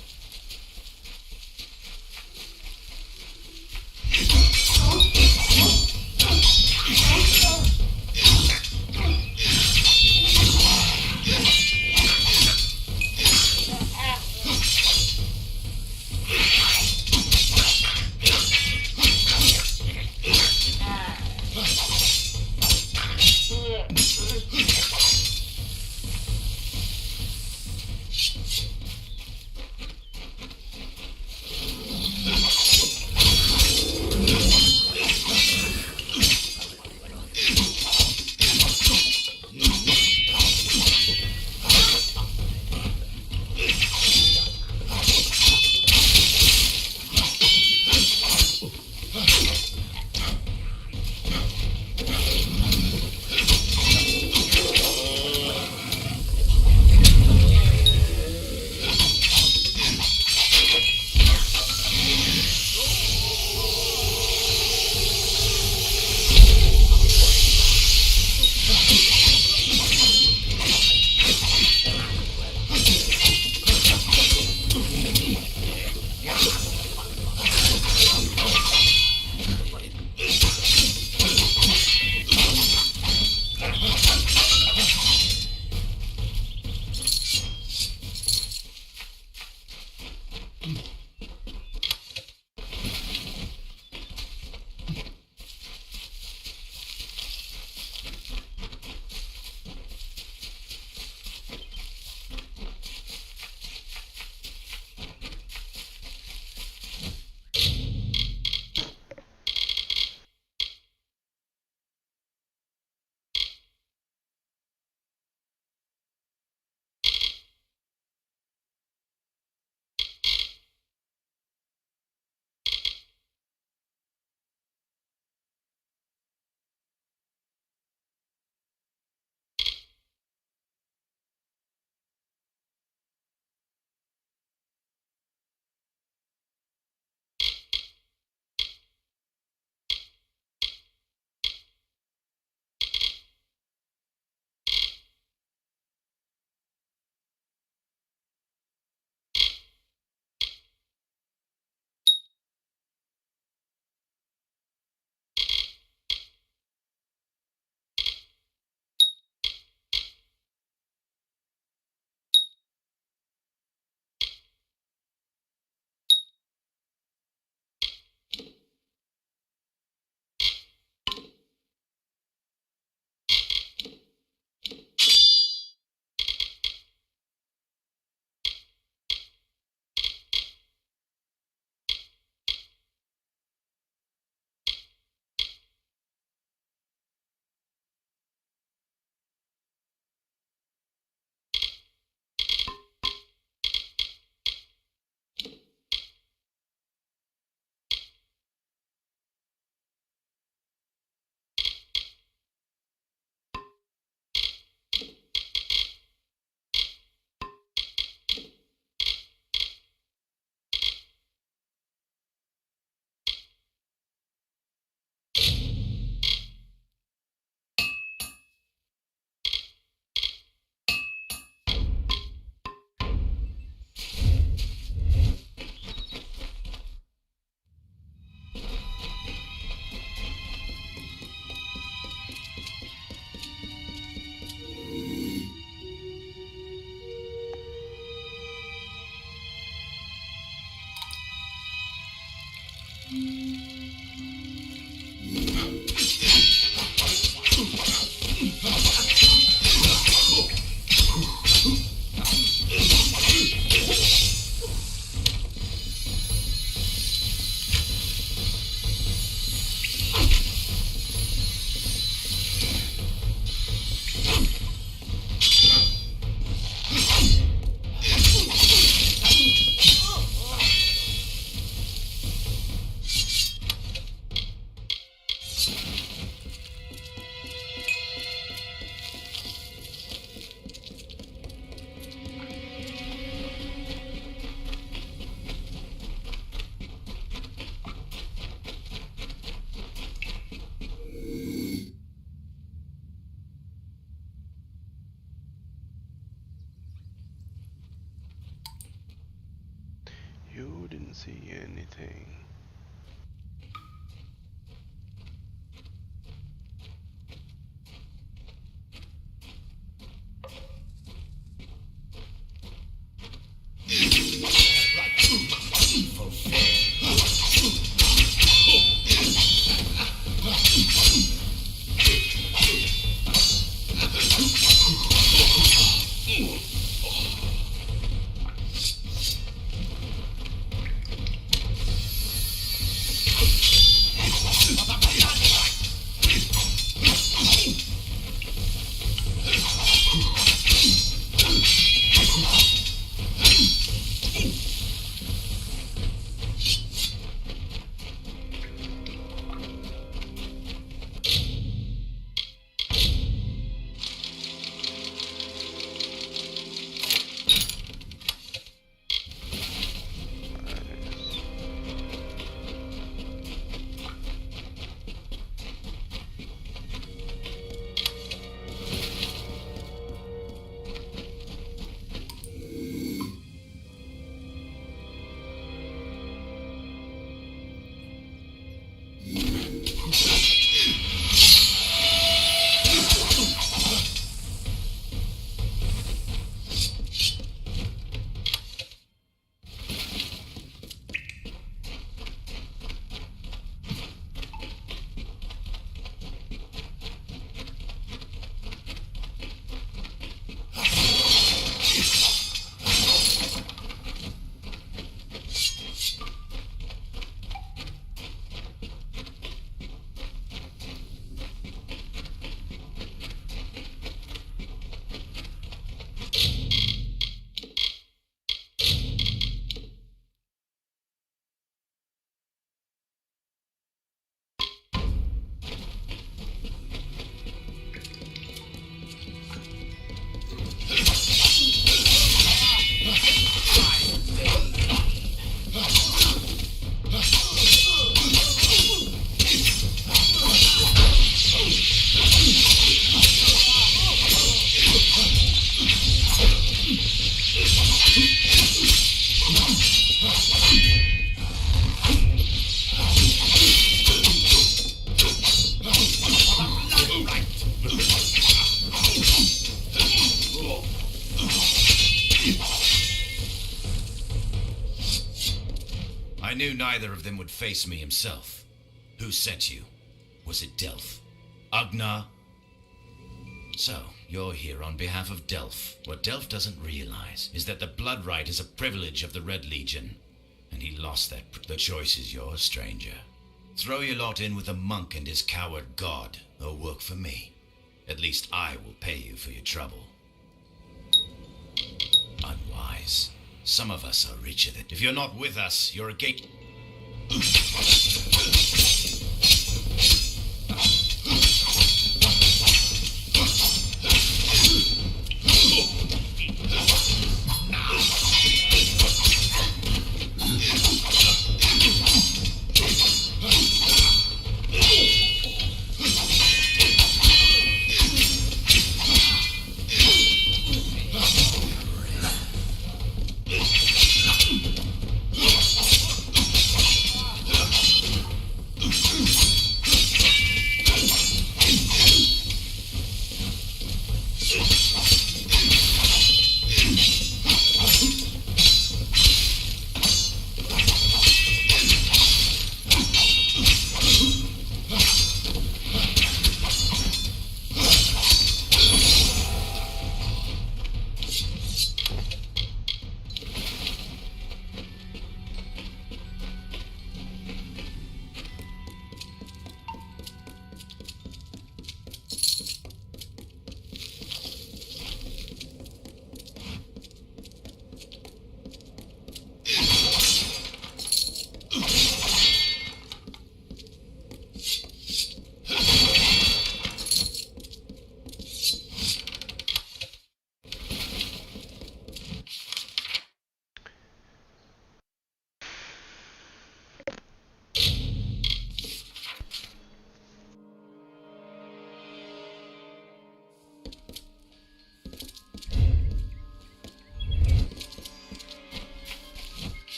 S6: can't see anything.
S19: I knew neither of them would face me himself. Who sent you? Was it Delph? Agnar? So, you're here on behalf of Delph. What Delph doesn't realize is that the blood right is a privilege of the Red Legion. And he lost that. The choice is yours, stranger. Throw your lot in with the monk and his coward god, or work for me. At least I will pay you for your trouble. Unwise. Some of us are richer than... If you're not with us, you're a gate...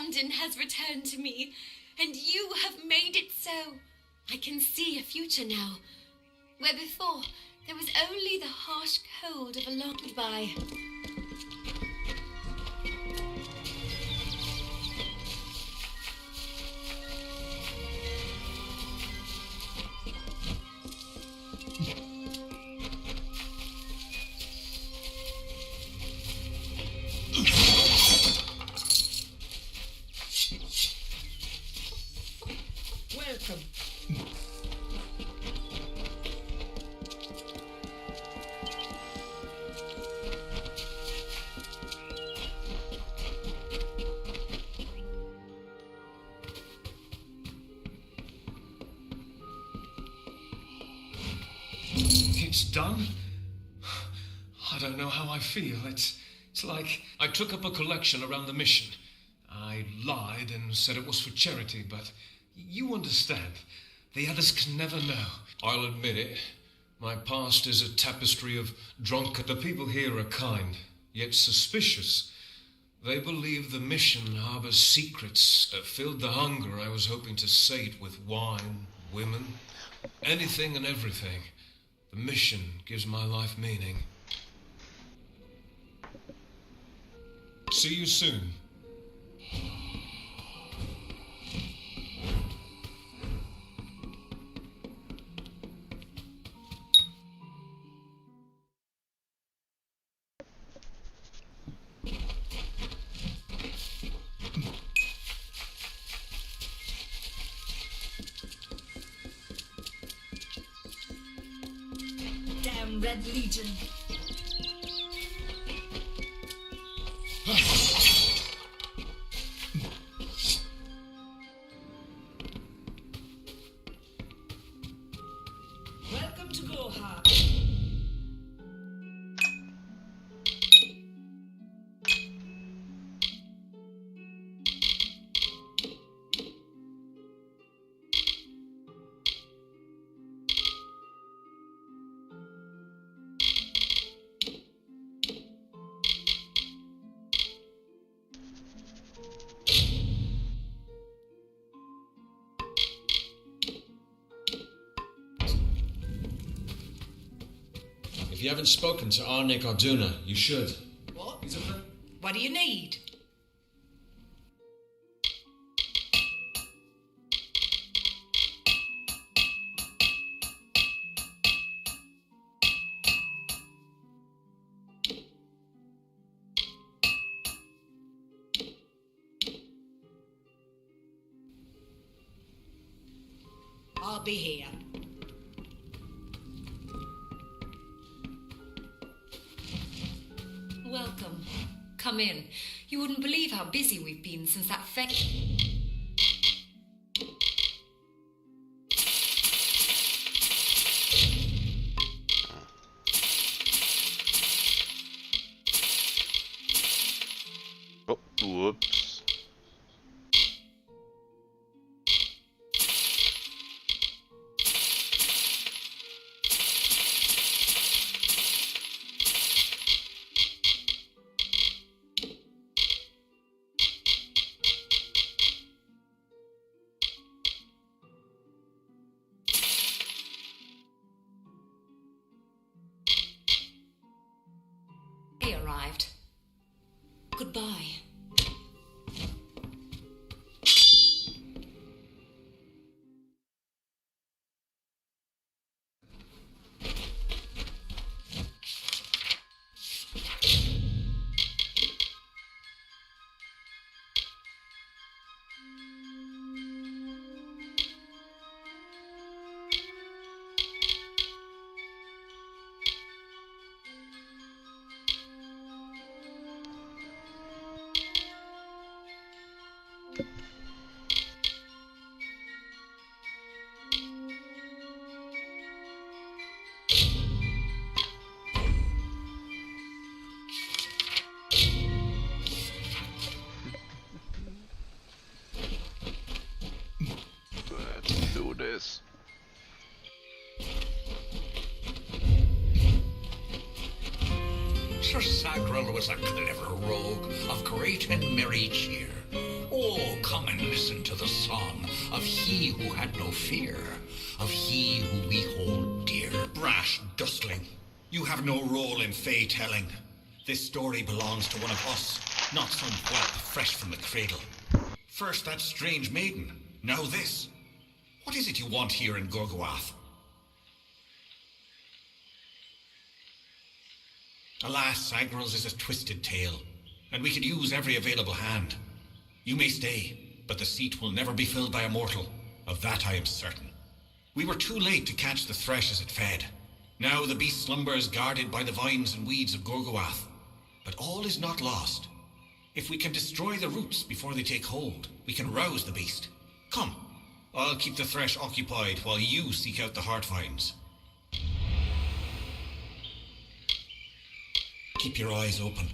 S11: London has returned to me, and you have made it so. I can see a future now, where before there was only the harsh cold of a long goodbye.
S13: Welcome.
S3: It's done? I don't know how I feel. It's like I took up a collection around the mission. I lied and said it was for charity, but you understand. The others can never know. I'll admit it. My past is a tapestry of drunk. The people here are kind, yet suspicious. They believe the mission harbors secrets that filled the hunger I was hoping to sate with wine, women, anything and everything. The mission gives my life meaning. See you soon.
S5: Damn Red Legion. Welcome to Gohar.
S9: If you haven't spoken to Arnik or Duna, you should.
S17: What? What do you need? I'll be here.
S11: Welcome. Come in. You wouldn't believe how busy we've been since that
S6: Oh, whoops.
S11: arrived. Goodbye.
S6: Let's do this.
S8: Sir Sagril was a clever rogue of great and merry cheer. Oh, come and listen to the song of he who had no fear, of he who we hold dear.
S2: Brash dustling. You have no role in fey telling. This story belongs to one of us, not some whelp fresh from the cradle. First that strange maiden, now this. What is it you want here in Gorgoath? Alas, Agrel's is a twisted tale, and we could use every available hand. You may stay, but the seat will never be filled by a mortal. Of that I am certain. We were too late to catch the thresh as it fed. Now the beast slumbers guarded by the vines and weeds of Gorgoath. But all is not lost. If we can destroy the roots before they take hold, we can rouse the beast. Come, I'll keep the thresh occupied while you seek out the heart vines. Keep your eyes open.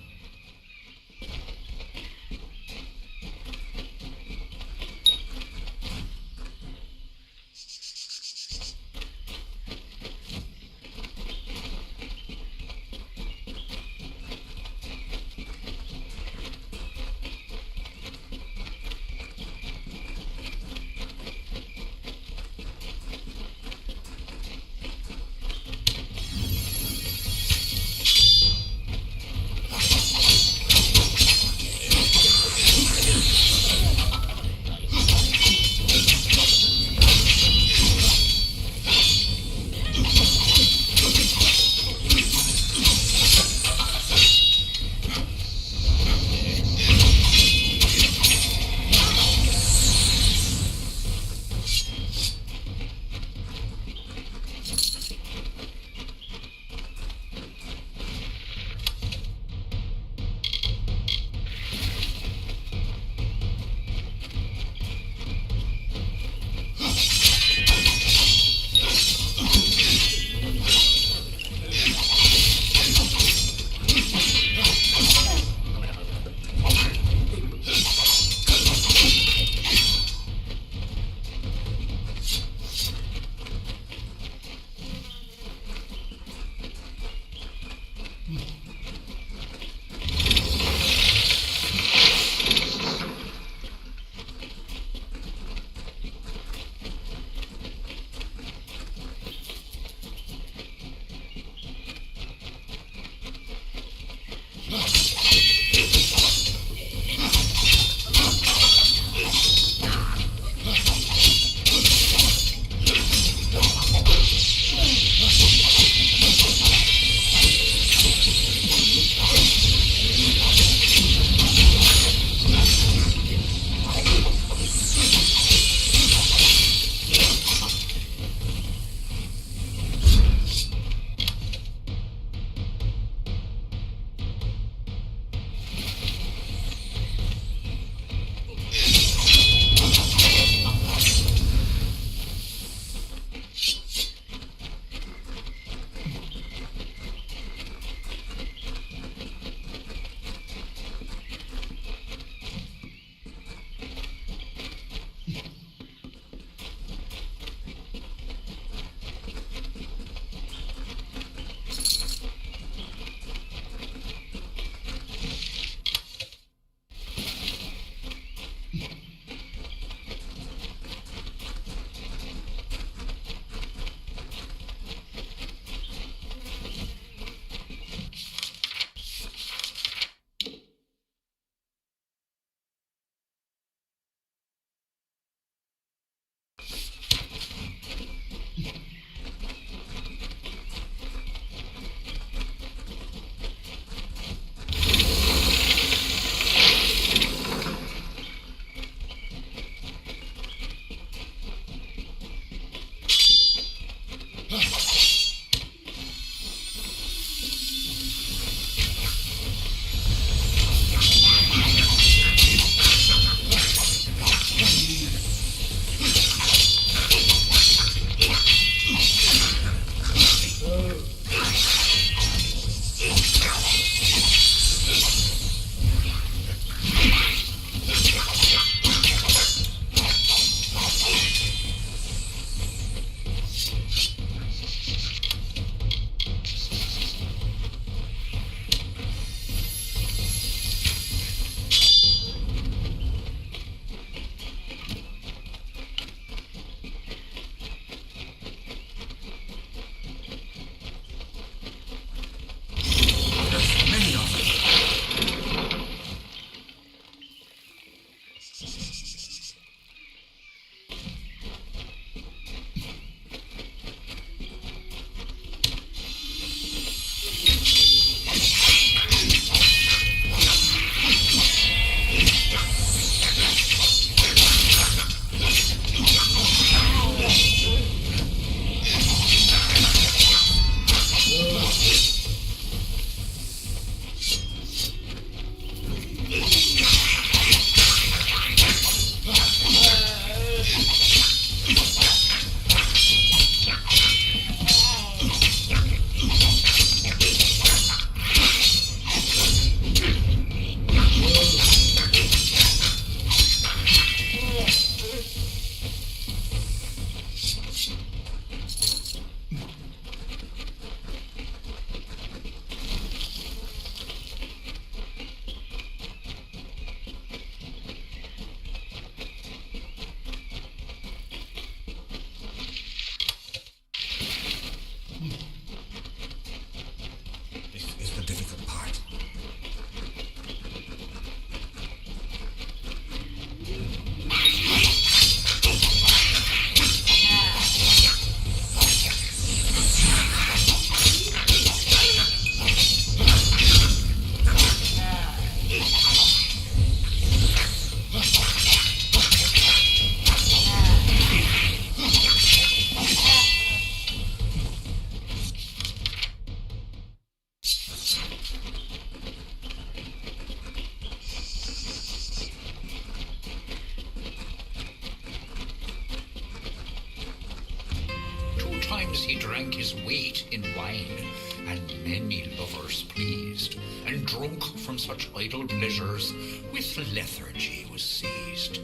S8: times he drank his weight in wine, and many lovers pleased, and drunk from such idle pleasures, with lethargy was seized,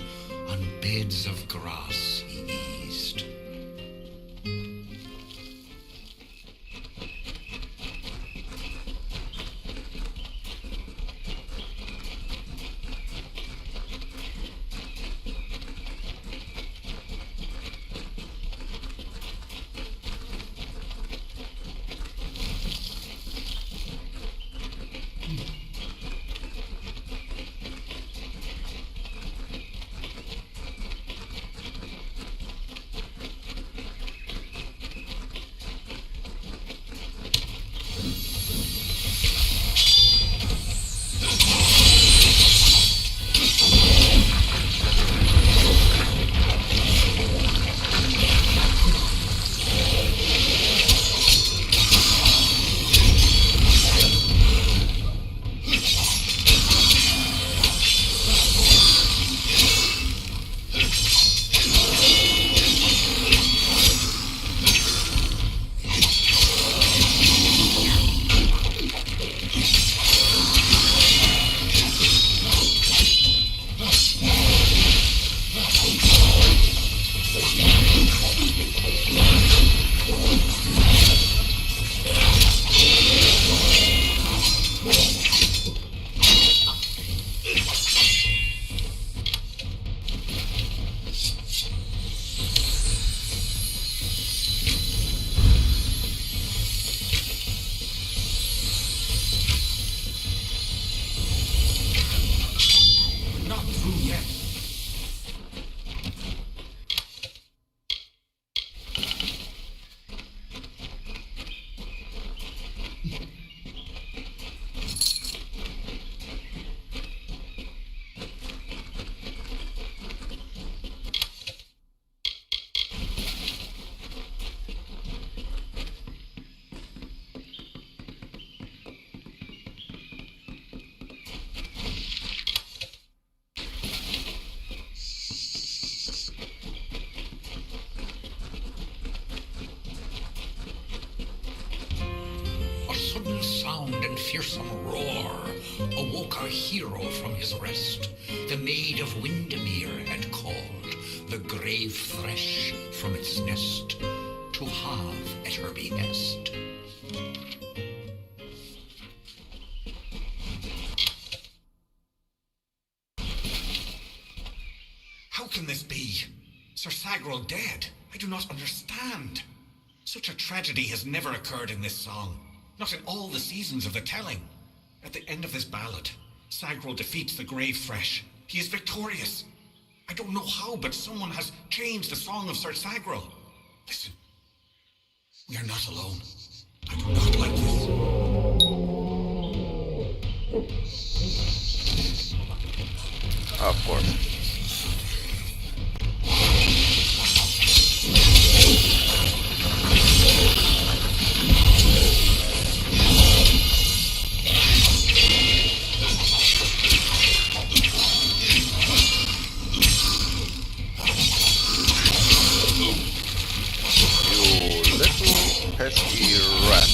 S8: on beds of grass he eased. Fearsome roar awoke our hero from his rest. The maid of Windermere had called the grave thresh from its nest to have at her behest.
S2: How can this be? Sir Sagrel dead? I do not understand. Such a tragedy has never occurred in this song. Not in all the seasons of the telling. At the end of this ballad, Sagrel defeats the grave thresh. He is victorious. I don't know how, but someone has changed the song of Sir Sagrel. Listen, we are not alone. I do not like this.
S6: Of course. Pesky rat.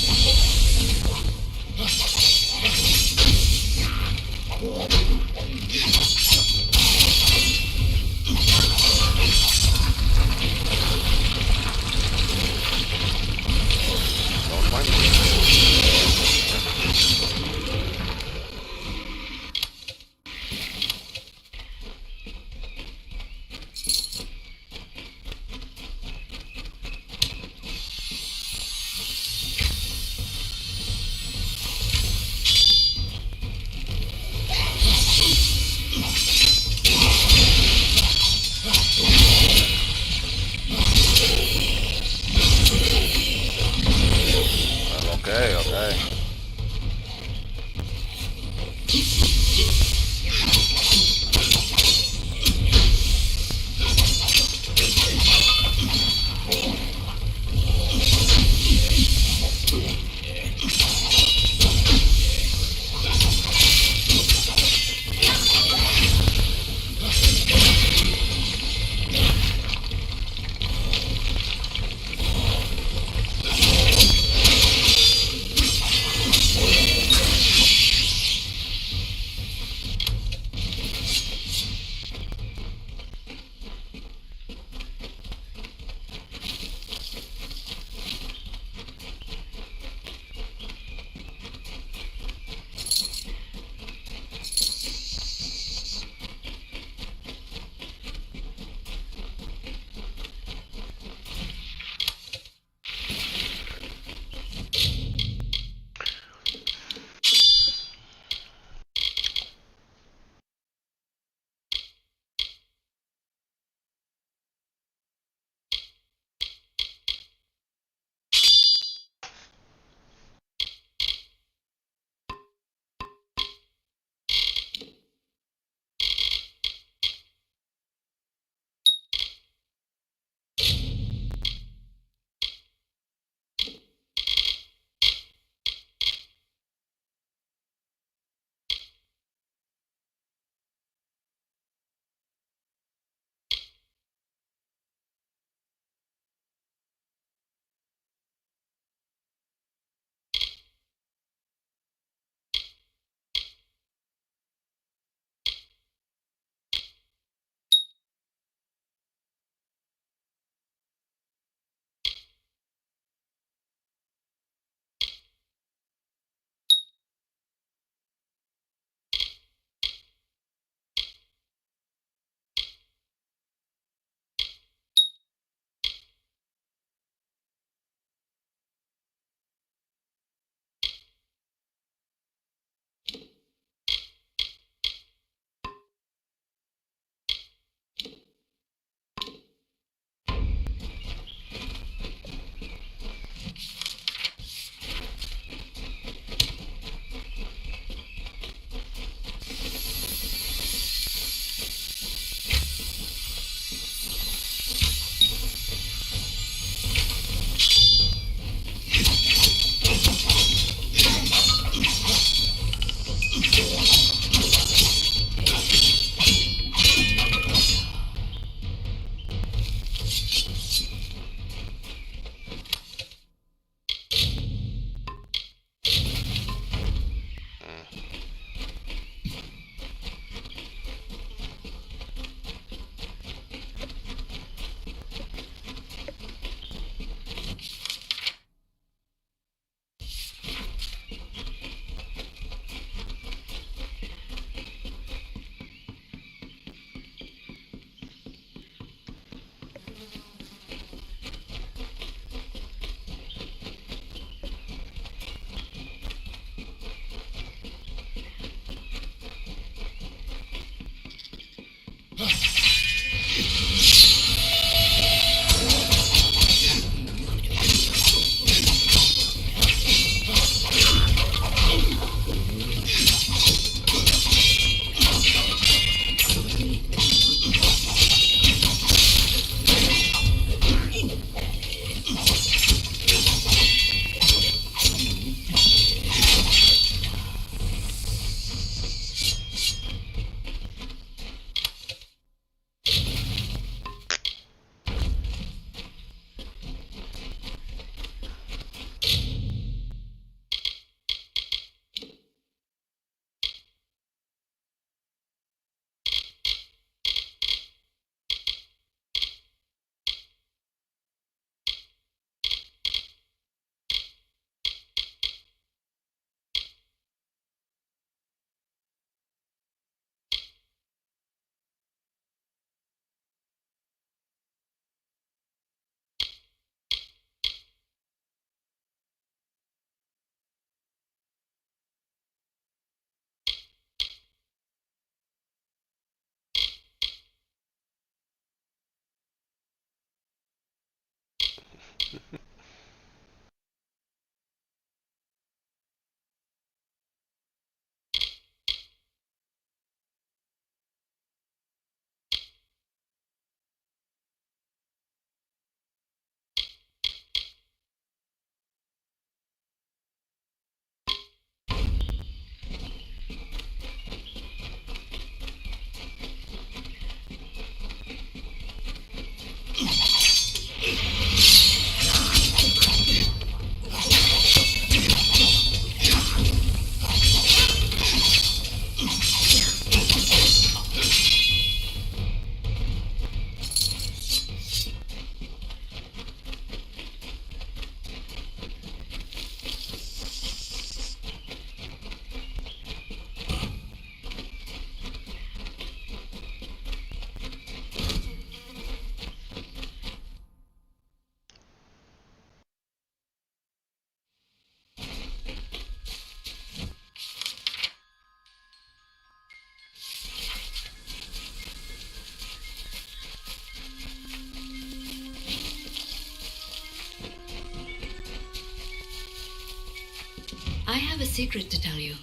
S20: I have a secret to tell you.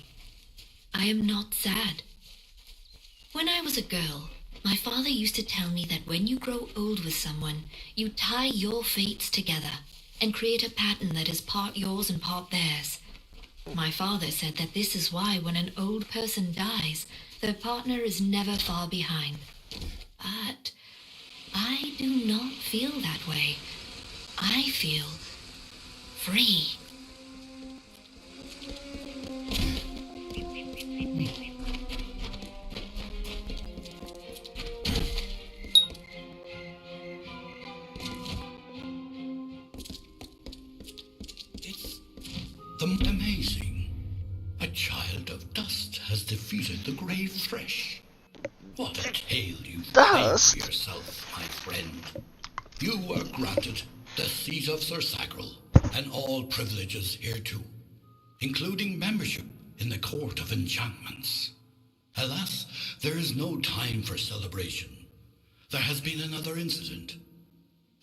S20: I am not sad. When I was a girl, my father used to tell me that when you grow old with someone, you tie your fates together and create a pattern that is part yours and part theirs. My father said that this is why when an old person dies, their partner is never far behind. But I do not feel that way. I feel free.
S16: Amazing. A child of dust has defeated the grave thresh. What a tale you've played for yourself, my friend. You were granted the seat of Sir Sagrel and all privileges hereto, including membership in the Court of Enchantments. Alas, there is no time for celebration. There has been another incident.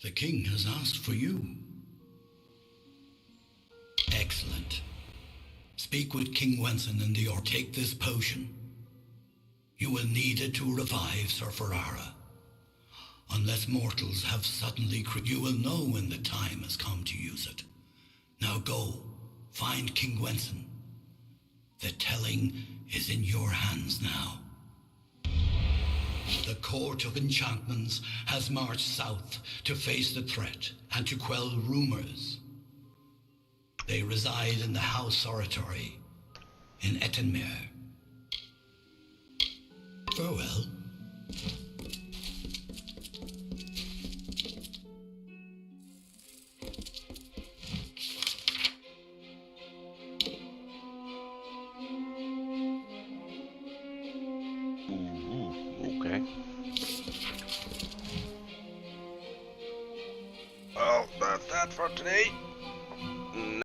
S16: The king has asked for you. Excellent. Speak with King Wenson or take this potion. You will need it to revive Sir Ferrara. Unless mortals have suddenly you will know when the time has come to use it. Now go, find King Wenson. The telling is in your hands now. The Court of Enchantments has marched south to face the threat and to quell rumors. They reside in the House Oratory in Ettenmere. Farewell.
S6: Okay. Well, that's that for today.